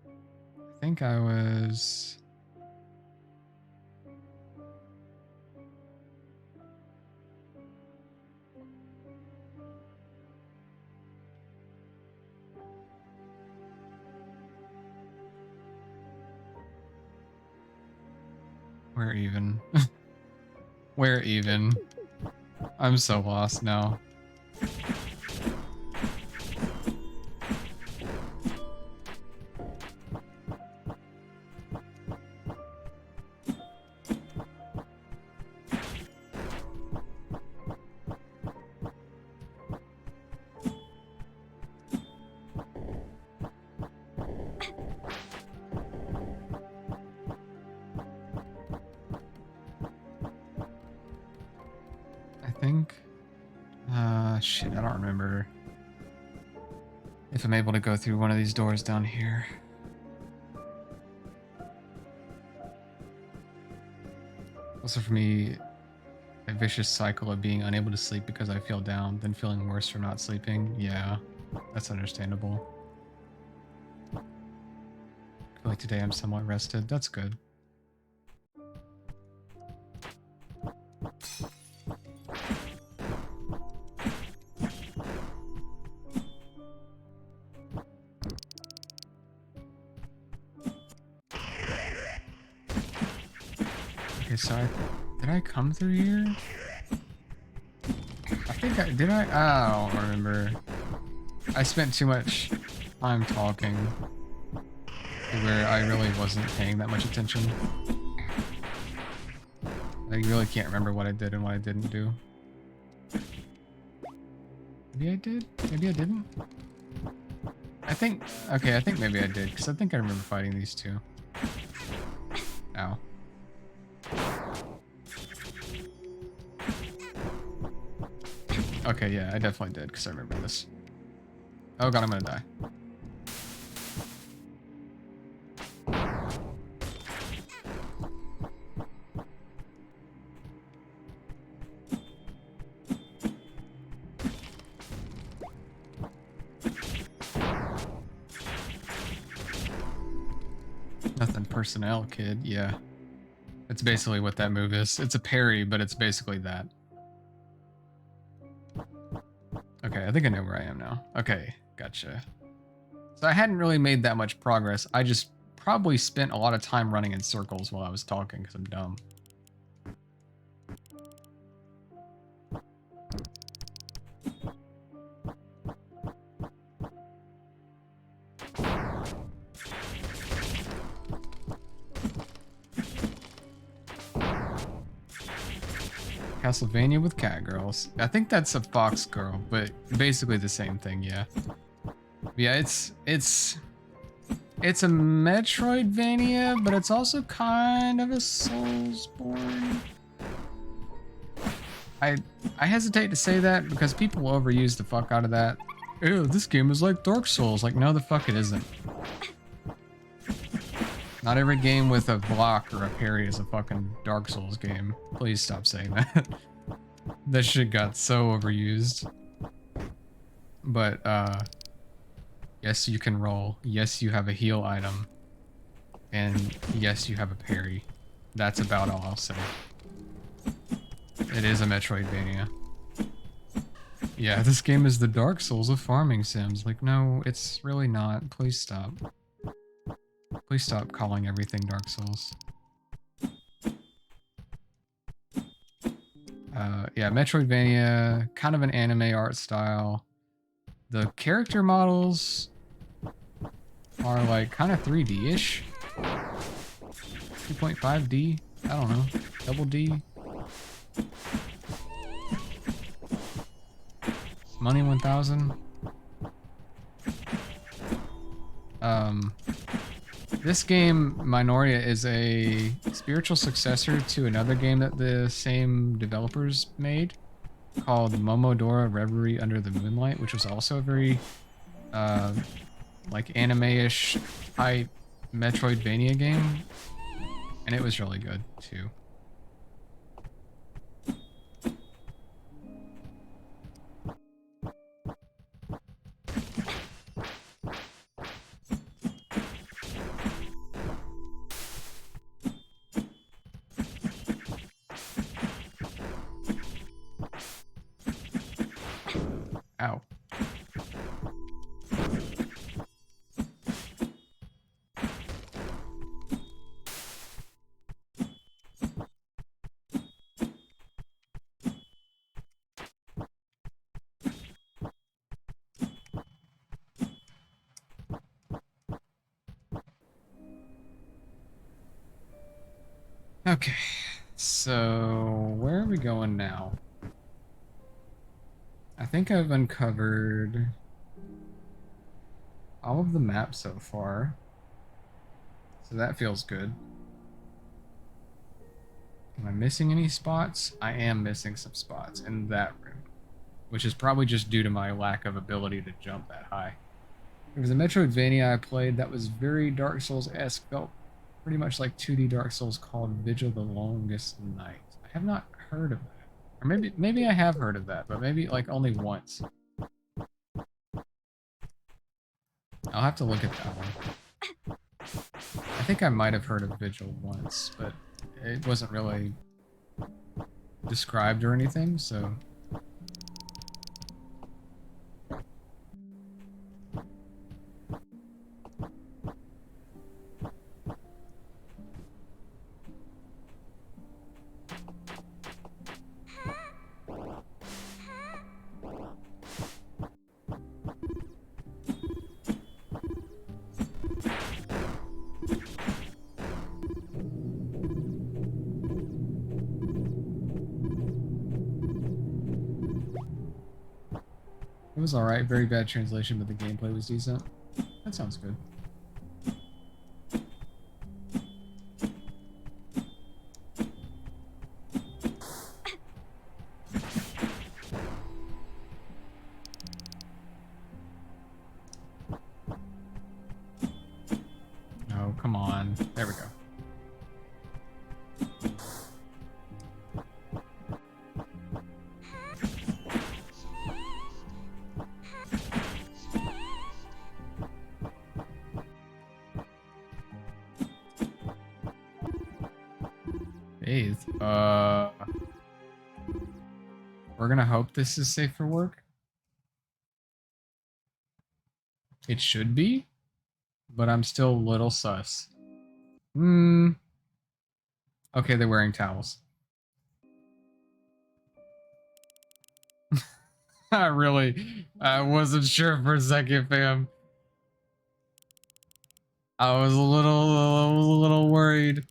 I think I was... Where even? Where even? I'm so lost now. Shit, I don't remember if I'm able to go through one of these doors down here. Also for me, a vicious cycle of being unable to sleep because I feel down, then feeling worse from not sleeping. Yeah, that's understandable. I feel like today I'm somewhat rested. That's good. Okay, so did I come through here? I think I don't remember. I spent too much time talking where I really wasn't paying that much attention. I really can't remember what I did and what I didn't do. Maybe I did? Maybe I didn't? I think maybe I did, because I think I remember fighting these two. Ow. Okay, yeah, I definitely did, because I remember this. Oh god, I'm gonna die. Nothing personnel, kid. Yeah. It's basically what that move is. It's a parry, but it's basically that. Okay, I think I know where I am now. Okay, gotcha. So I hadn't really made that much progress. I just probably spent a lot of time running in circles while I was talking because I'm dumb. Castlevania with cat girls. I think that's a fox girl, but basically the same thing, yeah. Yeah, it's a Metroidvania, but it's also kind of a Soulsborne. I hesitate to say that because people overuse the fuck out of that. Ew, this game is like Dark Souls. Like, no, the fuck it isn't. Not every game with a block or a parry is a fucking Dark Souls game. Please stop saying that. That shit got so overused. But, yes, you can roll. Yes, you have a heal item. And yes, you have a parry. That's about all I'll say. It is a Metroidvania. Yeah, this game is the Dark Souls of farming sims. Like, no, it's really not. Please stop. Please stop calling everything Dark Souls. Yeah, Metroidvania, kind of an anime art style. The character models are like kind of 3D-ish. 2.5D? I don't know. Double D? Money 1000? This game, Minoria, is a spiritual successor to another game that the same developers made called Momodora Reverie Under the Moonlight, which was also a very, like anime-ish type Metroidvania game. And it was really good, too. Ow. Okay, so where are we going now? I think I've uncovered all of the maps so far, so that feels good. Am I missing any spots? I am missing some spots in that room, which is probably just due to my lack of ability to jump that high. There was a Metroidvania I played that was very Dark Souls-esque, felt pretty much like 2D Dark Souls called Vigil the Longest Night. I have not heard of that. Or maybe I have heard of that, but maybe like only once. I'll have to look at that one. I think I might have heard of Vigil once, but it wasn't really described or anything, so... It was alright, very bad translation, but the gameplay was decent. That sounds good. Oh, come on. There we go. Bathe. We're gonna hope this is safe for work. It should be, but I'm still a little sus. Hmm. Okay, they're wearing towels. I wasn't sure for a second, fam. I was a little worried.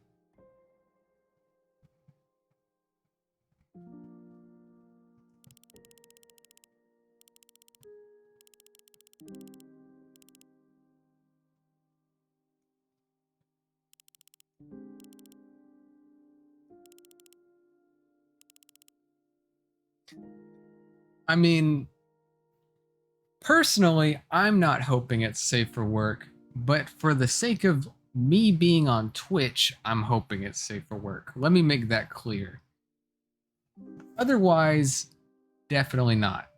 I mean, personally, I'm not hoping it's safe for work, but for the sake of me being on Twitch, I'm hoping it's safe for work. Let me make that clear. Otherwise, definitely not.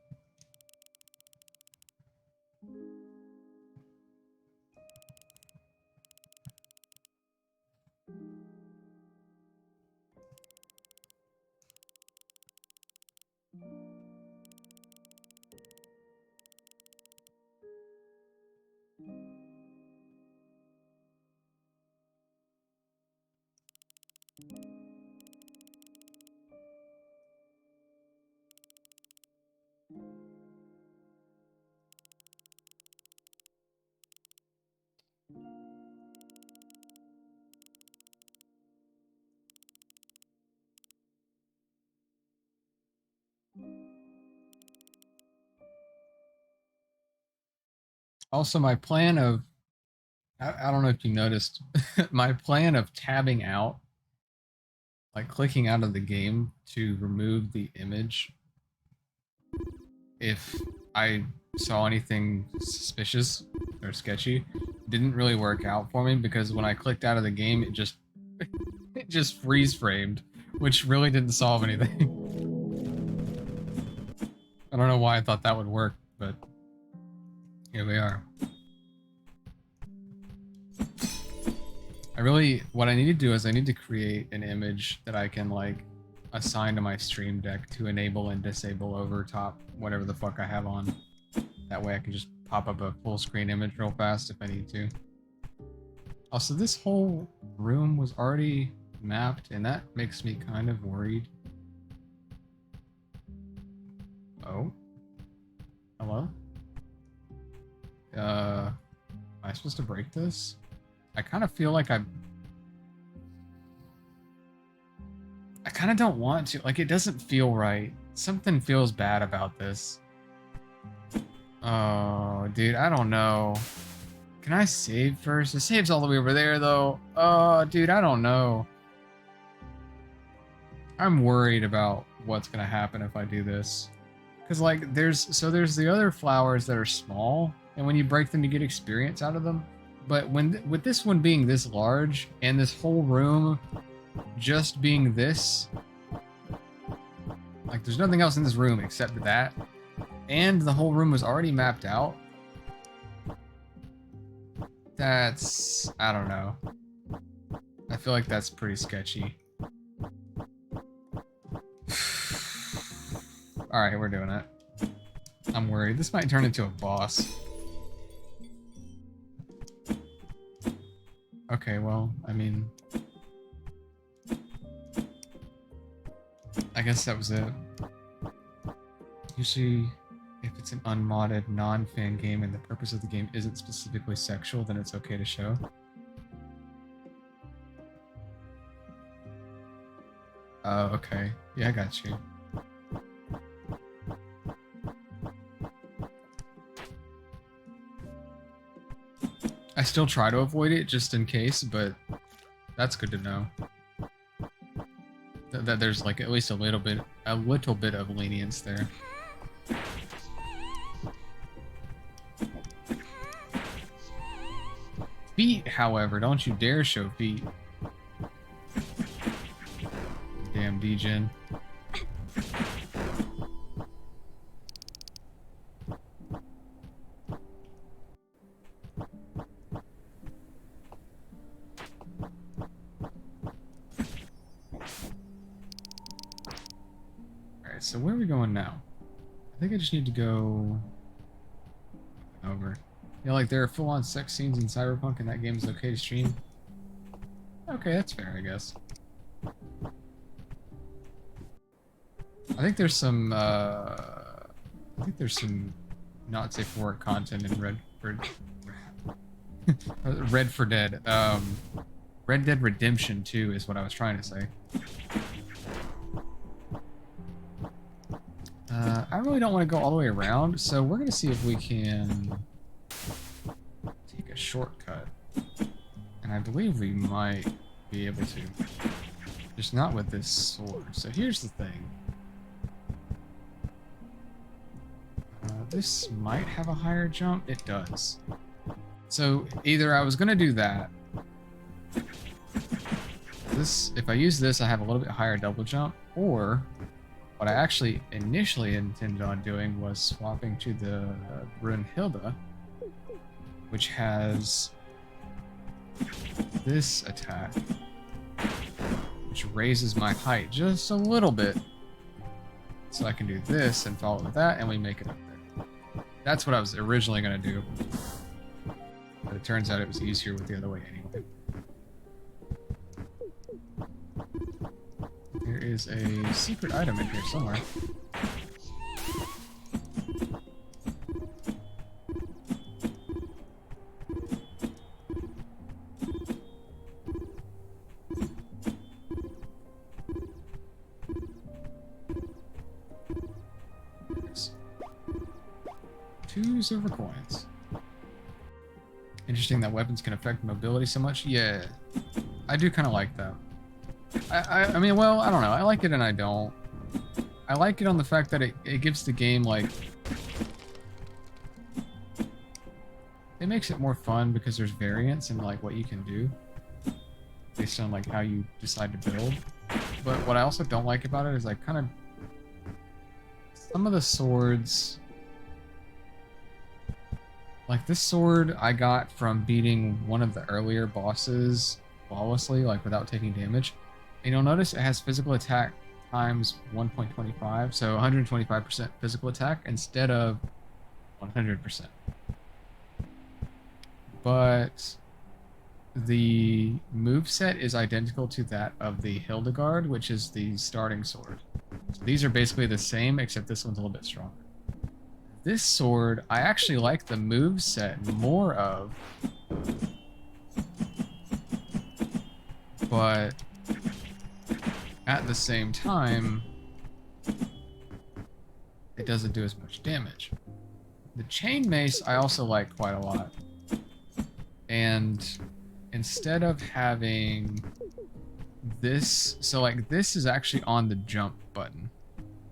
Also, my plan of, I don't know if you noticed, my plan of tabbing out, like clicking out of the game to remove the image if I saw anything suspicious or sketchy, didn't really work out for me because when I clicked out of the game, it just freeze framed, which really didn't solve anything. I don't know why I thought that would work, but here we are. What I need to do is I need to create an image that I can like assign to my stream deck to enable and disable over top whatever the fuck I have on. That way I can just pop up a full screen image real fast if I need to. Also, this whole room was already mapped, and that makes me kind of worried. Oh. Hello? Am I supposed to break this? I kind of feel like I kind of don't want to. Like, it doesn't feel right. Something feels bad about this. Oh, dude, I don't know. Can I save first? It saves all the way over there, though. Oh, dude, I don't know. I'm worried about what's gonna happen if I do this. Because, like, there's the other flowers that are small, and when you break them, you get experience out of them. But with this one being this large, and this whole room just being this, like, there's nothing else in this room except that, and the whole room was already mapped out. That's, I don't know. I feel like that's pretty sketchy. Alright, we're doing it. I'm worried. This might turn into a boss. Okay, well, I mean... I guess that was it. Usually, if it's an unmodded, non-fan game and the purpose of the game isn't specifically sexual, then it's okay to show. Oh, okay. Yeah, I got you. I still try to avoid it just in case, but that's good to know. That there's like at least a little bit of lenience there. Feet, however, don't you dare show feet. Damn D-Gen. Alright, so where are we going now? I think I just need to go over. You know, like there are full-on sex scenes in Cyberpunk and that game is okay to stream. Okay, that's fair, I guess. I think there's some not safe for work content in Red for Dead. Red Dead Redemption 2 is what I was trying to say. I really don't want to go all the way around, so we're gonna see if we can take a shortcut. And I believe we might be able to. Just not with this sword. So here's the thing. This might have a higher jump. It does. So either I was gonna do that. If I use this, I have a little bit higher double jump, or what I actually initially intended on doing was swapping to the Brunhilde, which has this attack, which raises my height just a little bit. So I can do this and follow with that, and we make it up there. That's what I was originally going to do. But it turns out it was easier with the other way anyway. There is a secret item in here somewhere. Yes. 2 silver coins. Interesting that weapons can affect mobility so much. Yeah, I do kind of like that. I mean, well, I don't know. I like it and I don't. I like it on the fact that it gives the game, like... It makes it more fun because there's variance in, like, what you can do. Based on, like, how you decide to build. But what I also don't like about it is, like, kind of... Some of the swords... Like, this sword I got from beating one of the earlier bosses flawlessly, like, without taking damage. And you'll notice it has physical attack times 1.25, so 125% physical attack instead of 100%. But the moveset is identical to that of the Hildegard, which is the starting sword. So these are basically the same, except this one's a little bit stronger. This sword, I actually like the moveset more of, but at the same time, it doesn't do as much damage. The chain mace I also like quite a lot. And instead of having this, so like this is actually on the jump button.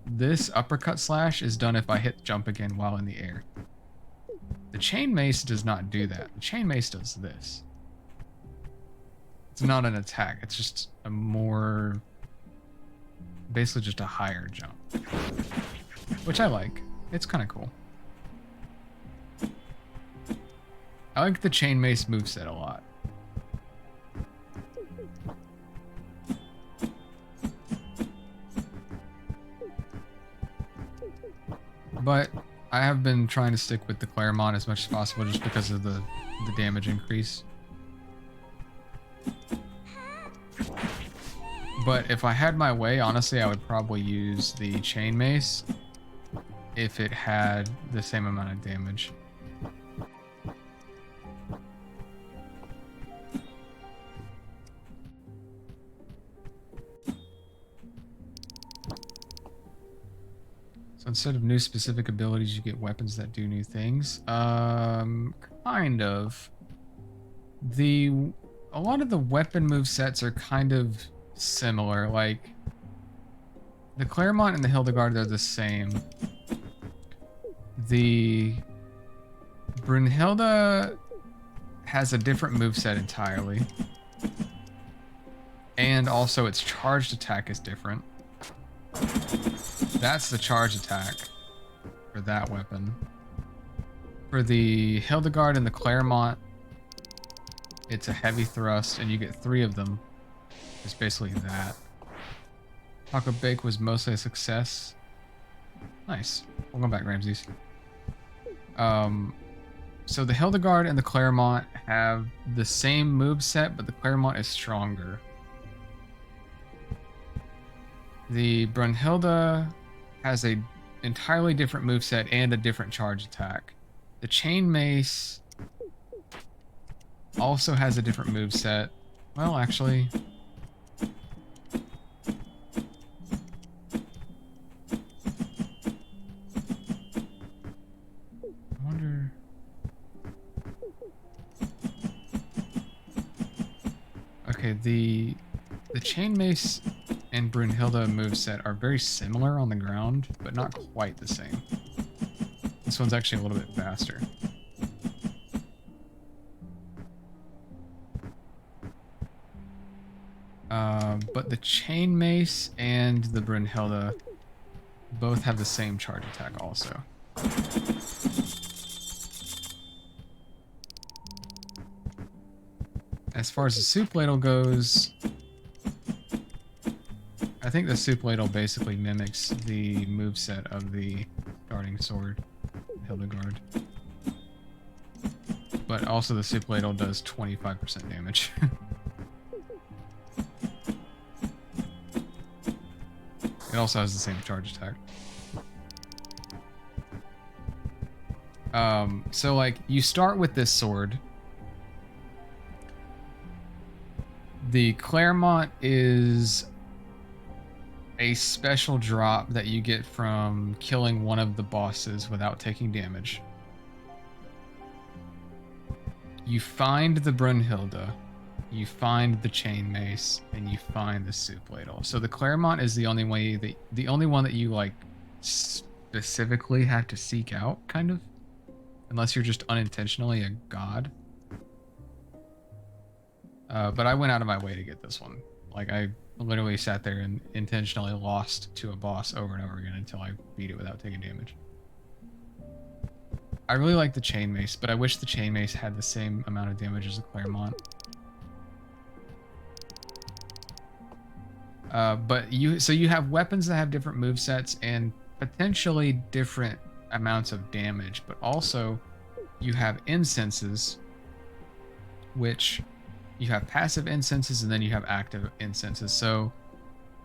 This uppercut slash is done if I hit jump again while in the air. The chain mace does not do that. The chain mace does this. It's not an attack, it's just a more... basically just a higher jump. Which I like. It's kind of cool. I like the chain mace moveset a lot. But I have been trying to stick with the Claremont as much as possible just because of the damage increase. But if I had my way, honestly, I would probably use the chain mace if it had the same amount of damage. So instead of new specific abilities, you get weapons that do new things. Kind of. A lot of the weapon movesets are kind of similar. Like, the Claremont and the Hildegard are the same. The Brunhilde has a different moveset entirely. And also its charged attack is different. That's the charge attack for that weapon. For the Hildegard and the Claremont, it's a heavy thrust, and you get 3 of them. It's basically that. Taco Bake was mostly a success. Nice. Welcome back, Ramses. So the Hildegard and the Claremont have the same move set, but the Claremont is stronger. The Brunhilde has a entirely different move set and a different charge attack. The Chain Mace also has a different move set. Well, actually, I wonder. Okay, the Chain Mace and Brunhilde moveset are very similar on the ground, but not quite the same. This one's actually a little bit faster. But the Chain Mace and the Brunhilde both have the same charge attack also. As far as the Soup Ladle goes, I think the Soup Ladle basically mimics the moveset of the Darting Sword, Hildegard. But also the Soup Ladle does 25% damage. It also has the same charge attack. So like you start with this sword. The Claremont is a special drop that you get from killing one of the bosses without taking damage. You find the Brunhilde, you find the Chain Mace, and you find the Soup Ladle. So the Claremont is the only one that you like specifically have to seek out, kind of, unless you're just unintentionally a god. But I went out of my way to get this one. Like I literally sat there and intentionally lost to a boss over and over again until I beat it without taking damage. I really like the Chain Mace, but I wish the Chain Mace had the same amount of damage as the Claremont. But you have weapons that have different movesets and potentially different amounts of damage, but also you have incenses, which you have passive incenses and then you have active incenses. So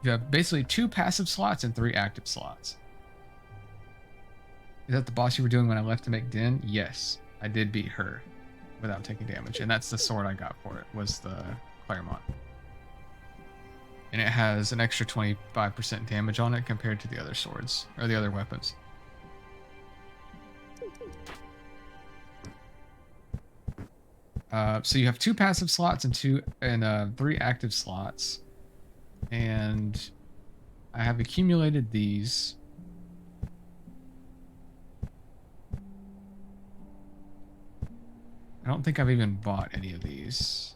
you have basically 2 passive slots and 3 active slots. Is that the boss you were doing when I left to make Din? Yes, I did beat her without taking damage, and that's the sword I got for it, was the Claremont. And it has an extra 25% damage on it compared to the other swords, or the other weapons. So you have 2 passive slots and 3 active slots. And I have accumulated these. I don't think I've even bought any of these.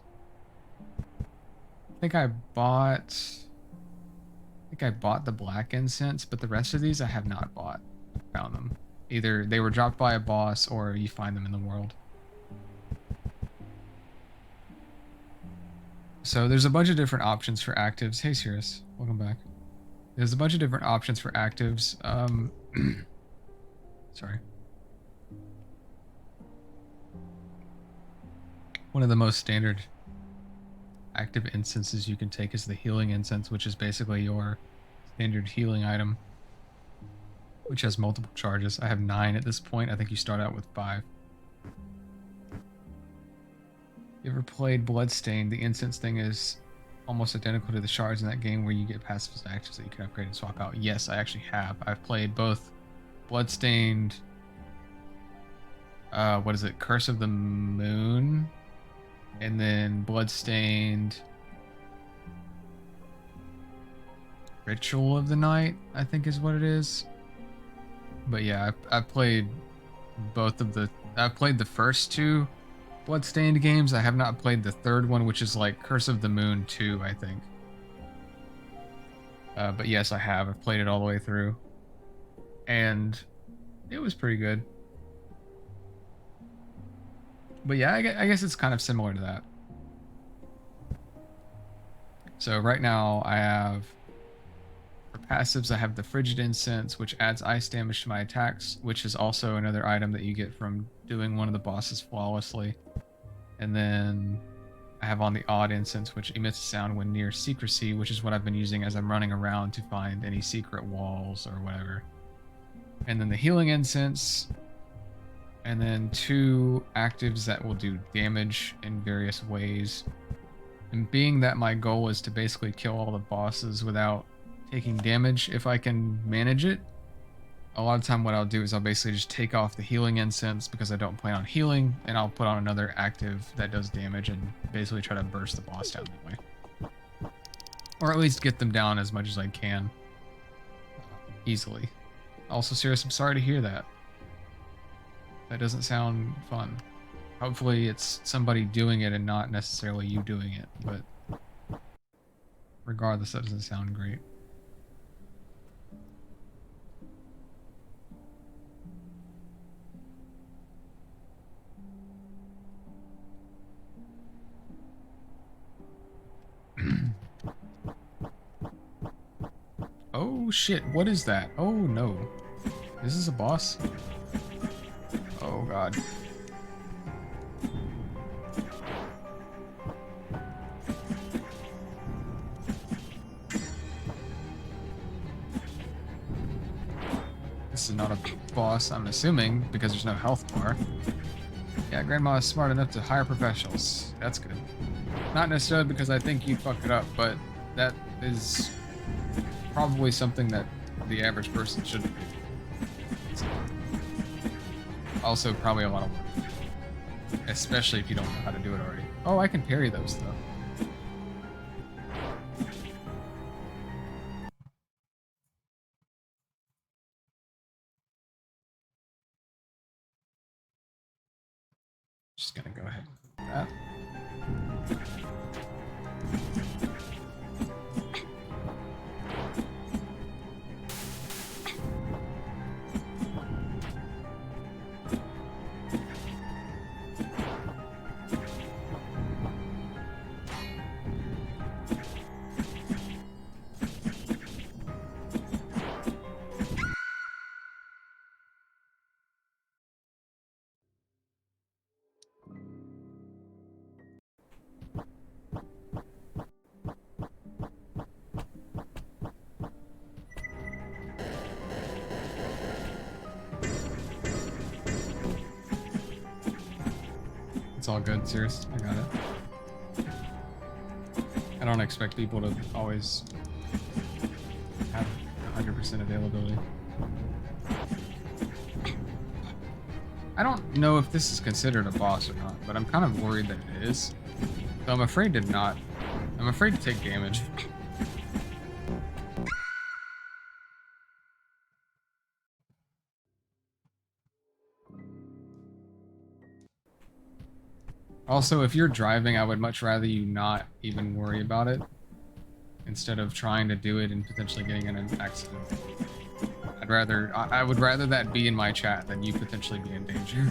I think I bought the black incense, but the rest of these I have not bought. Found them. Either they were dropped by a boss or you find them in the world. So there's a bunch of different options for actives. Hey Cirrus, welcome back. There's a bunch of different options for actives. Sorry. One of the most standard active incenses you can take is the healing incense, which is basically your standard healing item, which has multiple charges. I have 9 at this point. I think you start out with 5. You ever played Bloodstained? The incense thing is almost identical to the shards in that game where you get passive actions that you can upgrade and swap out. Yes, I actually have. I've played both Bloodstained, what is it? Curse of the Moon, and then Bloodstained Ritual of the Night, I think is what it is. But yeah, I've played both of the... I've played the first 2 Bloodstained games. I have not played the third one, which is like Curse of the Moon 2, I think. But yes, I have. I've played it all the way through. And it was pretty good. But yeah, I guess it's kind of similar to that. So right now I have, for passives, I have the Frigid Incense, which adds ice damage to my attacks, which is also another item that you get from doing one of the bosses flawlessly. And then I have on the Odd Incense, which emits a sound when near secrecy, which is what I've been using as I'm running around to find any secret walls or whatever. And then the Healing Incense, and then 2 actives that will do damage in various ways. And being that my goal is to basically kill all the bosses without taking damage, if I can manage it, a lot of time what I'll do is I'll basically just take off the Healing Incense because I don't plan on healing, and I'll put on another active that does damage and basically try to burst the boss down that way. Or at least get them down as much as I can. Easily. Also, Sirius, I'm sorry to hear that. That doesn't sound fun. Hopefully it's somebody doing it and not necessarily you doing it, but regardless, that doesn't sound great. Oh shit, what is that? Oh no. Is this a boss? Oh god. This is not a boss, I'm assuming, because there's no health bar. Yeah, Grandma is smart enough to hire professionals. That's good. Not necessarily because I think you fucked it up, but that is probably something that the average person shouldn't do. It's also probably a lot of work. Especially if you don't know how to do it already. Oh, I can parry those, though. Just gonna go ahead and do that. It's all good, serious. I got it. I don't expect people to always have 100% availability. I don't know if this is considered a boss or not, but I'm kind of worried that it is. So I'm afraid to not. I'm afraid to take damage. Also, if you're driving, I would much rather you not even worry about it instead of trying to do it and potentially getting in an accident. I would rather that be in my chat than you potentially be in danger.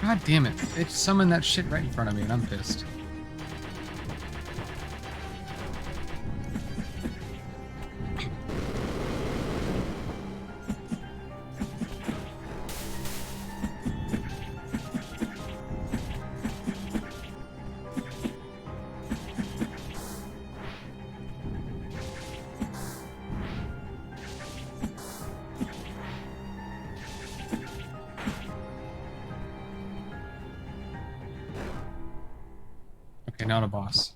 God damn it. It summoned that shit right in front of me and I'm pissed. Okay, not a boss.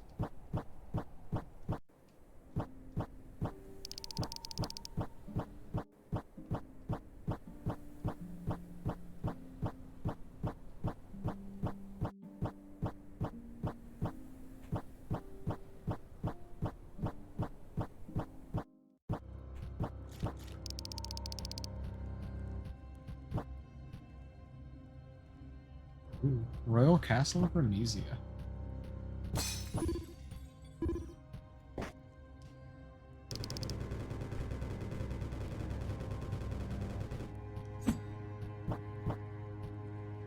Ooh, Royal Castle of Remesia.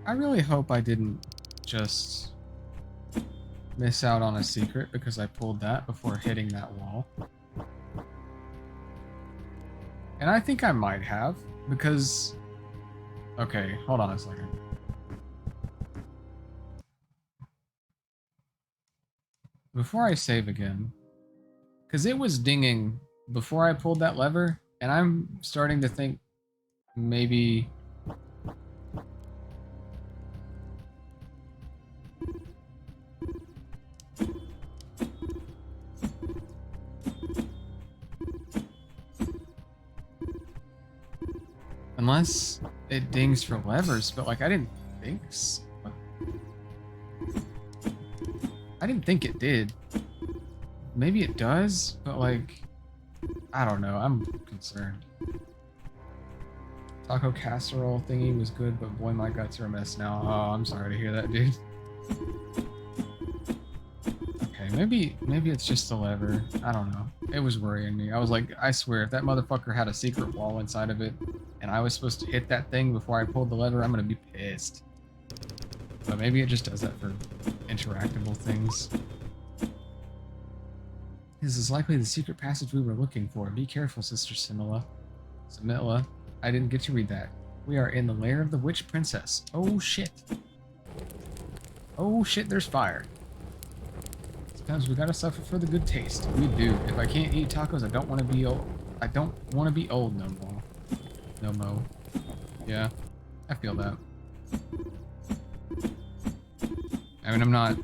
I really hope I didn't just miss out on a secret because I pulled that before hitting that wall. And I think I might have, because... Okay, hold on a second. Before I save again, because it was dinging before I pulled that lever, and I'm starting to think maybe... Unless it dings for levers, but like I didn't think so. I didn't think it did. Maybe it does, but like, I don't know. I'm concerned. Taco casserole thingy was good, but boy, my guts are a mess now. Oh, I'm sorry to hear that, dude. Okay, maybe it's just the lever. I don't know. It was worrying me. I was like, I swear, if that motherfucker had a secret wall inside of it, and I was supposed to hit that thing before I pulled the lever, I'm gonna be pissed. But maybe it just does that for interactable things. This is likely the secret passage we were looking for. Be careful, Sister Simila. Simila, I didn't get to read that. We are in the lair of the witch princess. Oh shit. Oh shit, there's fire. Sometimes we gotta suffer for the good taste. We do. If I can't eat tacos, I don't want to be old. I don't want to be old no more. No mo. Yeah, I feel that. I mean, I'm not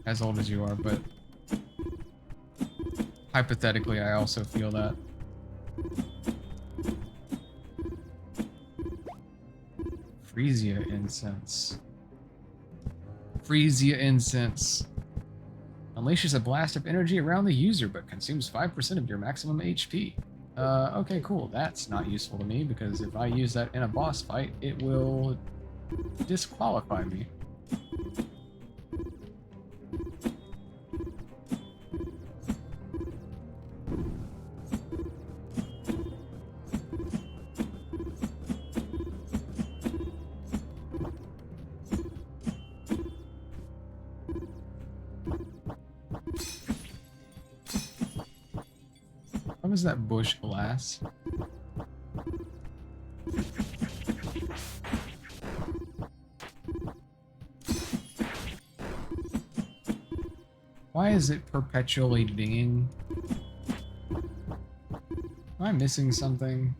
as old as you are, but hypothetically, I also feel that. Freesia incense. Freesia incense. Unleashes a blast of energy around the user, but consumes 5% of your maximum HP. Okay, cool. That's not useful to me, because if I use that in a boss fight, it will disqualify me. What was that bush glass? Why is it perpetually dinging? Am I missing something?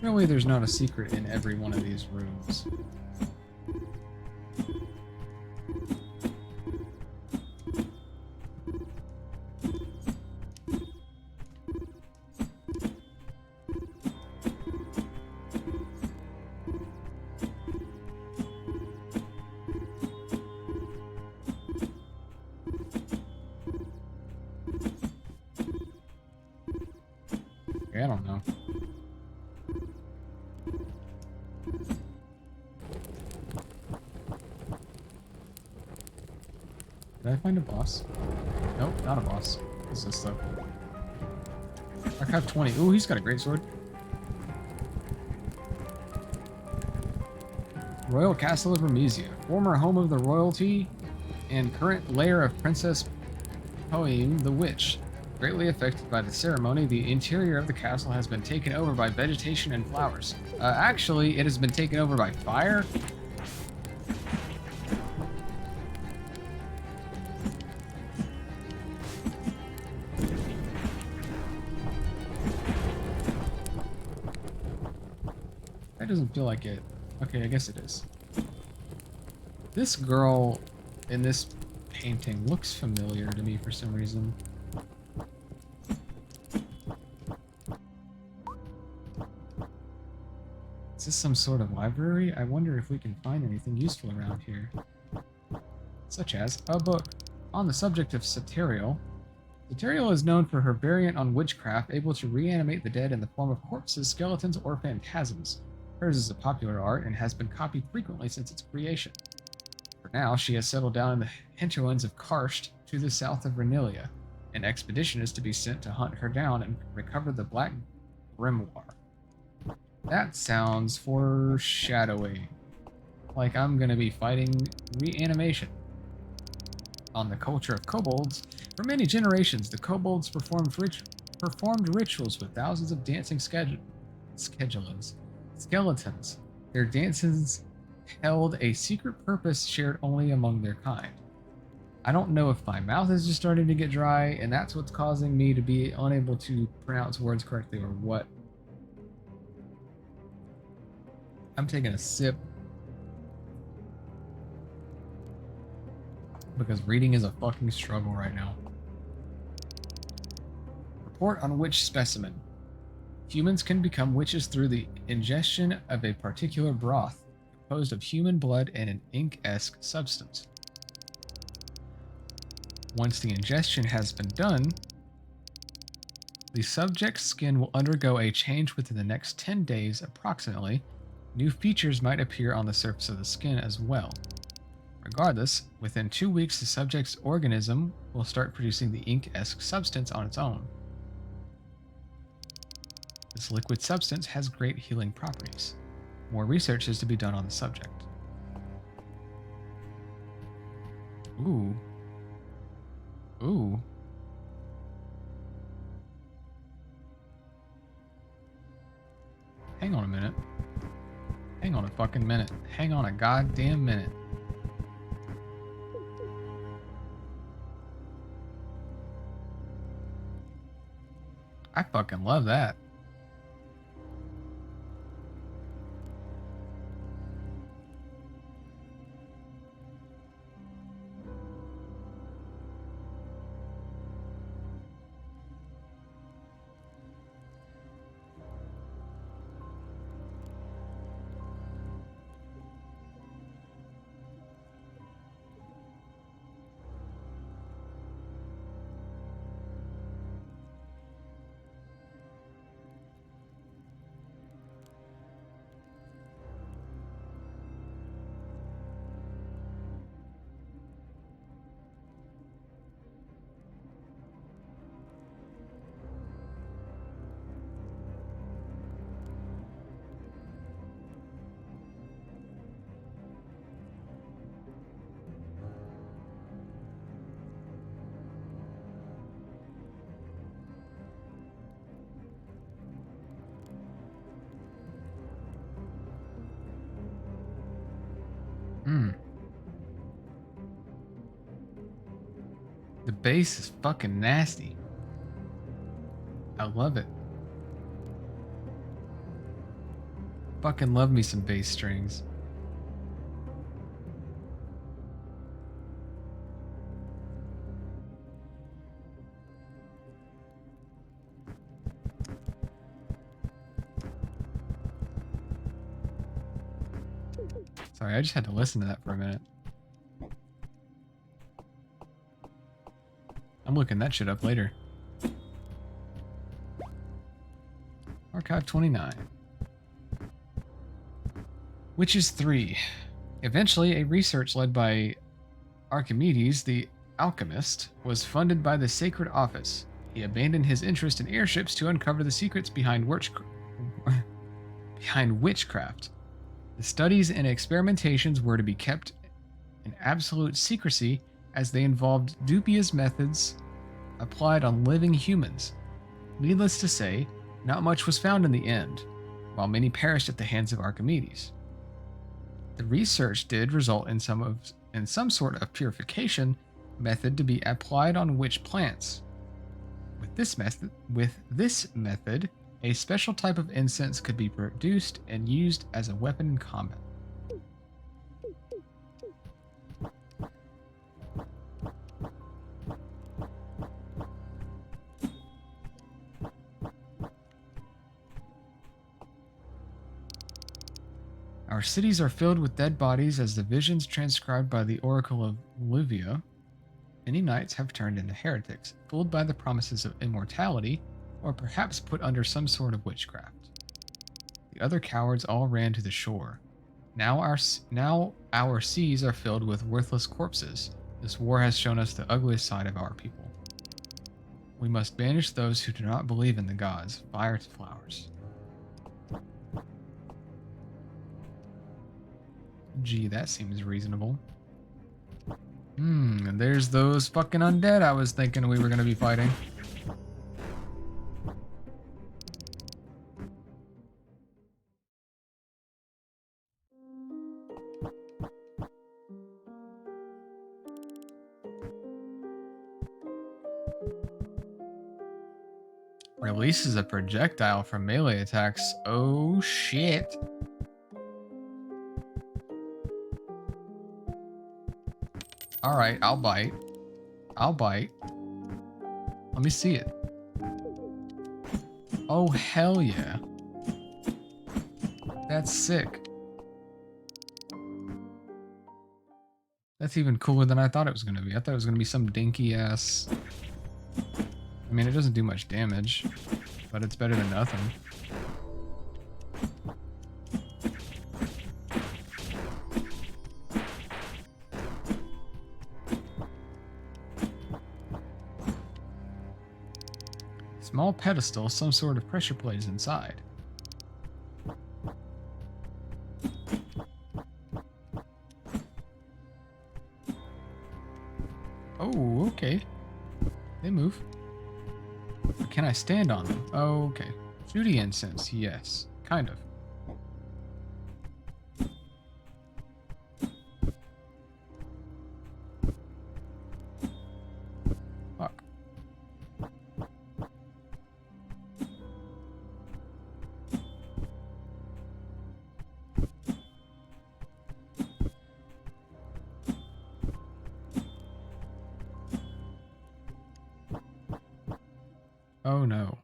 Surely there's not a secret in every one of these rooms. I don't know. Did I find a boss? Nope, not a boss. What's this stuff? Archive 20. Ooh, he's got a great sword. Royal Castle of Remesia, former home of the royalty and current lair of Princess Poem the Witch. Greatly affected by the ceremony, the interior of the castle has been taken over by vegetation and flowers. Actually, it has been taken over by fire. That doesn't feel like it. Okay, I guess it is. This girl in this painting looks familiar to me for some reason. Is this some sort of library? I wonder if we can find anything useful around here. Such as a book. On the subject of Satirial, Soterial is known for her variant on witchcraft, able to reanimate the dead in the form of corpses, skeletons, or phantasms. Hers is a popular art and has been copied frequently since its creation. For now, she has settled down in the hinterlands of Karst to the south of Renelia. An expedition is to be sent to hunt her down and recover the Black Grimoire. That sounds foreshadowing. Like I'm gonna be fighting reanimation. On the culture of kobolds, for many generations, the kobolds performed rituals with thousands of dancing skeletons. Their dances held a secret purpose shared only among their kind. I don't know if my mouth is just starting to get dry and that's what's causing me to be unable to pronounce words correctly or what. I'm taking a sip because reading is a fucking struggle right now. Report on witch specimen. Humans can become witches through the ingestion of a particular broth composed of human blood and an ink-esque substance. Once the ingestion has been done, the subject's skin will undergo a change within the next 10 days approximately. New features might appear on the surface of the skin as well. Regardless, within 2 weeks the subject's organism will start producing the ink-esque substance on its own. This liquid substance has great healing properties. More research is to be done on the subject. Ooh. Ooh. Hang on a minute. Hang on a fucking minute. Hang on a goddamn minute. I fucking love that. The bass is fucking nasty. I love it. Fucking love me some bass strings. Sorry, I just had to listen to that for a minute. I'm looking that shit up later. Archive 29. Witches 3. Eventually, a research led by Archimedes, the alchemist, was funded by the Sacred Office. He abandoned his interest in airships to uncover the secrets behind witchcraft. The studies and experimentations were to be kept in absolute secrecy as they involved dubious methods applied on living humans. Needless to say, not much was found in the end, while many perished at the hands of Archimedes. The research did result in some sort of purification method to be applied on witch plants. With this method, a special type of incense could be produced and used as a weapon in combat. Our cities are filled with dead bodies as the visions transcribed by the Oracle of Luvia Many knights have turned into heretics, fooled by the promises of immortality, or perhaps put under some sort of witchcraft. The other cowards all ran to the shore. Now our seas are filled with worthless corpses. This war has shown us the ugliest side of our people. We must banish those who do not believe in the gods. Fire to flowers. Gee, that seems reasonable. And there's those fucking undead I was thinking we were gonna be fighting. Releases a projectile from melee attacks. Oh shit. Alright, I'll bite. I'll bite. Let me see it. Oh, hell yeah. That's sick. That's even cooler than I thought it was going to be. I thought it was going to be some dinky ass... I mean, it doesn't do much damage, but it's better than nothing. Small pedestal, some sort of pressure plate is inside. Oh, okay. They move. But can I stand on them? Oh, okay. Shooty incense, yes. Kind of. Fuck. Oh no.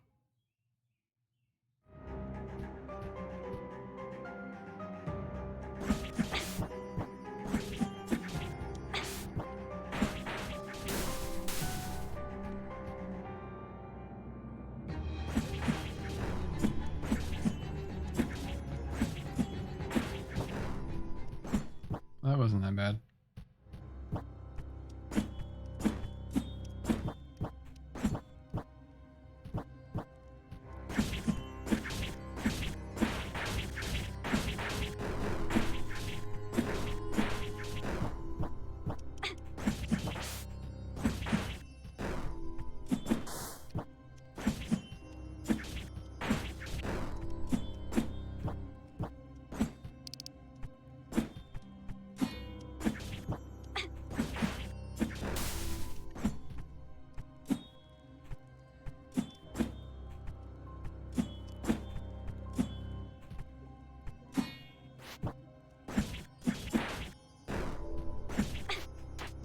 That wasn't that bad.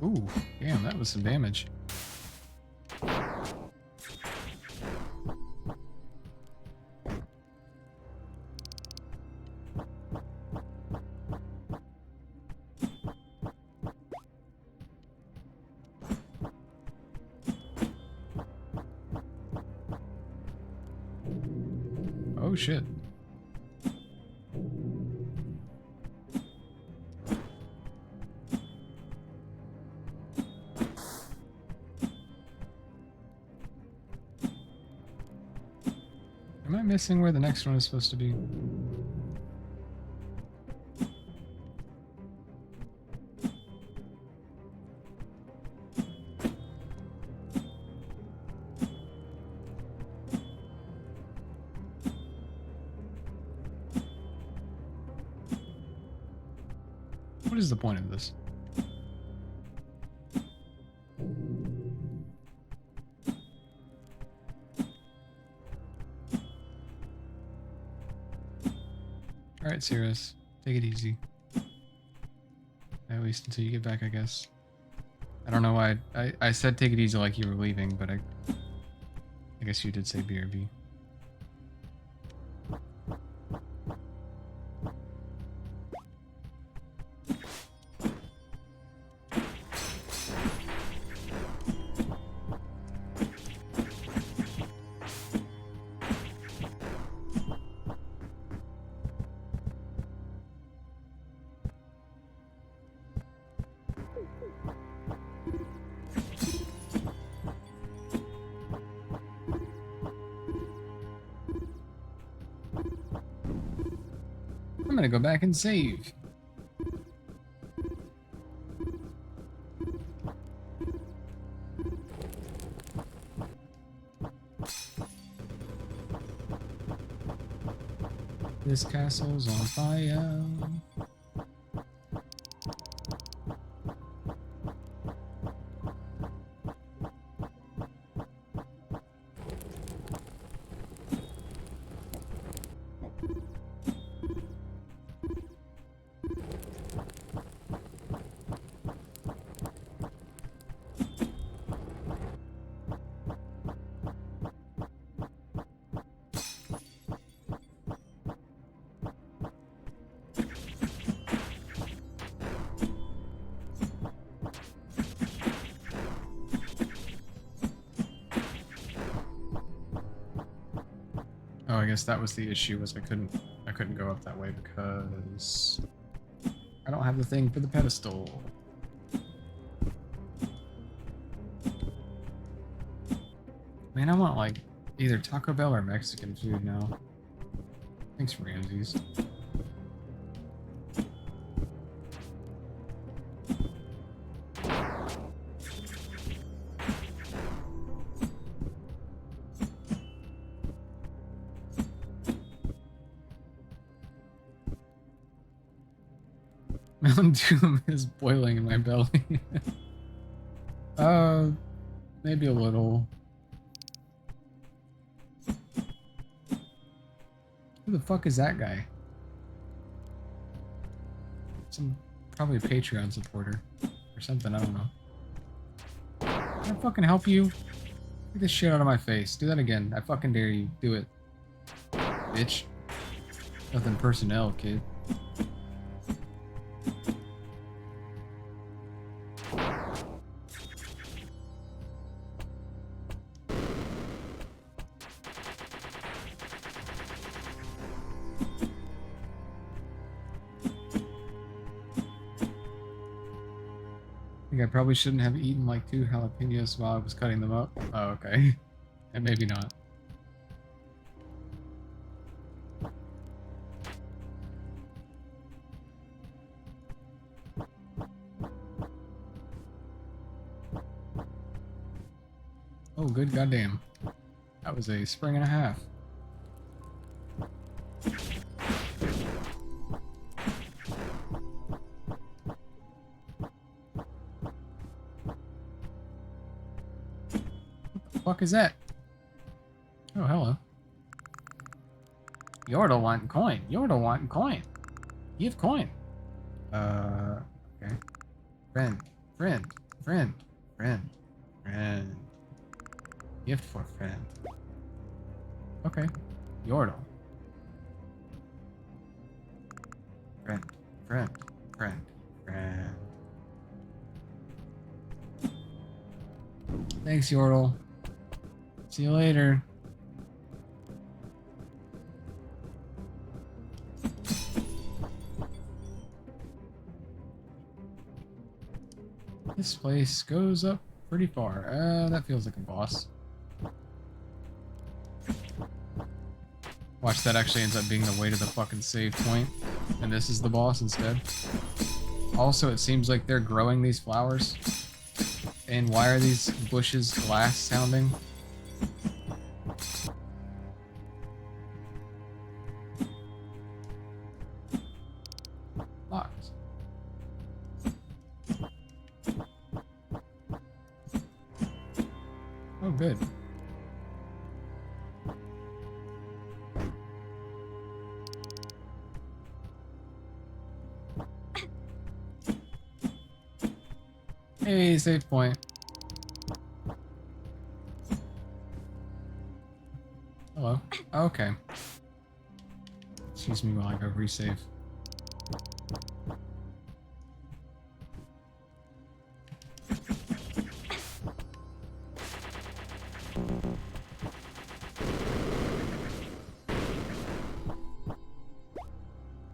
Ooh, damn, that was some damage. Oh shit. Am I missing where the next one is supposed to be? What is the point of this? Alright, Cirrus. Take it easy. At least until you get back, I guess. I don't know why I said take it easy like you were leaving, but I guess you did say BRB. I'm gonna go back and save. This castle's on fire. Oh, I guess that was the issue, was I couldn't go up that way because I don't have the thing for the pedestal. Man, I want like either Taco Bell or Mexican food now. Thanks, Ramses. Mountain Dew is boiling in my belly. Maybe a little. Who the fuck is that guy? Probably a Patreon supporter or something, I don't know. Can I fucking help you? Get this shit out of my face. Do that again. I fucking dare you. Do it. Bitch. Nothing personnel, kid. I probably shouldn't have eaten like 2 jalapenos while I was cutting them up. Oh, okay. And maybe not. Oh, good goddamn. That was a spring and a half. Fuck is that? Oh, hello. Yordle want coin. Yordle want coin. Give coin. Okay. Friend. Friend. Friend. Friend. Friend. Gift for friend. Okay. Yordle. Friend. Friend. Friend. Friend. Thanks, Yordle. See you later. This place goes up pretty far. That feels like a boss. Watch, that actually ends up being the way to the fucking save point, and this is the boss instead. Also, it seems like they're growing these flowers. And why are these bushes glass sounding? Locked. Oh, good. Hey, save point. Hello. Okay. Excuse me while I go resave.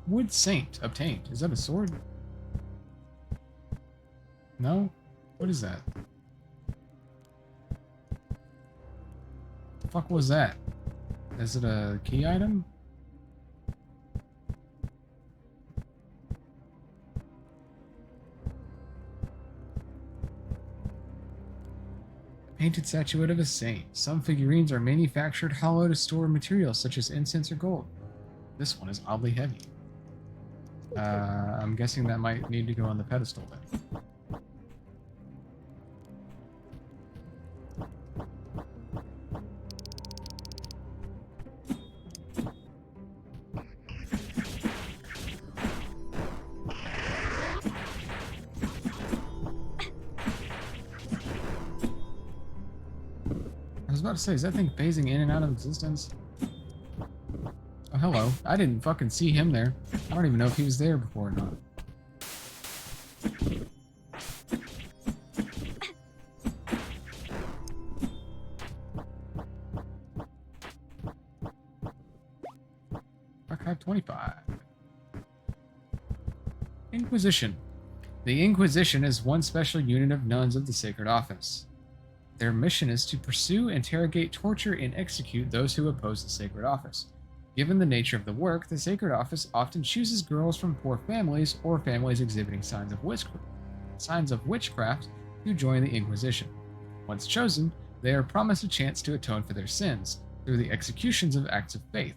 Wood Saint obtained. Is that a sword? No? What is that? The fuck was that? Is it a key item? painted statuette of a saint. Some figurines are manufactured hollow to store materials such as incense or gold. This one is oddly heavy. I'm guessing that might need to go on the pedestal then. I was about to say, is that thing phasing in and out of existence? Oh, hello. I didn't fucking see him there. I don't even know if he was there before or not. Archive 25. Inquisition. The Inquisition is one special unit of nuns of the Sacred Office. Their mission is to pursue, interrogate, torture, and execute those who oppose the Sacred Office. Given the nature of the work, the Sacred Office often chooses girls from poor families or families exhibiting signs of witchcraft to join the Inquisition. Once chosen, they are promised a chance to atone for their sins through the executions of acts of faith.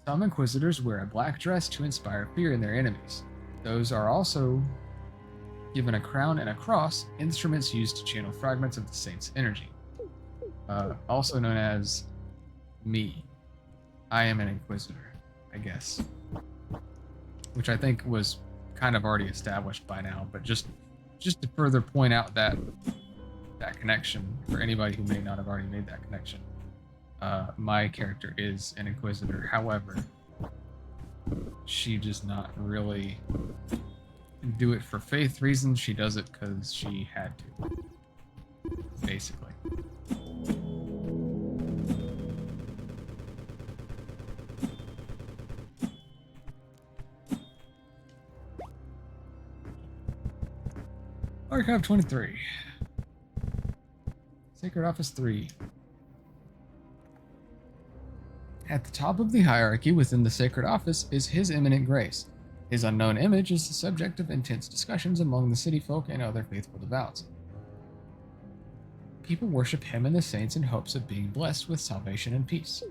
Some Inquisitors wear a black dress to inspire fear in their enemies. Those are also given a crown and a cross, instruments used to channel fragments of the saint's energy. Also known as me. I am an Inquisitor, I guess. Which I think was kind of already established by now, but just to further point out that connection for anybody who may not have already made that connection. My character is an Inquisitor. However, she does not really do it for faith reasons. She does it because she had to, basically. Archive 23. Sacred Office 3. At the top of the hierarchy within the Sacred Office is His Eminent Grace. His unknown image is the subject of intense discussions among the city folk and other faithful devout. People worship him and the saints in hopes of being blessed with salvation and peace.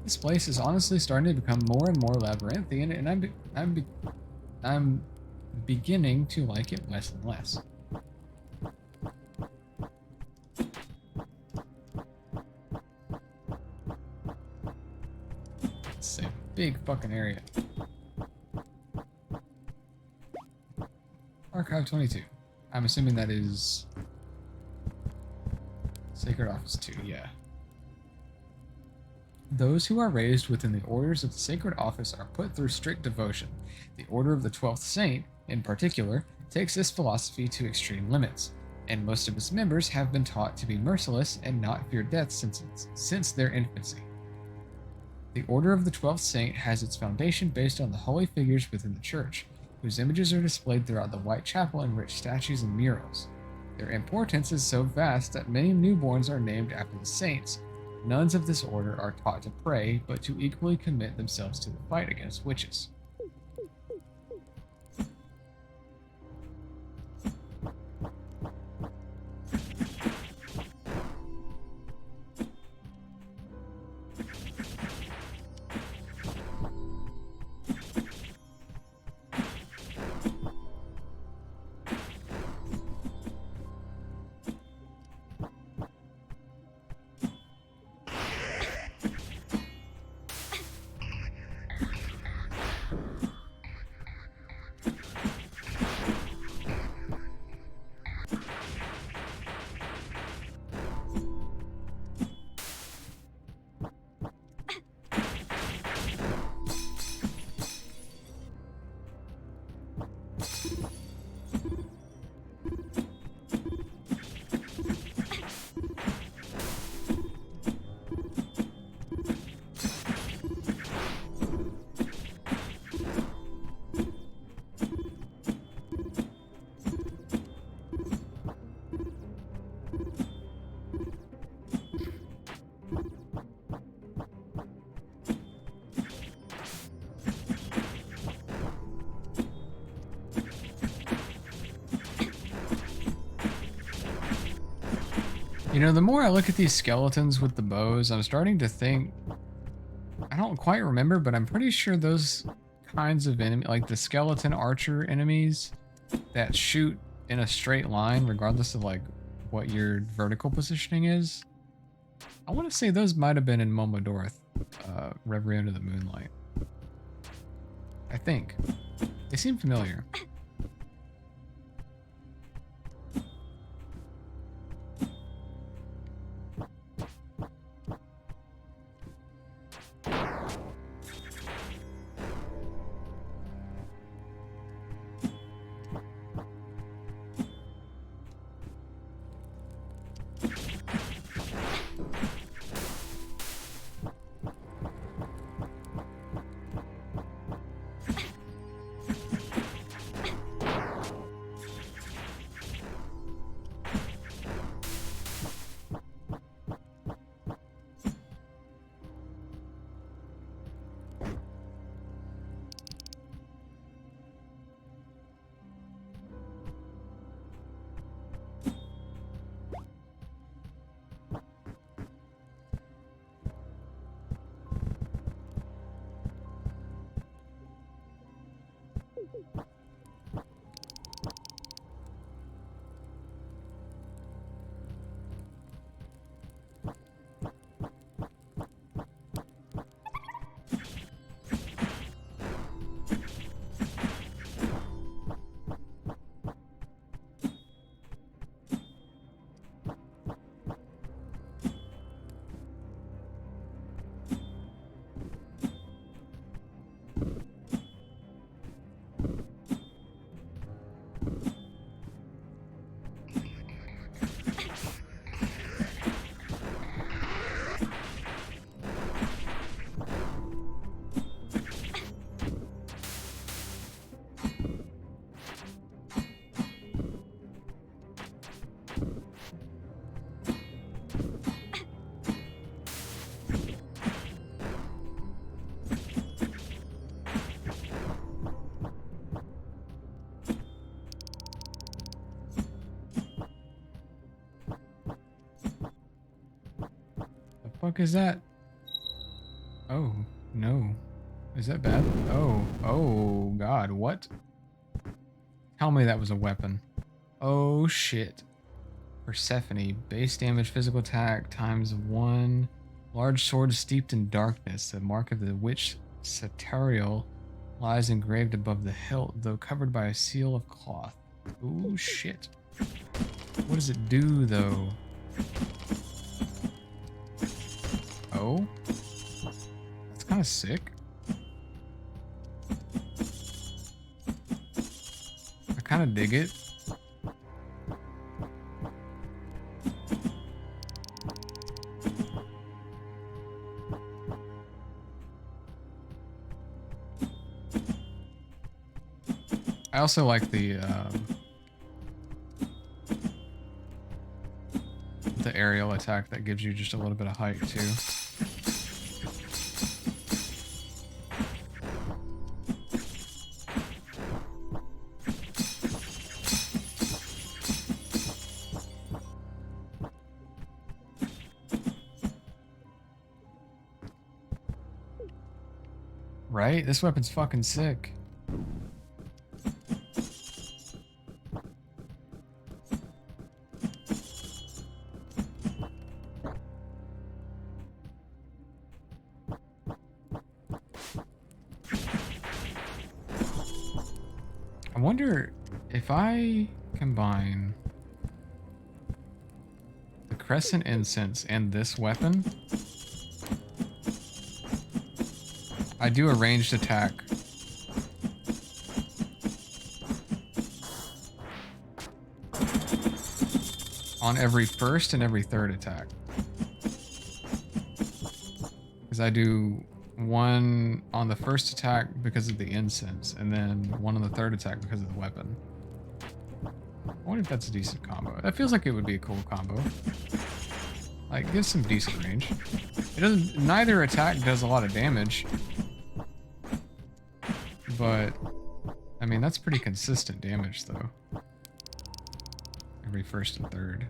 This place is honestly starting to become more and more labyrinthian, and I'm beginning to like it less and less. It's a big fucking area. Archive 22. I'm assuming that is Sacred Office 2, yeah. Those who are raised within the orders of the Sacred Office are put through strict devotion. The Order of the 12th Saint, in particular, takes this philosophy to extreme limits, and most of its members have been taught to be merciless and not fear death since their infancy. The Order of the 12th Saint has its foundation based on the holy figures within the Church, whose images are displayed throughout the White Chapel in rich statues and murals. Their importance is so vast that many newborns are named after the saints. Nuns of this order are taught to pray, but to equally commit themselves to the fight against witches. You know, the more I look at these skeletons with the bows, I'm starting to think, I don't quite remember, but I'm pretty sure those kinds of enemy, like the skeleton archer enemies that shoot in a straight line, regardless of like what your vertical positioning is. I want to say those might have been in Momodorth, Reverie Under the Moonlight. I think. They seem familiar. Fuck is that? Oh, no. Is that bad? Oh god, what? Tell me that was a weapon. Oh shit. Persephone, base damage, physical attack, ×1. Large sword steeped in darkness. The mark of the witch Satariel lies engraved above the hilt, though covered by a seal of cloth. Oh shit. What does it do, though? Oh? That's kind of sick. I kind of dig it. I also like the aerial attack that gives you just a little bit of height too. Right? This weapon's fucking sick. I wonder if I combine the Crescent Incense and this weapon, I do a ranged attack. On every first and every third attack. Because I do one on the first attack because of the incense, and then one on the third attack because of the weapon. I wonder if that's a decent combo. That feels like it would be a cool combo. Like, it gives some decent range. It doesn't. Neither attack does a lot of damage. But, I mean, that's pretty consistent damage, though. Every first and third.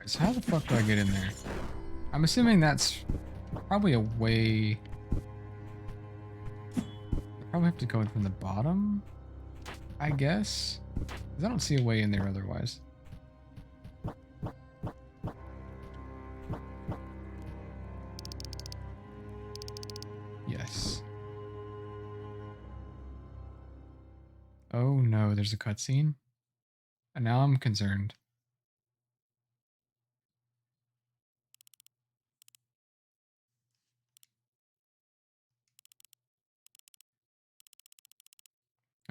So how the fuck do I get in there? I'm assuming that's probably a way... I probably have to go in from the bottom, I guess? Because I don't see a way in there otherwise. Yes. Oh no, there's a cutscene? And now I'm concerned.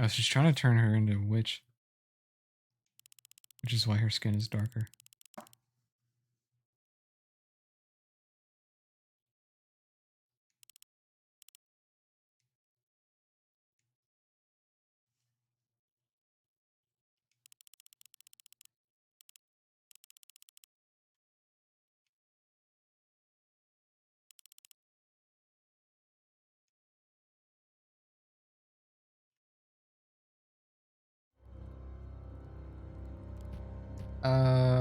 I was just trying to turn her into a witch. Which is why her skin is darker.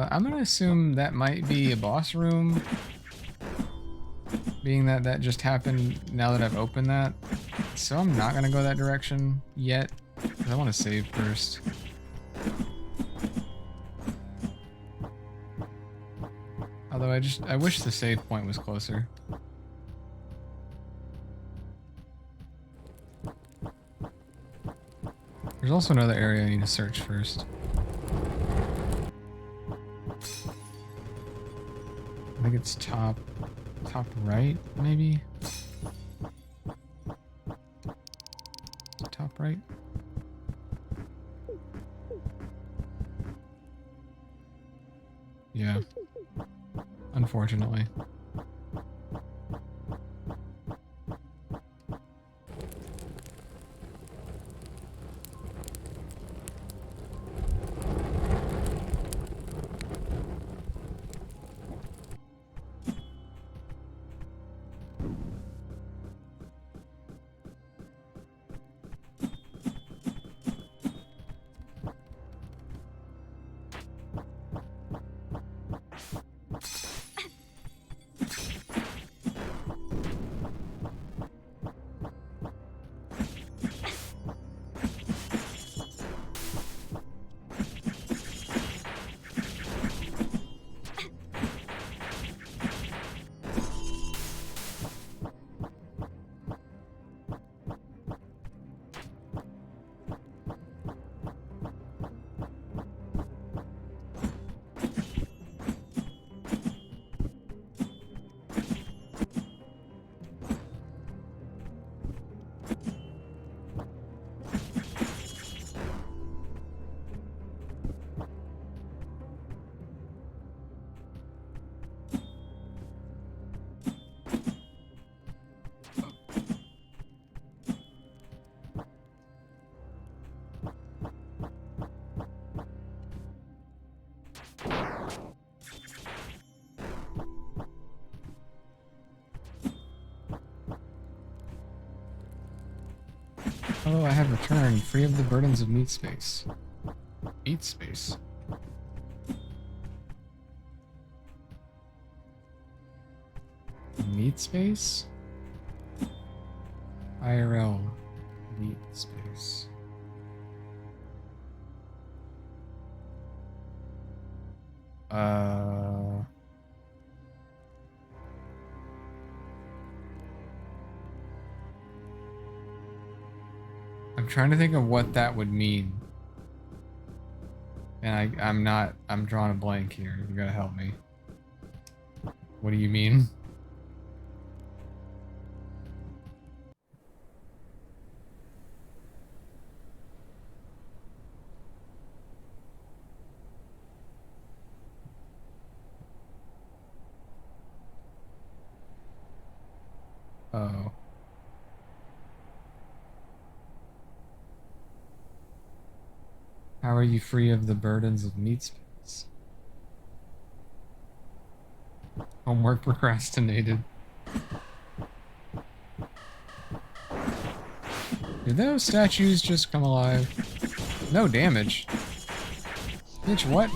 I'm gonna assume that might be a boss room. Being that that just happened now that I've opened that. So I'm not gonna go that direction yet. Because I want to save first. Although I wish the save point was closer. There's also another area I need to search first. I think it's top right, maybe? Top right? Yeah. Unfortunately. Oh, I have returned, free of the burdens of meat space. Meat space? Meat space? IRL. Meat space. I'm trying to think of what that would mean. And I'm drawing a blank here. You gotta help me. What do you mean? Oh. How are you free of the burdens of meat space? Homework procrastinated. Did those statues just come alive? No damage. Bitch, what?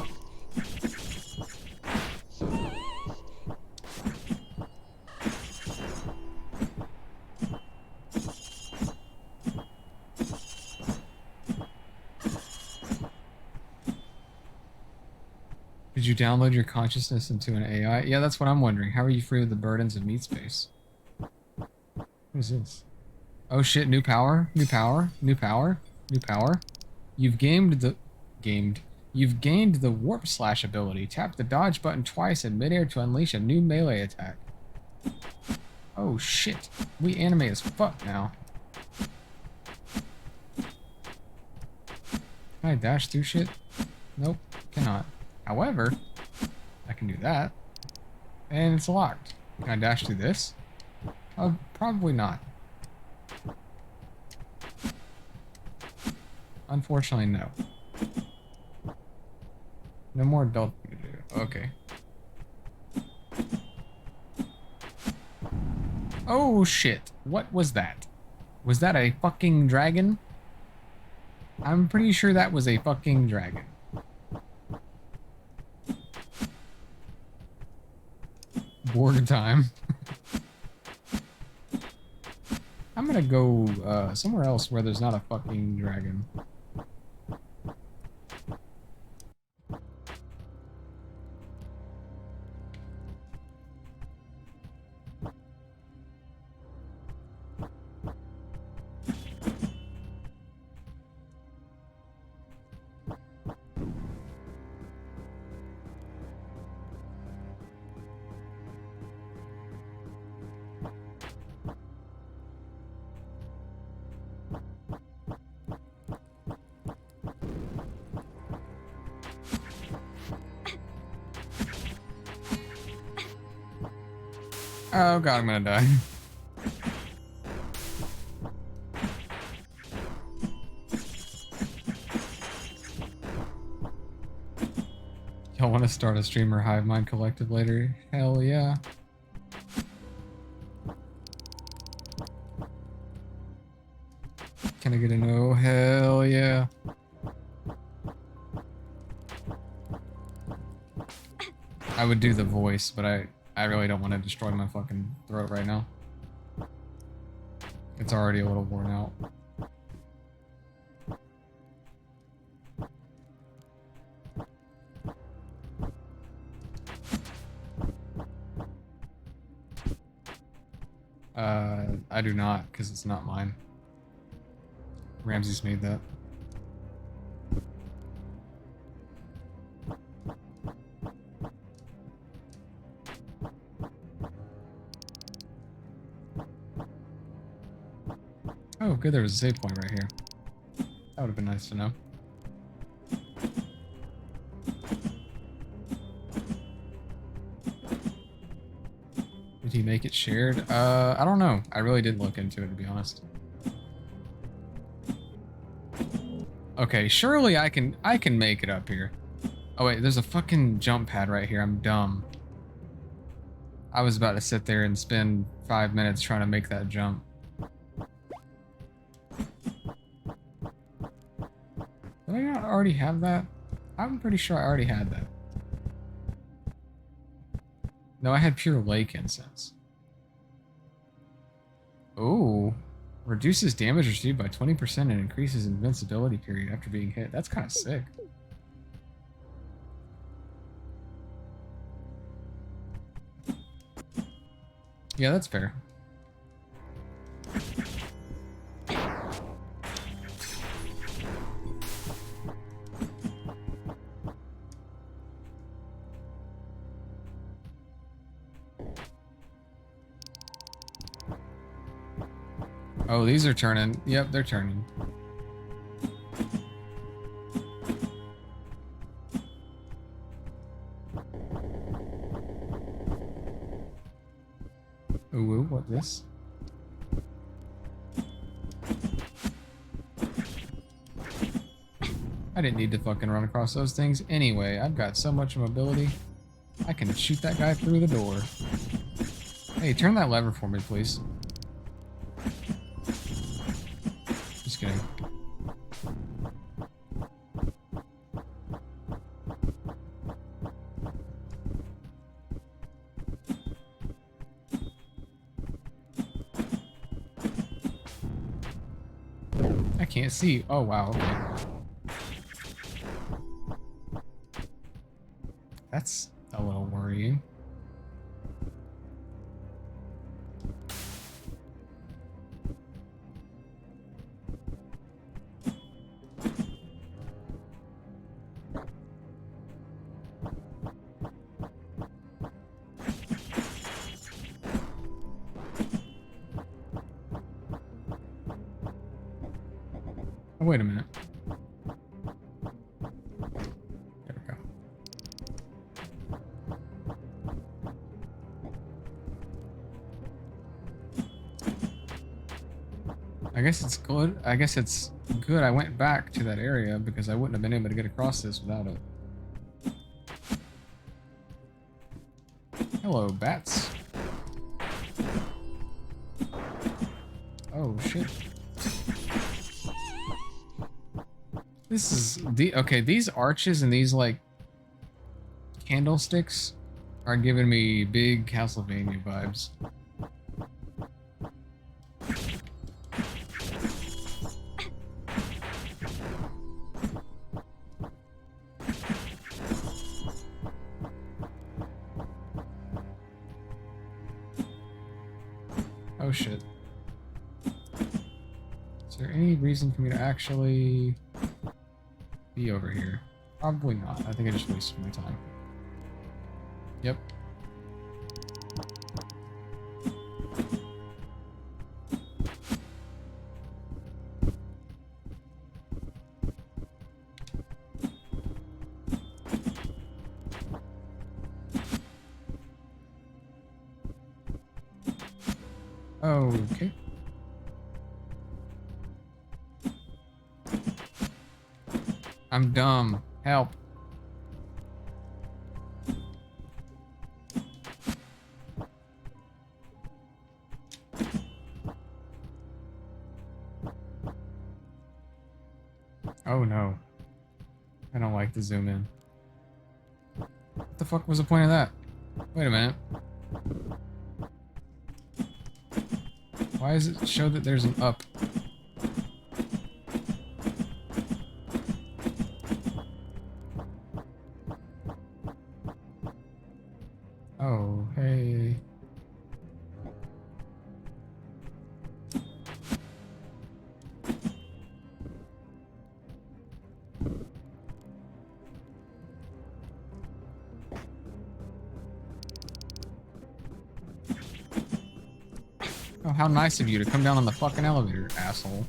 Could you download your consciousness into an AI? Yeah, that's what I'm wondering. How are you free of the burdens of meat space? What is this? Oh shit, new power, new power, new power, new power. You've gamed. You've gained the warp slash ability. Tap the dodge button twice in midair to unleash a new melee attack. Oh shit. We anime as fuck now. Can I dash through shit? Nope, cannot. However, I can do that. And it's locked. Can I dash through this? Probably not. Unfortunately, no. No more adult to do. Okay. Oh shit. What was that? Was that a fucking dragon? I'm pretty sure that was a fucking dragon. Border time. I'm gonna go somewhere else where there's not a fucking dragon. Oh god, I'm gonna die. Y'all want to start a streamer Hive Mind Collective later? Hell yeah. Can I get a no? Hell yeah. I would do the voice, but I really don't want to destroy my fucking throat right now. It's already a little worn out. I do not, because it's not mine. Ramsey's made that. Oh, good, there was a save point right here. That would have been nice to know. Did he make it shared? I don't know. I really didn't look into it, to be honest. Okay, surely I can make it up here. Oh wait, there's a fucking jump pad right here. I'm dumb. I was about to sit there and spend 5 minutes trying to make that jump. Did I not already have that? I'm pretty sure I already had that. No, I had pure lake incense. Oh, reduces damage received by 20% and increases invincibility period after being hit. That's kind of sick. Yeah, that's fair. Oh, these are turning. Yep, they're turning. Ooh, what this? I didn't need to fucking run across those things anyway. I've got so much mobility. I can shoot that guy through the door. Hey, turn that lever for me, please. Just kidding. I can't see. Oh, wow. Okay. That's a little worrying. Oh, wait a minute. There we go. I guess it's good. I guess it's good I went back to that area because I wouldn't have been able to get across this without it. Hello, bats. Oh, shit. This is okay, these arches and these like candlesticks are giving me big Castlevania vibes. Oh shit. Is there any reason for me to actually be over here? Probably not. I think I just wasted my time. Yep. Okay. I'm dumb. Help. Oh no. I don't like to zoom in. What the fuck was the point of that? Wait a minute. Why does it show that there's an up? Oh, hey. Oh, how nice of you to come down on the fucking elevator, asshole.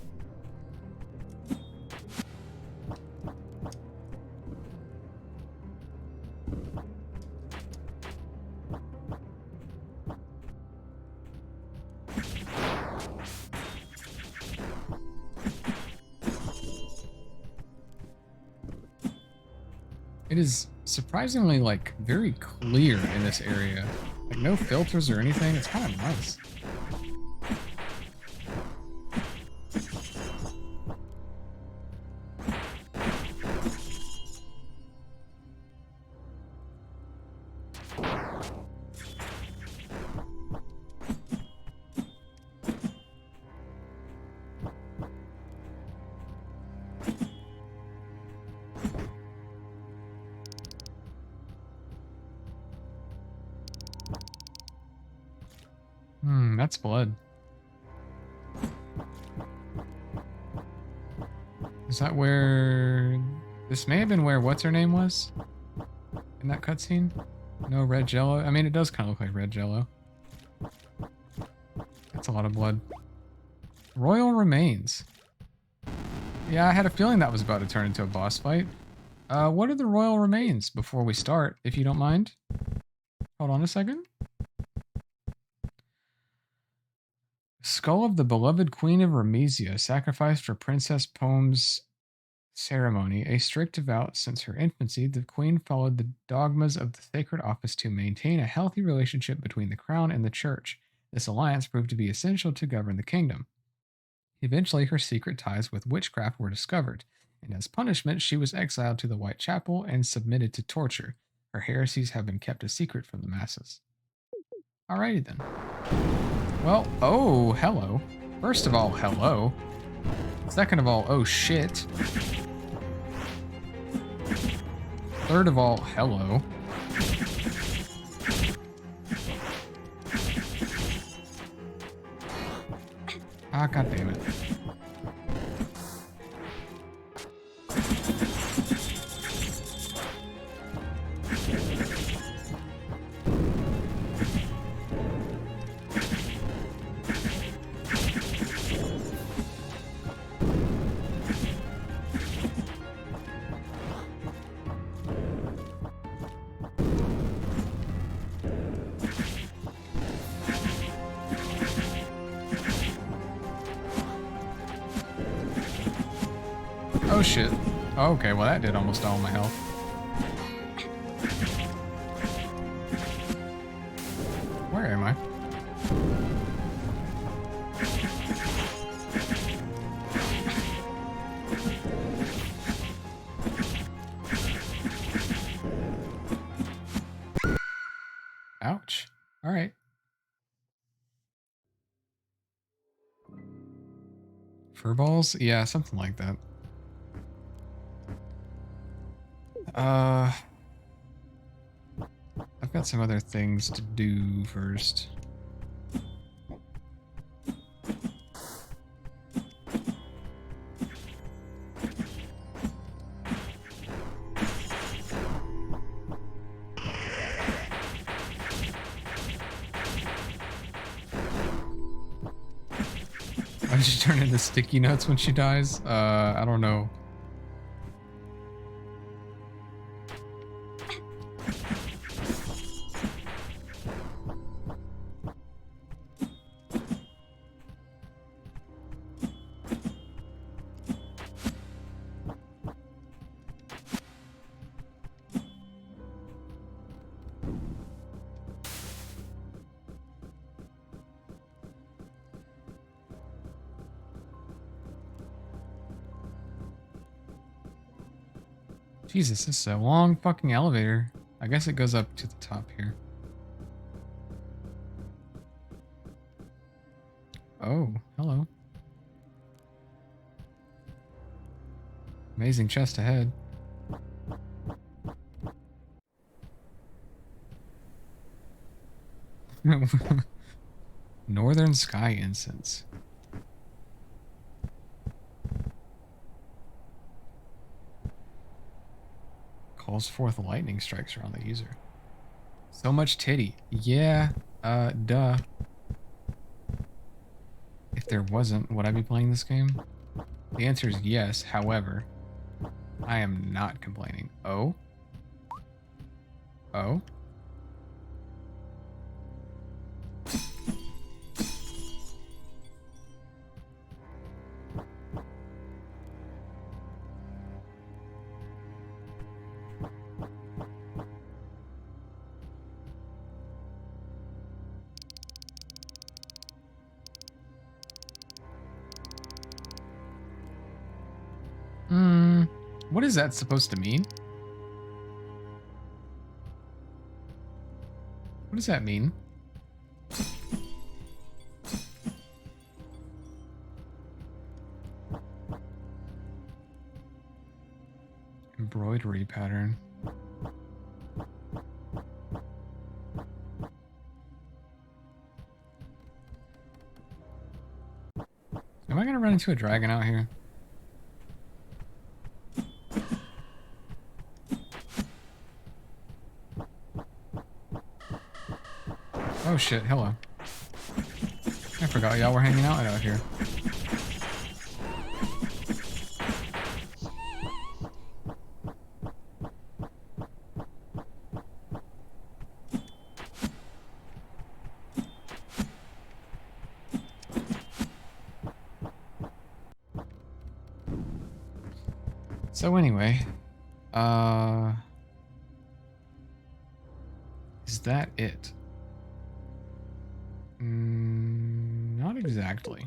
It is surprisingly, like, very clear in this area. Like, no filters or anything. It's kind of nice. That's blood. Is that where... This may have been where what's-her-name was? In that cutscene? No red jello? I mean, it does kind of look like red jello. That's a lot of blood. Royal Remains. Yeah, I had a feeling that was about to turn into a boss fight. What are the Royal Remains before we start, if you don't mind? Hold on a second. Skull of the beloved Queen of Remizia, sacrificed for Princess Poem's ceremony. A strict devout since her infancy, the Queen followed the dogmas of the sacred office to maintain a healthy relationship between the crown and the church. This alliance proved to be essential to govern the kingdom. Eventually, her secret ties with witchcraft were discovered, and as punishment, she was exiled to the Whitechapel and submitted to torture. Her heresies have been kept a secret from the masses. Alrighty then. Well, oh, hello. First of all, hello. Second of all, oh shit. Third of all, hello. Ah, god damn it. Oh shit. Okay, well that did almost all my health. Where am I? Ouch. Alright. Fur balls? Yeah, something like that. I've got some other things to do first. Why did she turn into sticky nuts when she dies? I don't know. Jesus, this is a long fucking elevator. I guess it goes up to the top here. Oh, hello. Amazing chest ahead. Northern Sky Incense. Calls forth lightning strikes around the user. So much titty. Yeah, duh. If there wasn't, would I be playing this game? The answer is yes, however, I am not complaining. Oh? Oh? What is that supposed to mean? What does that mean? Embroidery pattern. Am I gonna run into a dragon out here? Oh shit, hello. I forgot y'all were hanging out here. So anyway, is that it? Not exactly.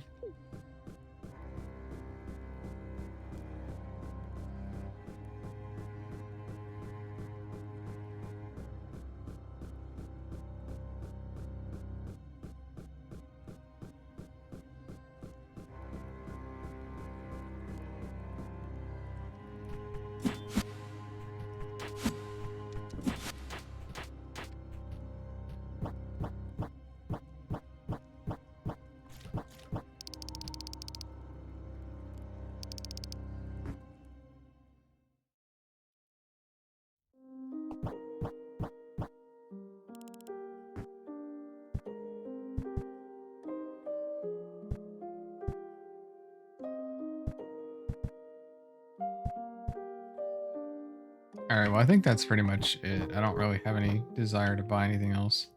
Alright, well, I think that's pretty much it. I don't really have any desire to buy anything else.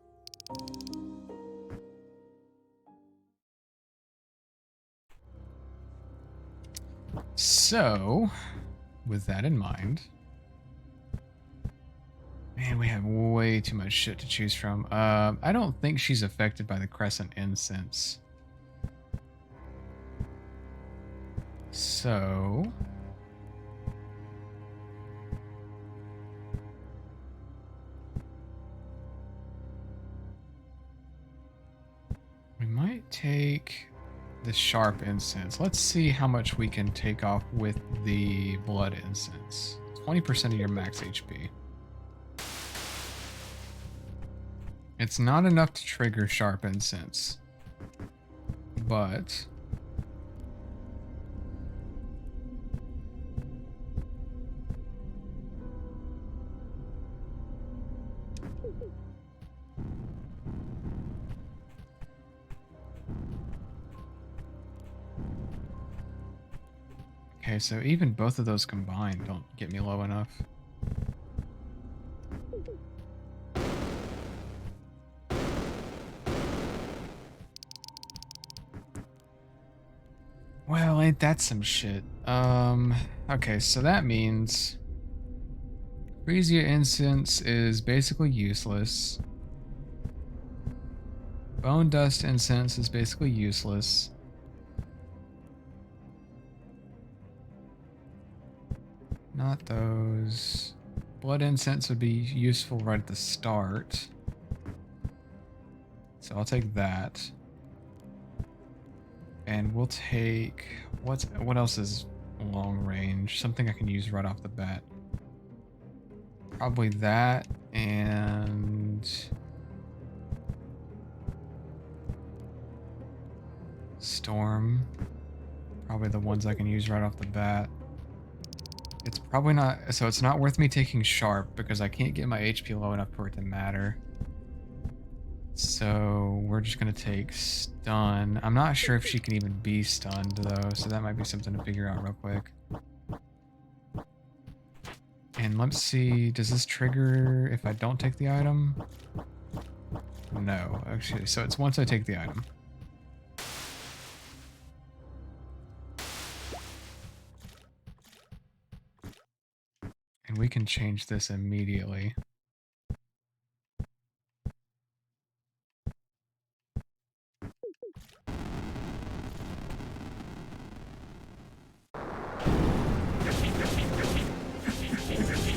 So, with that in mind, man, we have way too much shit to choose from. I don't think she's affected by the Crescent Incense. So, we might take the Sharp Incense. Let's see how much we can take off with the Blood Incense. 20% of your max HP. It's not enough to trigger Sharp Incense, but okay, so even both of those combined don't get me low enough. Well, ain't that some shit? Okay, so that means Freesia Incense is basically useless. Bone Dust Incense is basically useless. Not those. Blood Incense would be useful right at the start. So I'll take that. And we'll take... what else is long range? Something I can use right off the bat. Probably that and... Storm. Probably the ones I can use right off the bat. It's probably not... So it's not worth me taking Sharp because I can't get my HP low enough for it to matter. So we're just going to take Stun. I'm not sure if she can even be stunned though, so that might be something to figure out real quick. And let's see, does this trigger if I don't take the item? No, actually, so it's once I take the item. And we can change this immediately.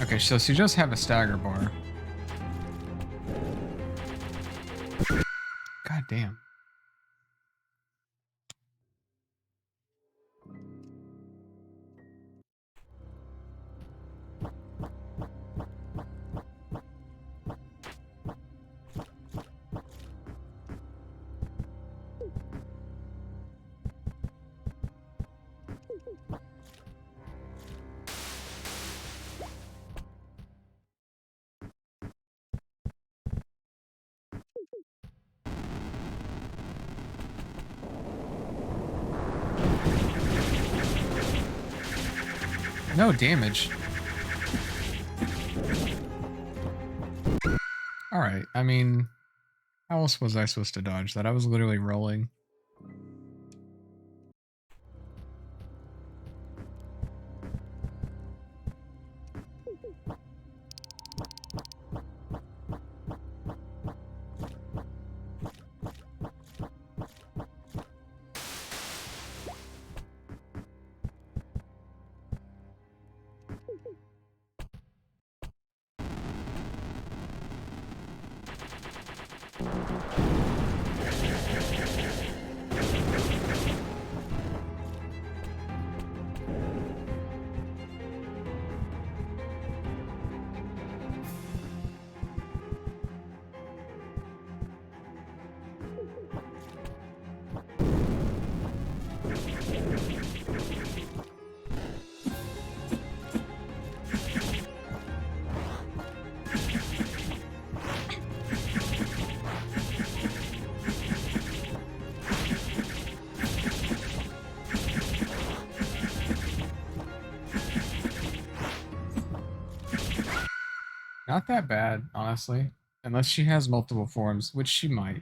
Okay, so she does have a stagger bar. God damn. No damage. Alright, I mean, how else was I supposed to dodge that? I was literally rolling. Not that bad, honestly. Unless she has multiple forms, which she might.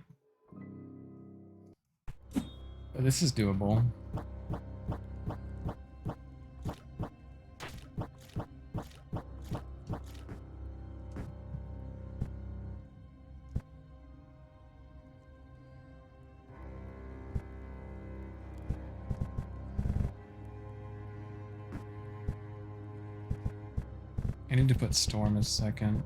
But this is doable. I need to put Storm as second.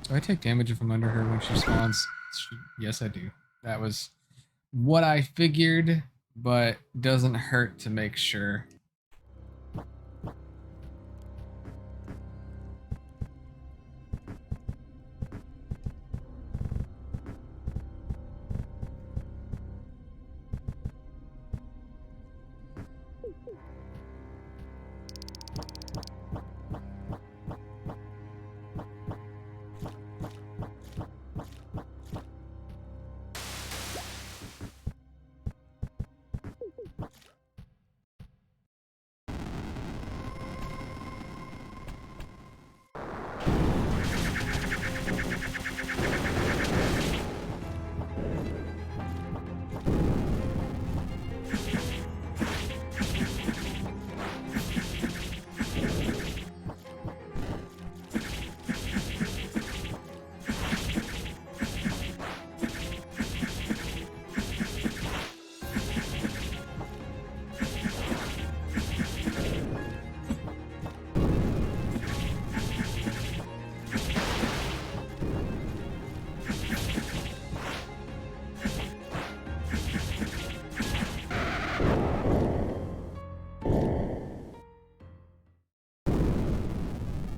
Do I take damage if I'm under her when she spawns? Yes, I do. That was what I figured, but doesn't hurt to make sure.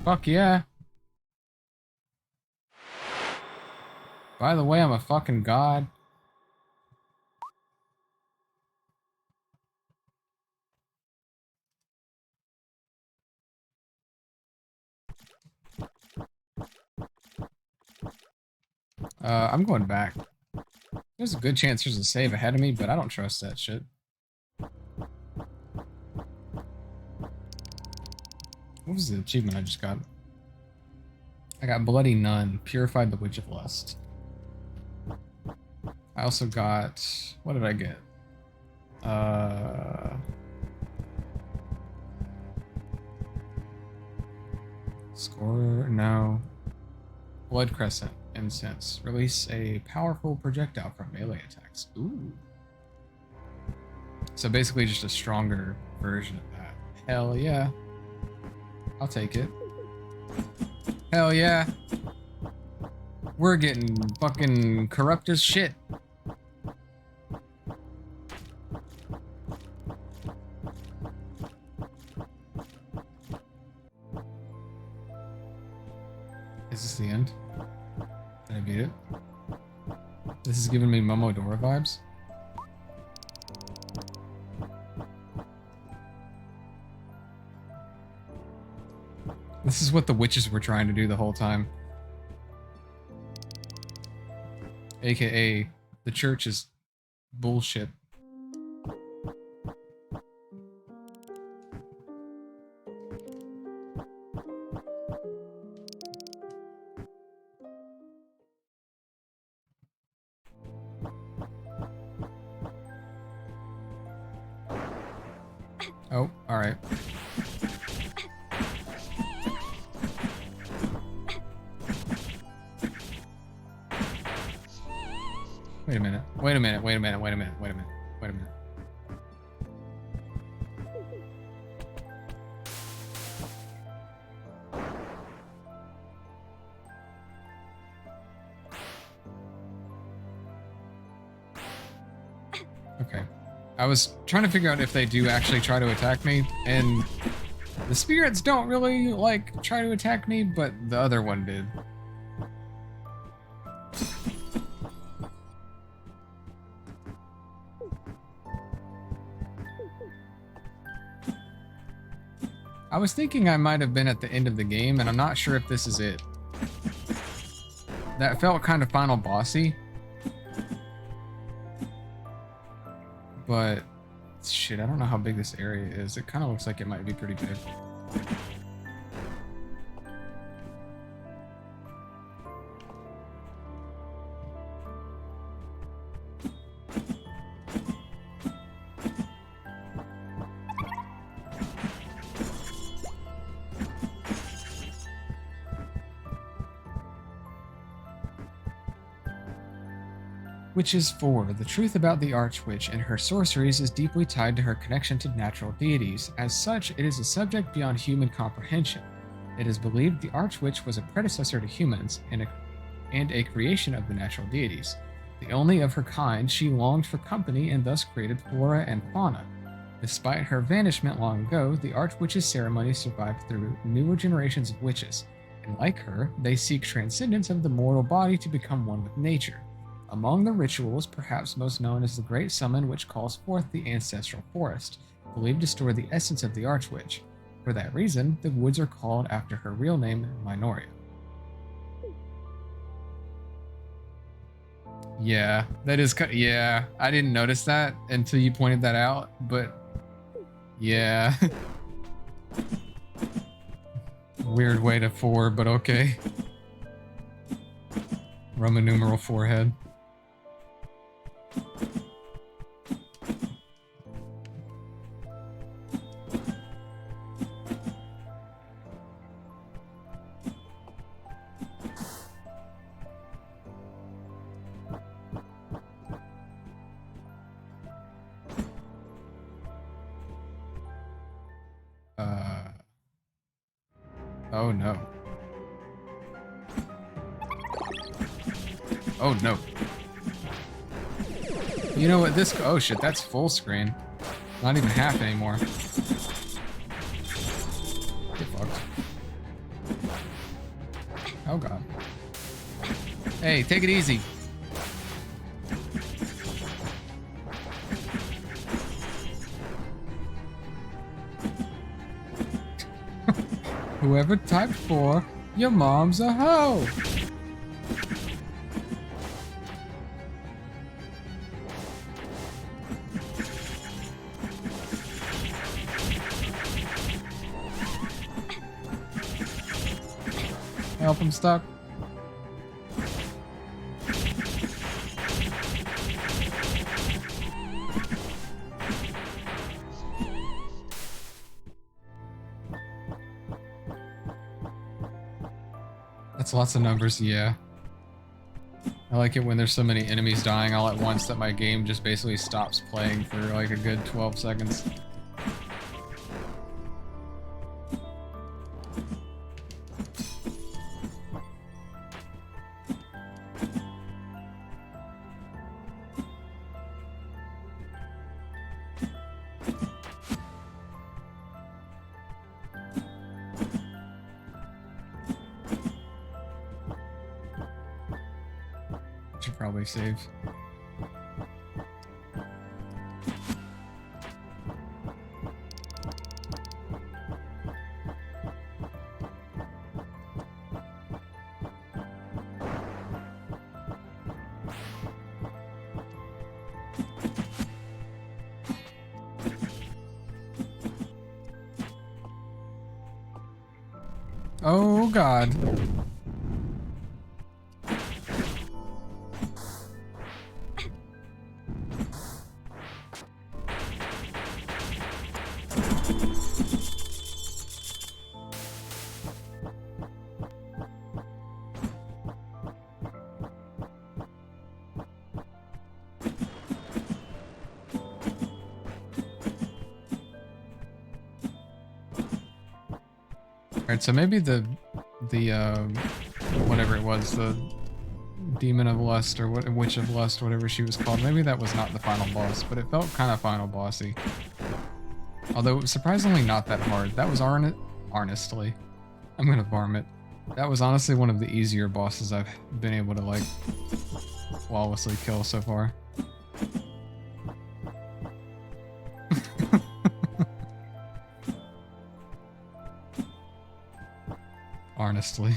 Fuck yeah. By the way, I'm a fucking god. I'm going back. There's a good chance there's a save ahead of me, but I don't trust that shit. What was the achievement I just got? I got Bloody Nun, Purified the Witch of Lust. I also got... What did I get? Scorer? No. Blood Crescent. Incense. Release a powerful projectile from melee attacks. Ooh. So basically just a stronger version of that. Hell yeah. I'll take it. Hell yeah. We're getting fucking corrupt as shit. Is this the end? Did I beat it? This is giving me Momodora vibes. This is what the witches were trying to do the whole time. AKA, the church is bullshit. Oh, alright. Wait a minute. Wait a minute. Wait a minute. Wait a minute. Wait a minute. Wait a minute. Okay. I was trying to figure out if they do actually try to attack me, and the spirits don't really, like, try to attack me, but the other one did. I was thinking I might have been at the end of the game, and I'm not sure if this is it. That felt kind of final bossy, but shit, I don't know how big this area is. It kind of looks like it might be pretty big. Witches 4. The truth about the Archwitch and her sorceries is deeply tied to her connection to natural deities. As such, it is a subject beyond human comprehension. It is believed the Archwitch was a predecessor to humans and a creation of the natural deities. The only of her kind, she longed for company and thus created flora and fauna. Despite her vanishment long ago, the Archwitch's ceremony survived through newer generations of witches, and like her, they seek transcendence of the mortal body to become one with nature. Among the rituals, perhaps most known is the Great Summon, which calls forth the ancestral forest, believed to store the essence of the Archwitch. For that reason, the woods are called after her real name, Minoria. Yeah, that is. Yeah, I didn't notice that until you pointed that out, but yeah. Weird way to 4, but okay. Roman numeral forehead. Oh no. Oh no. You know what this, oh shit, that's full screen. Not even half anymore. Get fucked. Oh god. Hey, take it easy. Whoever typed 4, your mom's a hoe. Help, I'm stuck. That's lots of numbers, yeah. I like it when there's so many enemies dying all at once that my game just basically stops playing for like a good 12 seconds. Should probably save. Oh god. Alright, so maybe the whatever it was, the Demon of Lust or what, Witch of Lust, whatever she was called, maybe that was not the final boss, but it felt kind of final bossy. Although surprisingly not that hard. That was honestly, I'm gonna farm it. That was honestly one of the easier bosses I've been able to like flawlessly kill so far. Honestly.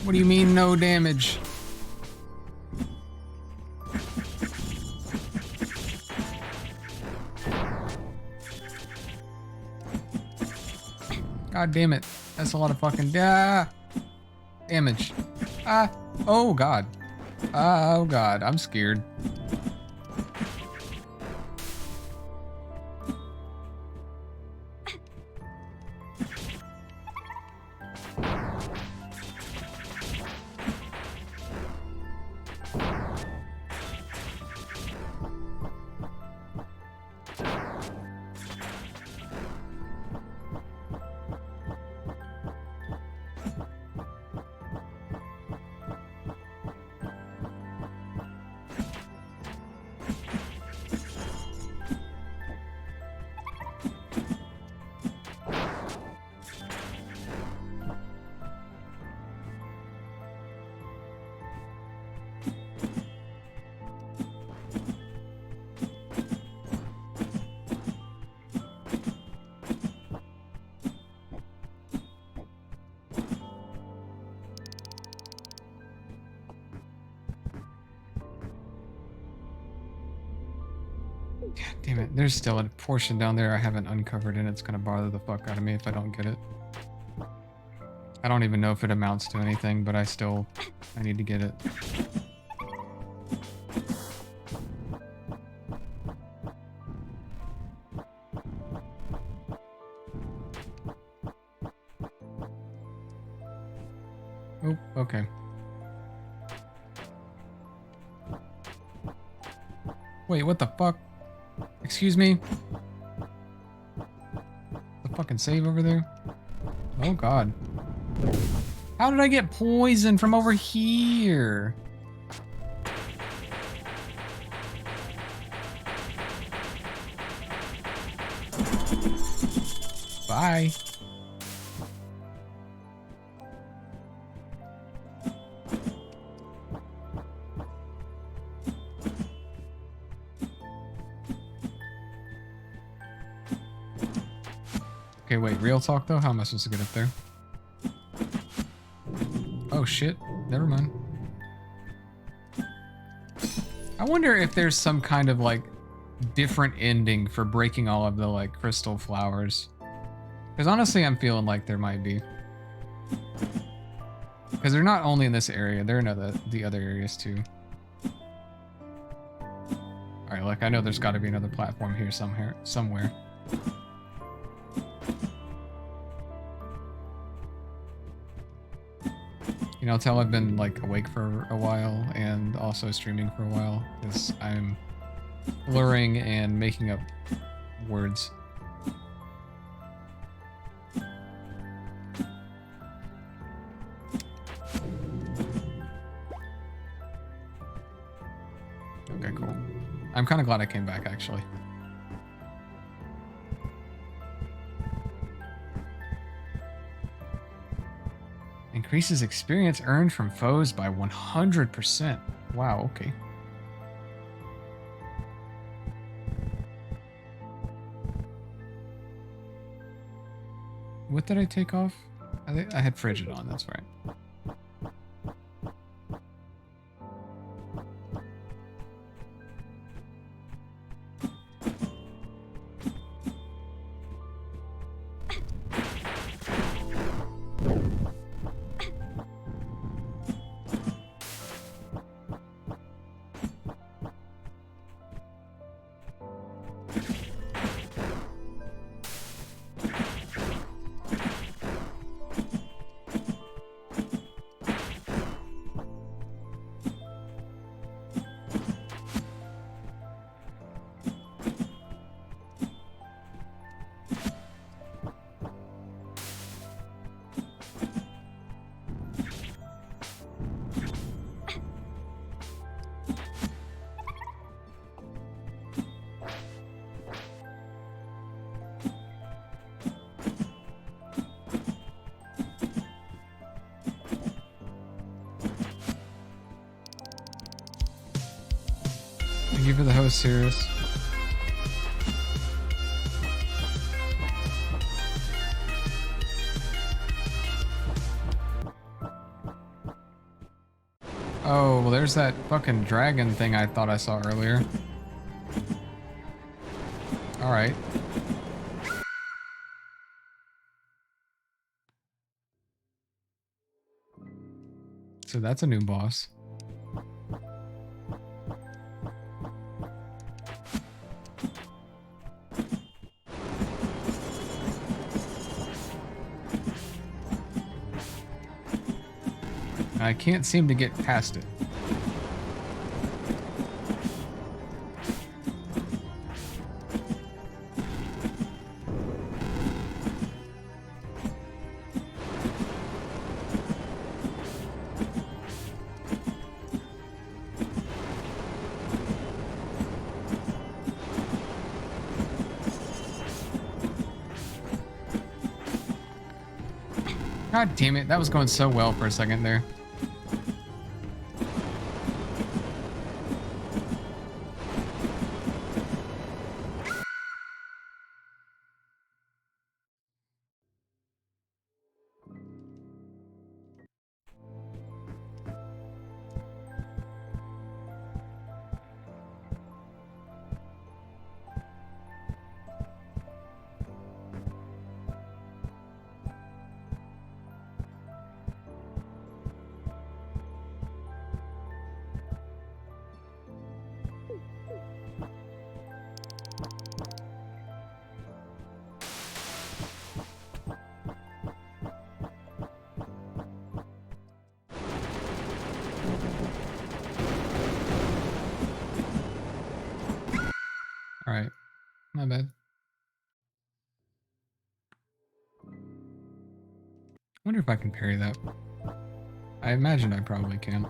What do you mean no damage? God damn it. That's a lot of fucking damage. Oh god. Oh god, I'm scared. God damn it. There's still a portion down there I haven't uncovered, and it's gonna bother the fuck out of me if I don't get it. I don't even know if it amounts to anything, but I need to get it. Oh, okay. Wait, what the fuck? Excuse me? The fucking save over there? Oh god. How did I get poisoned from over here? Bye. Okay, wait, real talk though? How am I supposed to get up there? Oh shit, never mind. I wonder if there's some kind of like different ending for breaking all of the like crystal flowers. Because honestly, I'm feeling like there might be. Because they're not only in this area, they're in the other areas too. Alright, like I know there's gotta be another platform here somewhere. You know, tell I've been like awake for a while and also streaming for a while because I'm blurring and making up words. Okay, cool. I'm kind of glad I came back actually. Increases experience earned from foes by 100%. Wow, okay. What did I take off? I had frigid on, that's right. Thank you for the host, Sirius. Oh, well, there's that fucking dragon thing I thought I saw earlier. Alright. So that's a new boss. I can't seem to get past it. God damn it, that was going so well for a second there. Alright, my bad. I wonder if I can parry that. I imagine I probably can.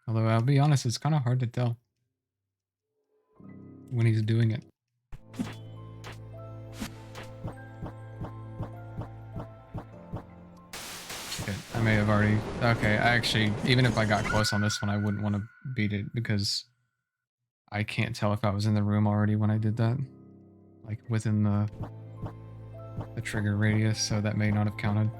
Although I'll be honest, it's kind of hard to tell when he's doing it. Shit, I may have already... Okay, I actually, even if I got close on this one, I wouldn't want to beat it because I can't tell if I was in the room already when I did that. Like, within the trigger radius, so that may not have counted.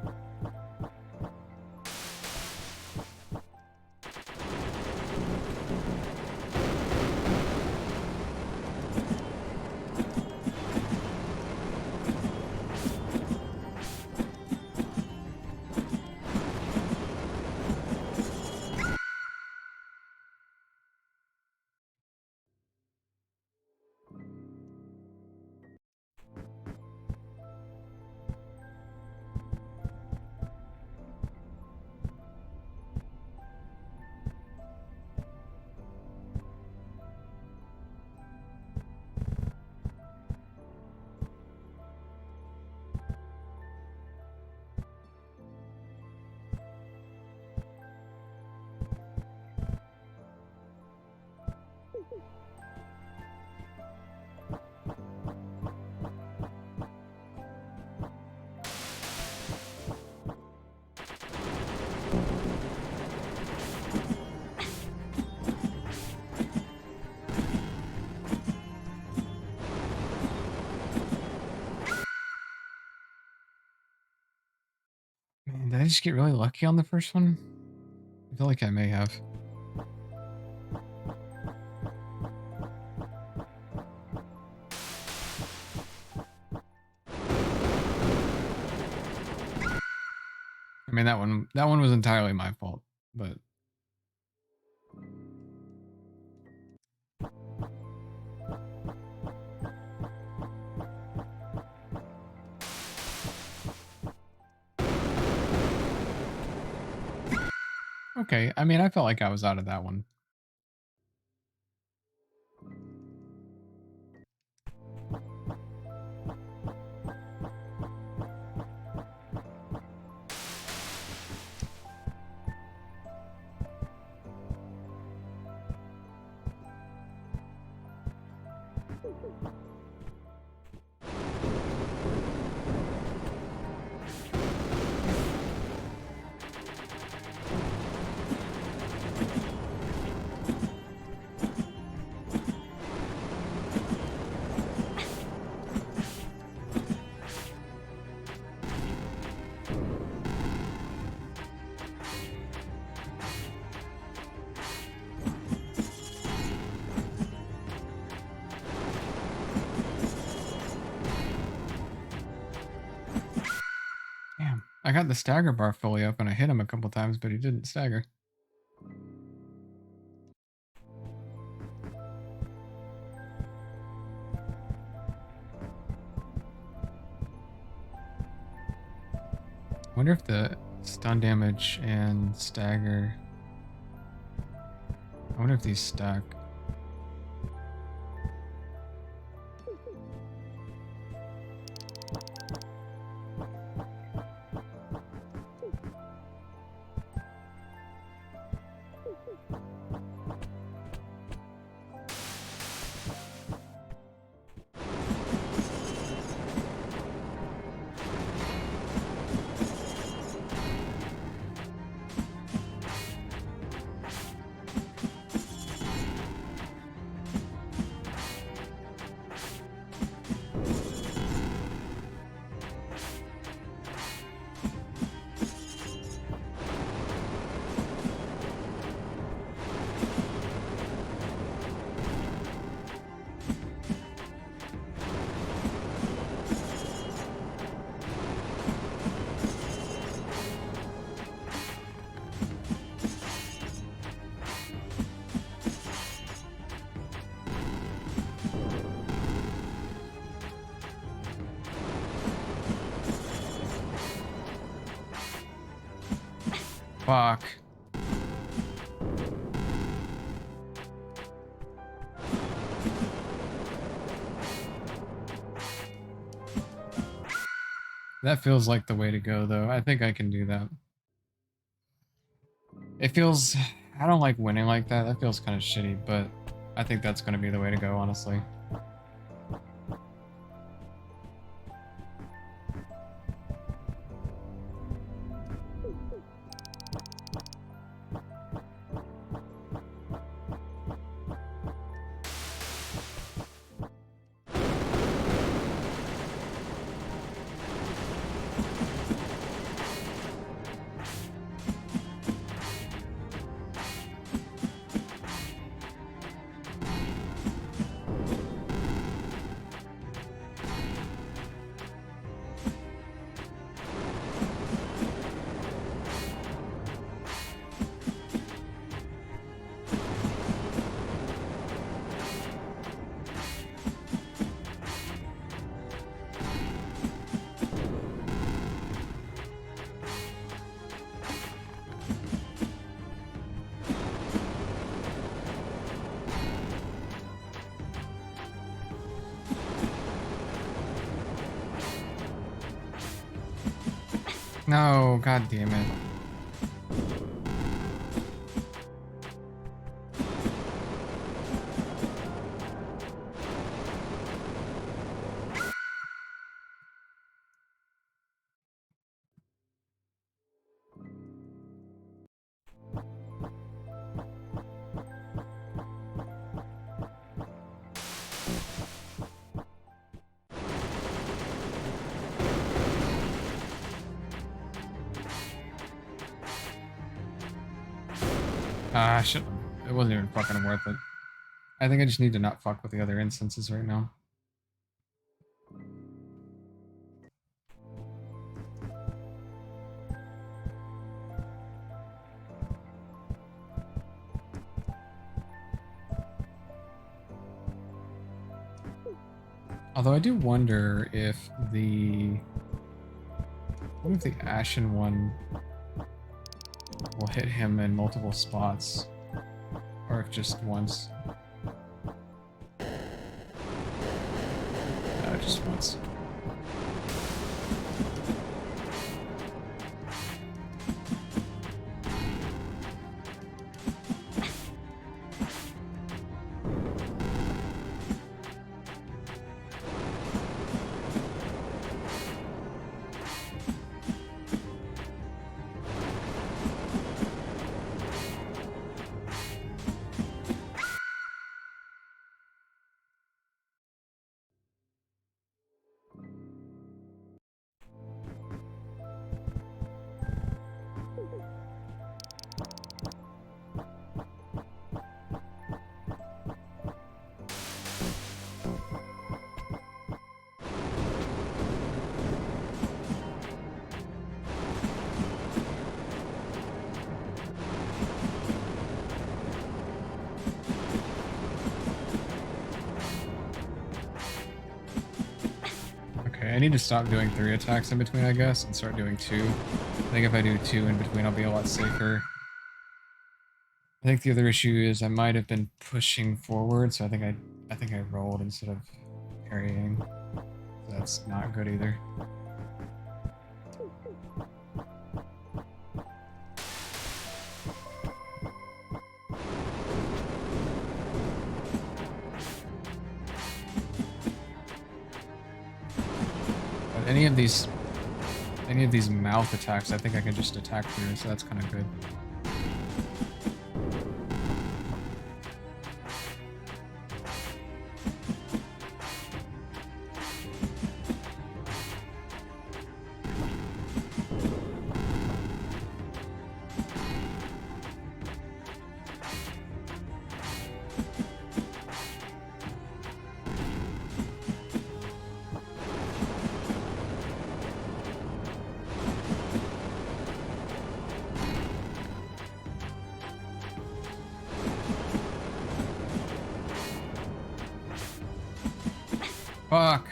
Man, did I just get really lucky on the first one? I feel like I may have. I mean, that one was entirely my fault, but okay. I mean, I felt like I was out of that one. I got the stagger bar fully up and I hit him a couple times, but he didn't stagger. I wonder if the stun damage and stagger... I wonder if these stack. Fuck. That feels like the way to go, though. I think I can do that. It feels... I don't like winning like that. That feels kind of shitty, but I think that's going to be the way to go, honestly. No, god damn it. Shit. It wasn't even fucking worth it. I think I just need to not fuck with the other instances right now. Although I do wonder if the... What if the Ashen one will hit him in multiple spots? Or if just once? No, just once. I need to stop doing 3 attacks in between, I guess, and start doing 2. I think if I do 2 in between, I'll be a lot safer. I think the other issue is I might have been pushing forward, so I think I rolled instead of parrying. So that's not good either. But any of these mouth attacks, I think I can just attack through, so that's kind of good. Fuck.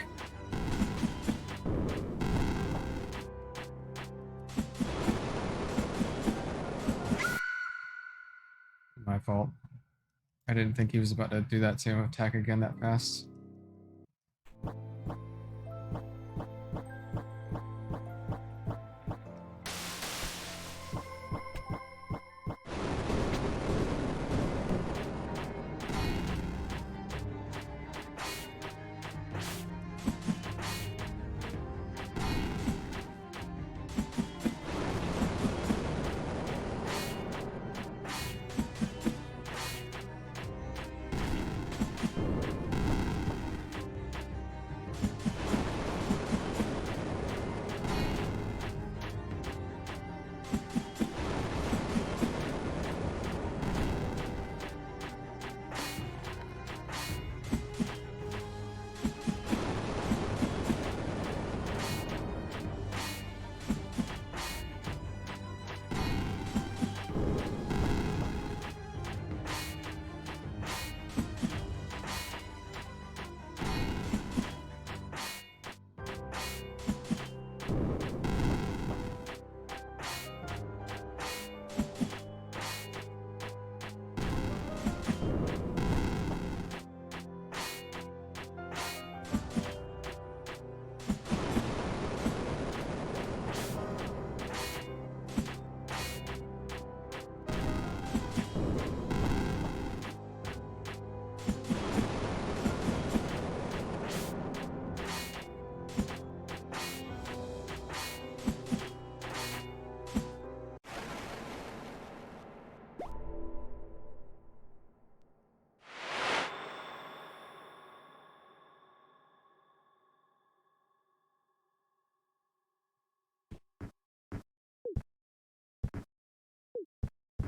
My fault. I didn't think he was about to do that same attack again that fast.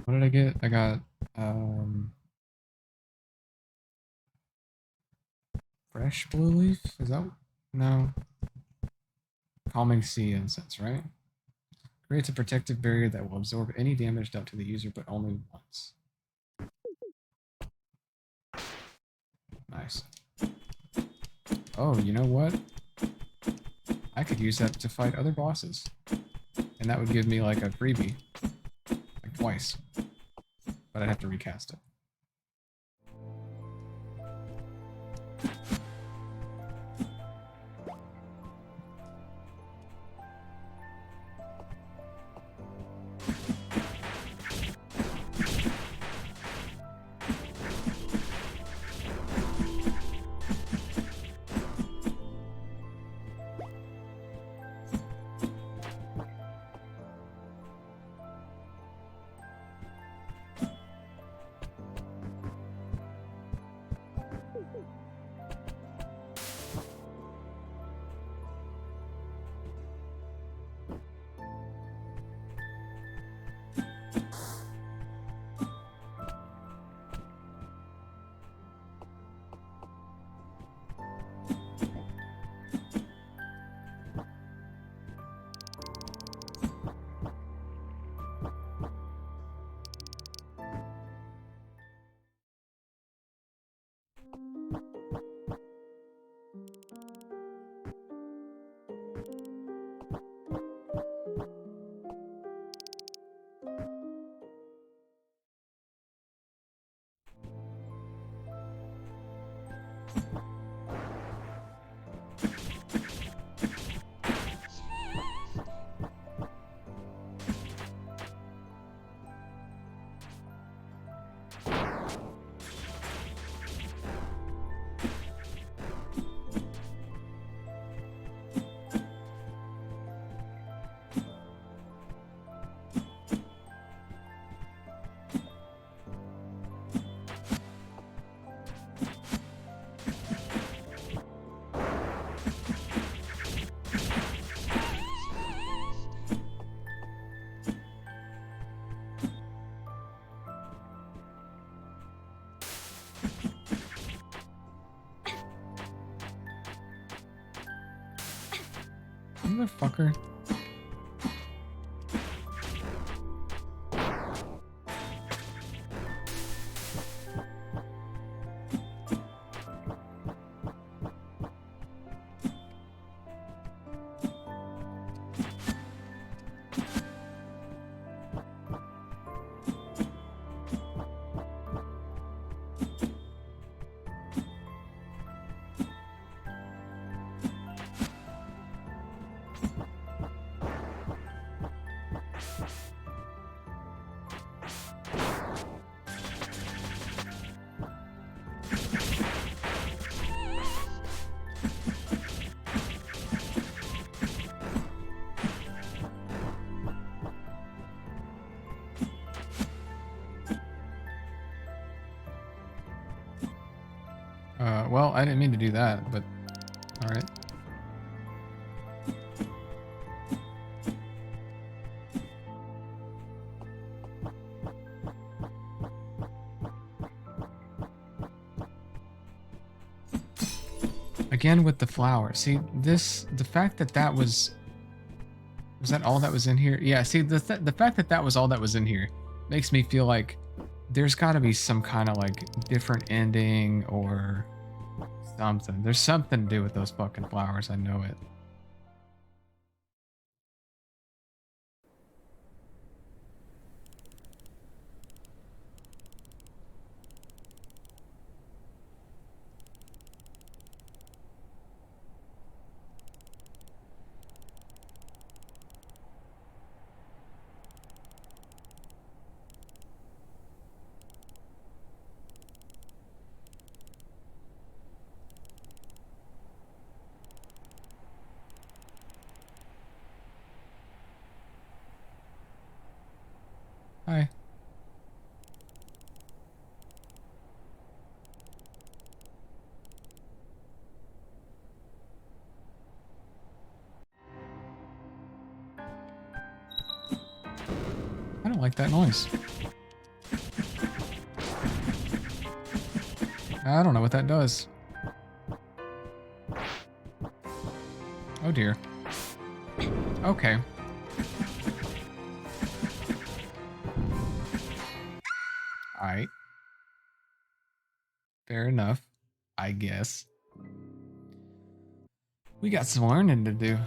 What did I get? I got, fresh blue leaf? Is that... No. Calming sea incense, right? Creates a protective barrier that will absorb any damage dealt to the user, but only once. Nice. Oh, you know what? I could use that to fight other bosses. And that would give me like a freebie. Like twice. But I'd have to recast it. Motherfucker. Well, I didn't mean to do that, but alright. Again with the flower. See, the fact that that was that all that was in here? Yeah, see, the fact that that was all that was in here makes me feel like there's got to be some kind of like different ending or something. There's something to do with those fucking flowers. I know it. Hi. I don't like that noise. I don't know what that does. Oh dear. Okay. Alright. Fair enough. I guess. We got some learning to do.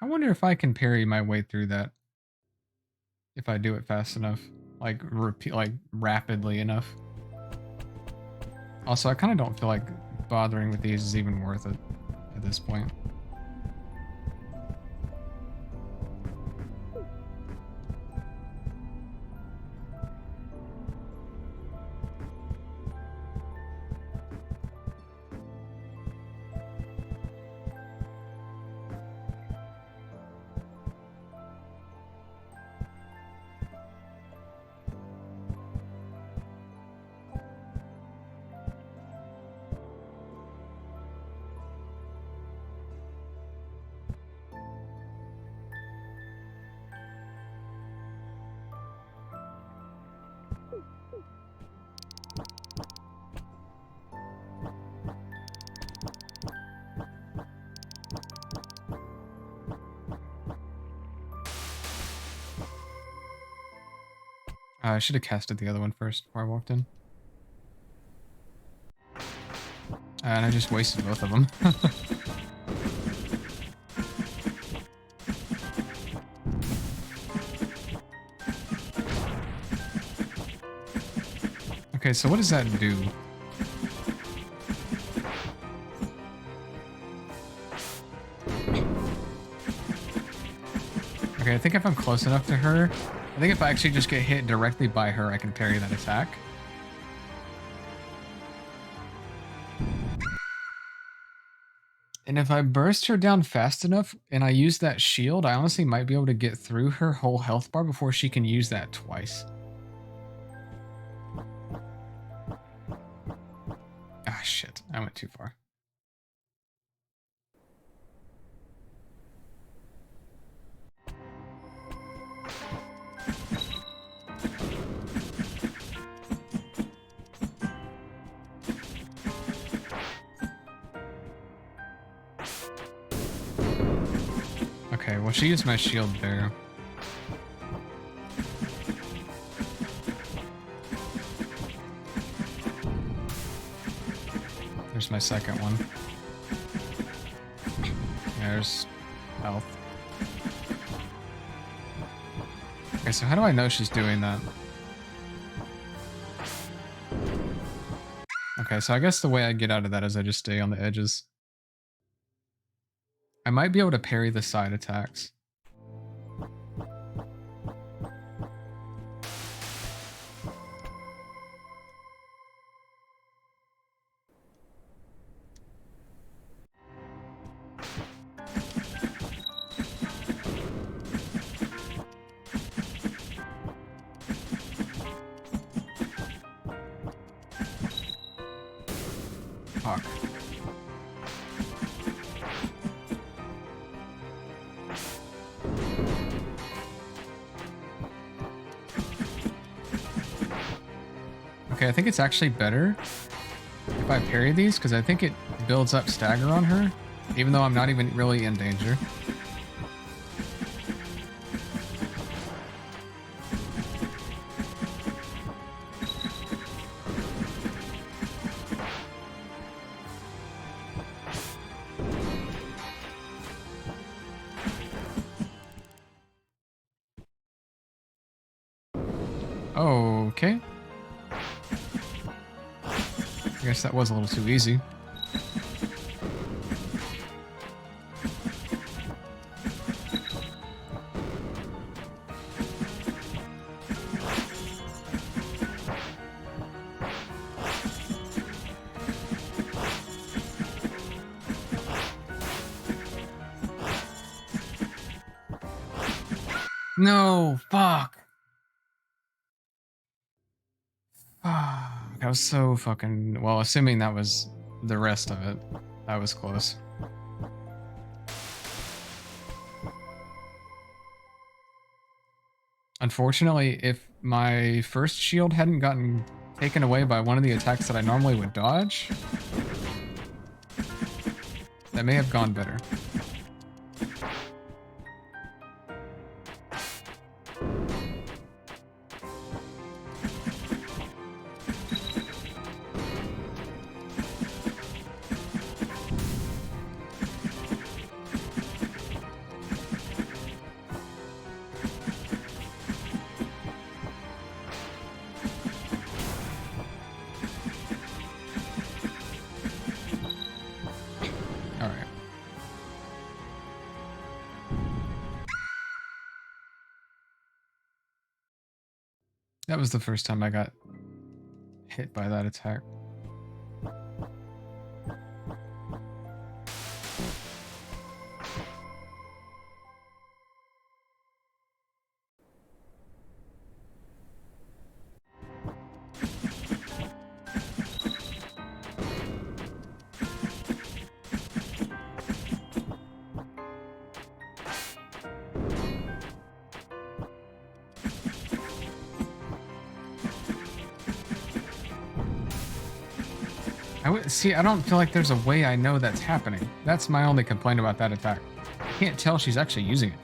I wonder if I can parry my way through that if I do it fast enough, like rapidly enough. Also, I kind of don't feel like bothering with these is even worth it at this point. I should have casted the other one first before I walked in. And I just wasted both of them. Okay, so what does that do? Okay, I think if I'm close enough to her, I think if I actually just get hit directly by her, I can parry that attack. And if I burst her down fast enough and I use that shield, I honestly might be able to get through her whole health bar before she can use that twice. Ah, shit. I went too far. Okay, well, she used my shield there. There's my second one. There's health. Okay, so how do I know she's doing that? Okay, so I guess the way I get out of that is I just stay on the edges. I might be able to parry the side attacks. Fuck. Okay, I think it's actually better if I parry these, because I think it builds up stagger on her, even though I'm not even really in danger. Okay. I guess that was a little too easy. No, fuck. That was so fucking... Well, assuming that was the rest of it. That was close. Unfortunately, if my first shield hadn't gotten taken away by one of the attacks that I normally would dodge, that may have gone better. That was the first time I got hit by that attack. See, I don't feel like there's a way I know that's happening. That's my only complaint about that attack. I can't tell she's actually using it.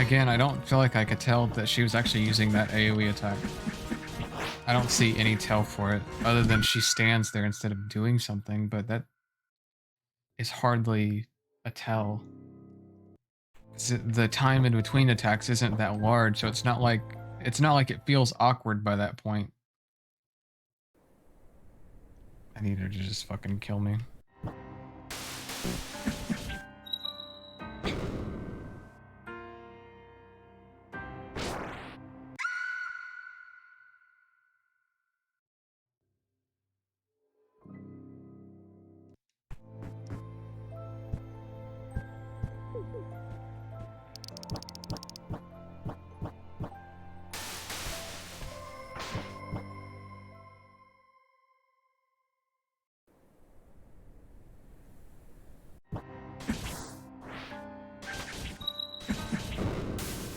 Again, I don't feel like I could tell that she was actually using that AoE attack. I don't see any tell for it, other than she stands there instead of doing something, but that is hardly a tell. The time in between attacks isn't that large, so it's not like it feels awkward by that point. I need her to just fucking kill me.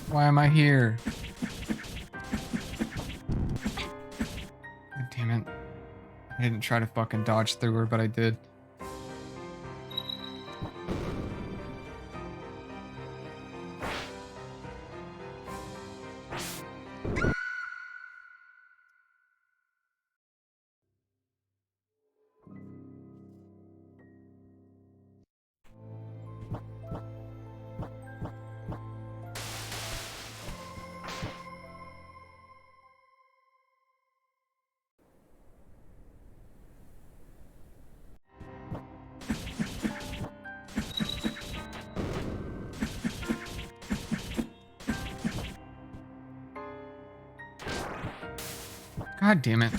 Why am I here? God damn it. I didn't try to fucking dodge through her, but I did. God damn it.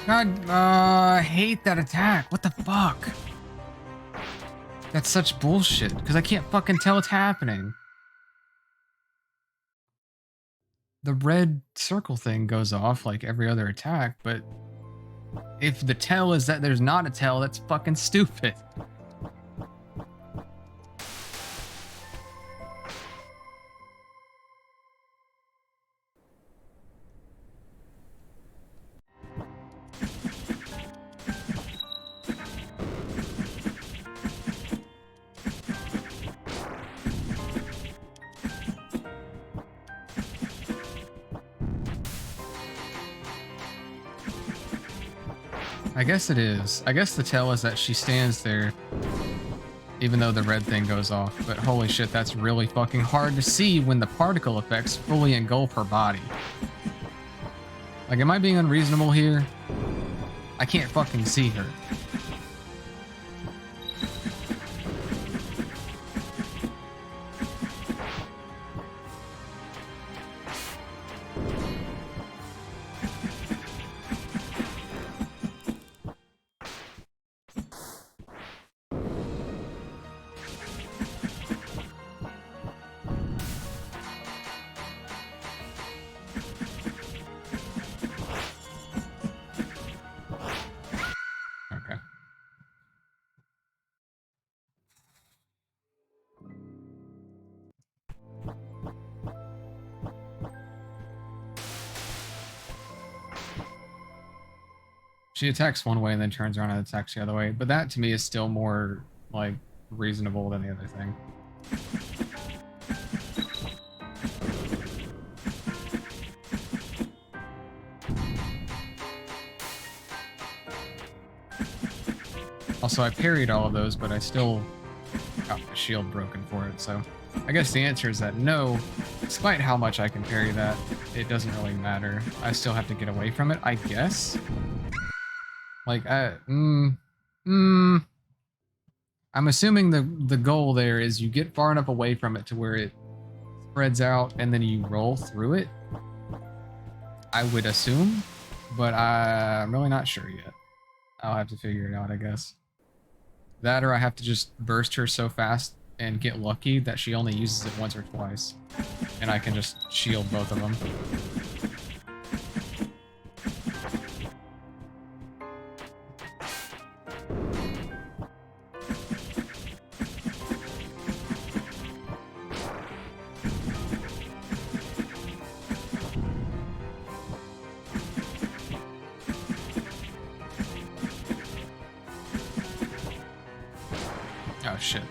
God, I hate that attack. What the fuck? That's such bullshit, because I can't fucking tell what's happening. The red circle thing goes off like every other attack, but if the tell is that there's not a tell, that's fucking stupid. I guess it is. I guess the tell is that she stands there even though the red thing goes off. But holy shit, that's really fucking hard to see when the particle effects fully engulf her body. Like, am I being unreasonable here? I can't fucking see her. She attacks one way and then turns around and attacks the other way, but that to me is still more, like, reasonable than the other thing. Also, I parried all of those, but I got my shield broken for it. So I guess the answer is that no, despite how much I can parry that, it doesn't really matter. I still have to get away from it, I guess. Like, I'm assuming the goal there is you get far enough away from it to where it spreads out and then you roll through it. I would assume, but I'm really not sure yet. I'll have to figure it out, I guess. That or I have to just burst her so fast and get lucky that she only uses it once or twice. And I can just shield both of them. Oh, shit.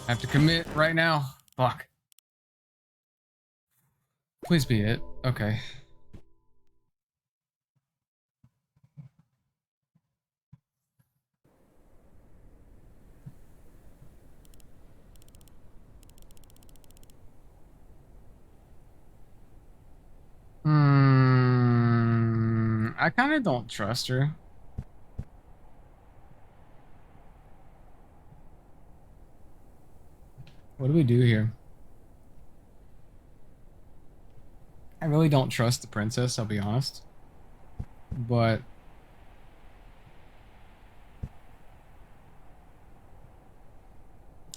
I have to commit right now. Fuck. Please be it. Okay. I kind of don't trust her. What do we do here? I really don't trust the princess, I'll be honest. But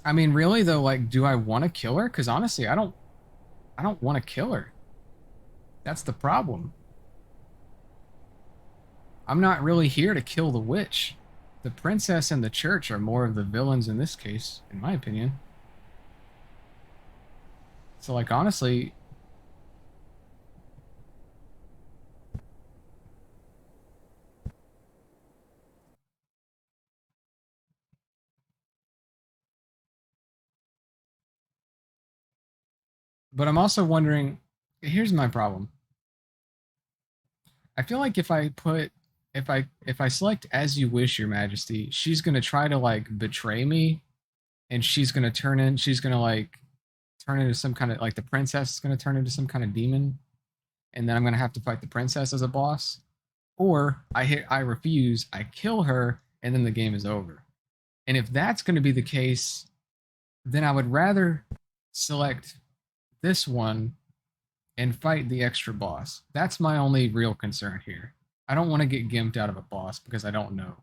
I mean, really though, like, do I want to kill her? Because honestly, I don't want to kill her. That's the problem. I'm not really here to kill the witch. The princess and the church are more of the villains in this case, in my opinion. So, like, honestly, but I'm also wondering, here's my problem. I feel like if I select as you wish, your majesty, she's going to try to like betray me and she's going to like turn into some kind of like the princess is going to turn into some kind of demon and then I'm going to have to fight the princess as a boss. Or I refuse, I kill her and then the game is over. And if that's going to be the case, then I would rather select this one and fight the extra boss. That's my only real concern here. I don't want to get gimped out of a boss because I don't know.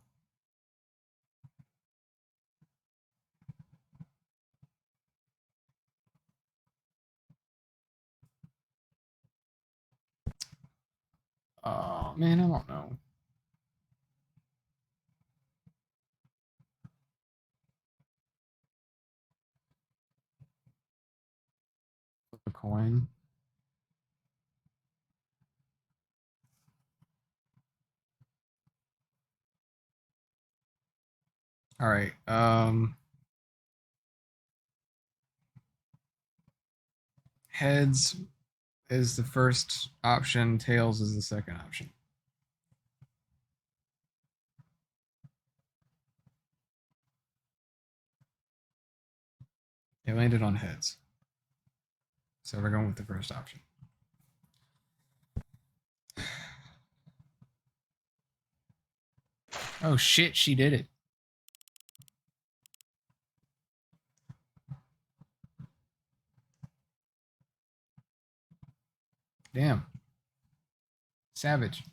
Oh, man, I don't know. Flip a coin. All right. Heads is the first option. Tails is the second option. It landed on heads. So we're going with the first option. Oh shit, she did it. Damn. Savage.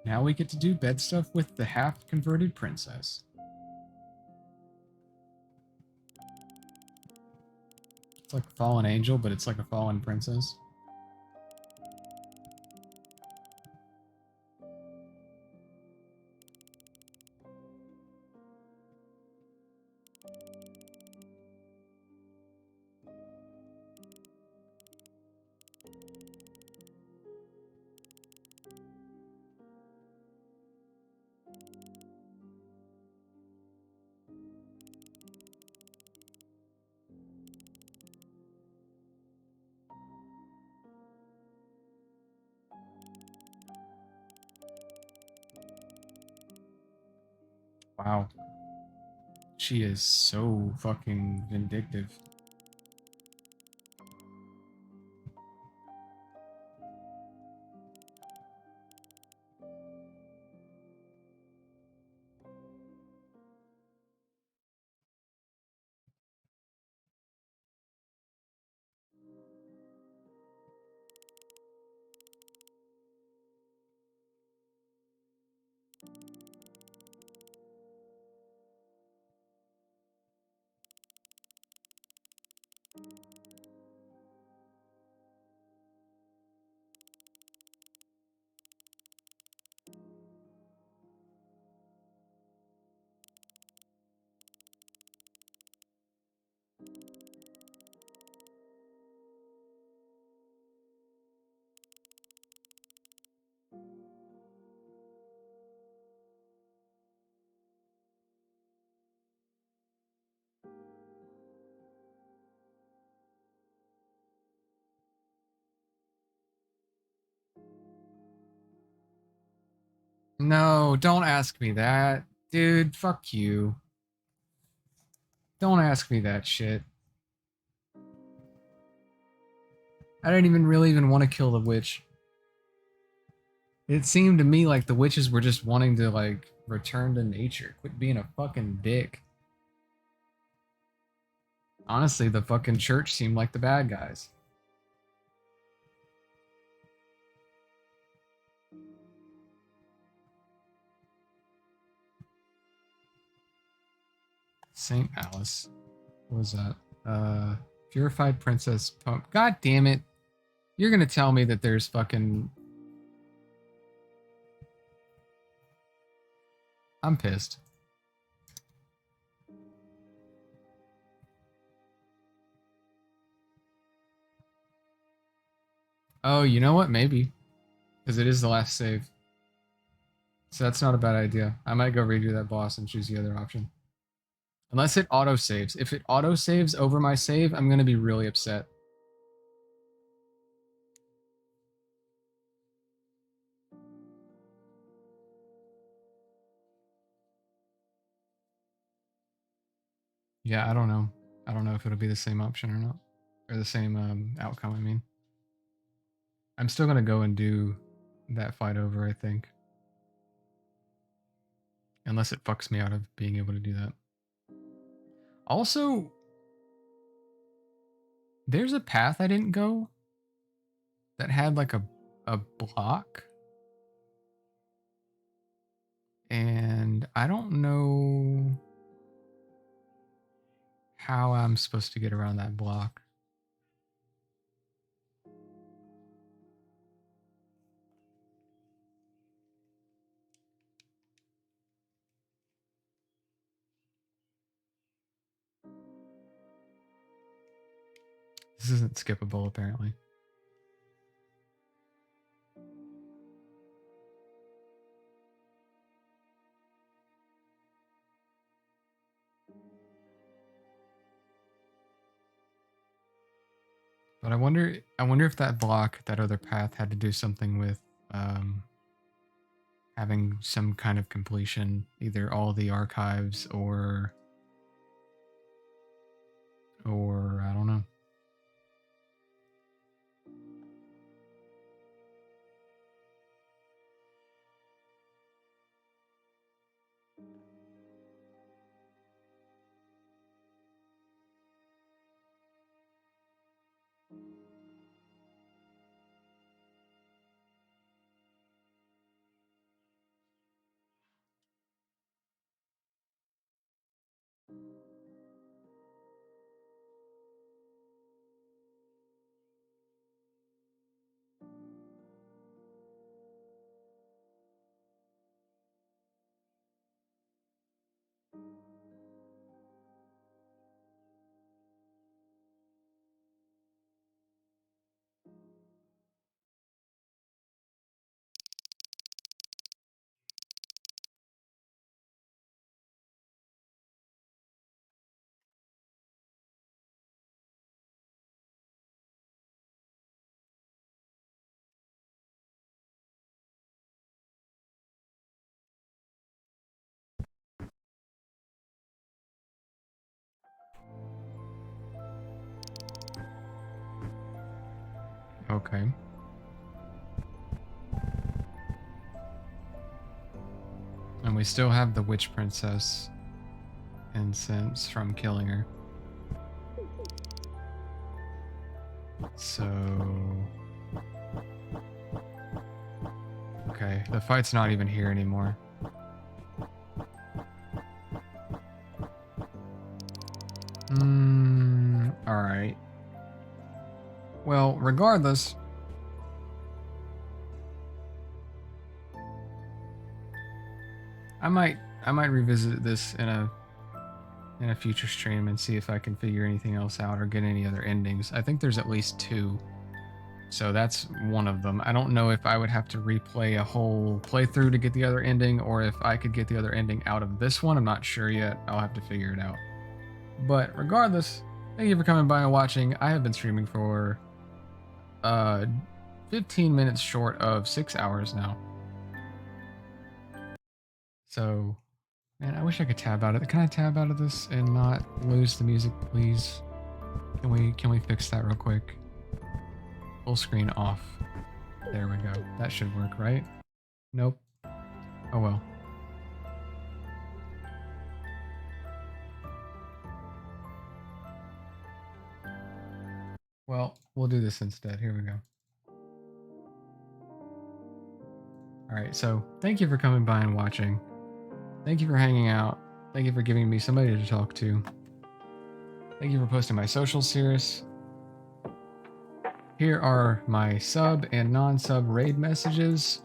Now we get to do bed stuff with the half-converted princess. It's like a fallen angel, but it's like a fallen princess. Wow. She is so fucking vindictive. No, don't ask me that. Dude, fuck you. Don't ask me that shit. I didn't even really even want to kill the witch. It seemed to me like the witches were just wanting to, like, return to nature. Quit being a fucking dick. Honestly, the fucking church seemed like the bad guys. Saint Alice. What was that? Purified Princess Pump. God damn it. You're gonna tell me that there's fucking... I'm pissed. Oh, you know what? Maybe. Because it is the last save. So that's not a bad idea. I might go redo that boss and choose the other option. Unless it auto-saves. If it auto-saves over my save, I'm gonna be really upset. Yeah, I don't know. I don't know if it'll be the same option or not. Or the same outcome, I mean. I'm still gonna go and do that fight over, I think. Unless it fucks me out of being able to do that. Also, there's a path I didn't go that had like a block. And I don't know how I'm supposed to get around that block. This isn't skippable, apparently. But I wonder if that block, that other path, had to do something with having some kind of completion, either all the archives or I don't know. Okay. And we still have the witch princess incense from killing her. So... Okay, the fight's not even here anymore. Alright. Well, regardless... I might revisit this in a future stream and see if I can figure anything else out or get any other endings. I think there's at least 2. So that's one of them. I don't know if I would have to replay a whole playthrough to get the other ending, or if I could get the other ending out of this one. I'm not sure yet. I'll have to figure it out. But regardless, thank you for coming by and watching. I have been streaming for 15 minutes short of 6 hours now. So, man, I wish I could tab out of it. Can I tab out of this and not lose the music, please? Can we fix that real quick? Full screen off. There we go. That should work, right? Nope. Oh well. Well, we'll do this instead. Here we go. Alright, so thank you for coming by and watching. Thank you for hanging out. Thank you for giving me somebody to talk to. Thank you for posting my socials, Cirrus. Here are my sub and non-sub raid messages.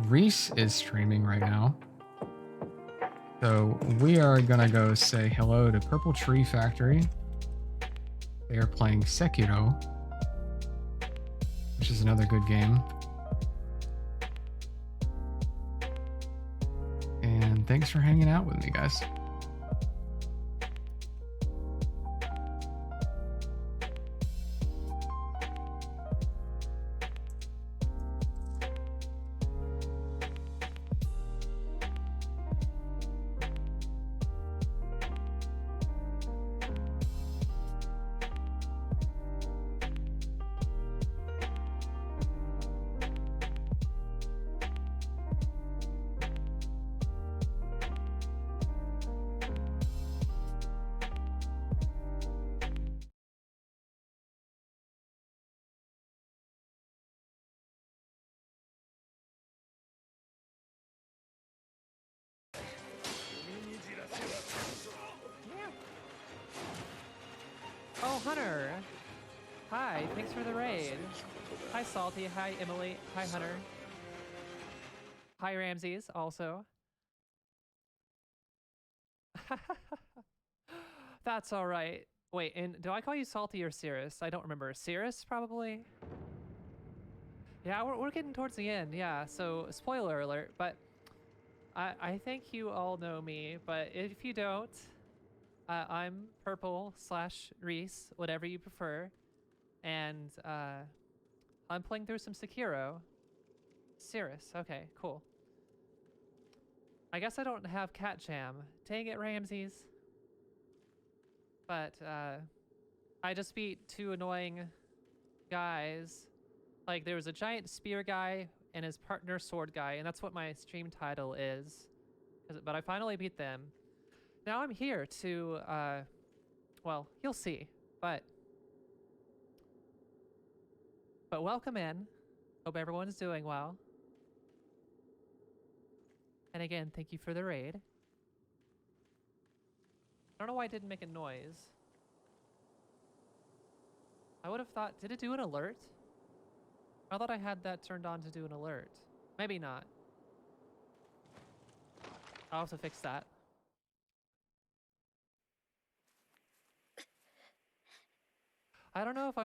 Reese is streaming right now. So we are gonna go say hello to Purple Tree Factory. They are playing Sekiro, which is another good game. And thanks for hanging out with me, guys. Oh, Hunter! Hi, thanks for the raid. Hi, Salty. Hi, Emily. Hi, Hunter. Hi, Ramses, also. That's alright. Wait, and do I call you Salty or Cirrus? I don't remember. Cirrus, probably? Yeah, we're getting towards the end, yeah. So, spoiler alert, but I think you all know me, but if you don't, I'm Purple/Reese, whatever you prefer. And I'm playing through some Sekiro. Cirrus, okay, cool. I guess I don't have Cat Jam. Dang it, Ramses. But I just beat 2 annoying guys. Like, there was a giant spear guy and his partner sword guy, and that's what my stream title is. But I finally beat them. Now I'm here to, well, you'll see. But welcome in. Hope everyone's doing well. And again, thank you for the raid. I don't know why it didn't make a noise. I would have thought, did it do an alert? I thought I had that turned on to do an alert. Maybe not. I'll have to fix that. I don't know if I'm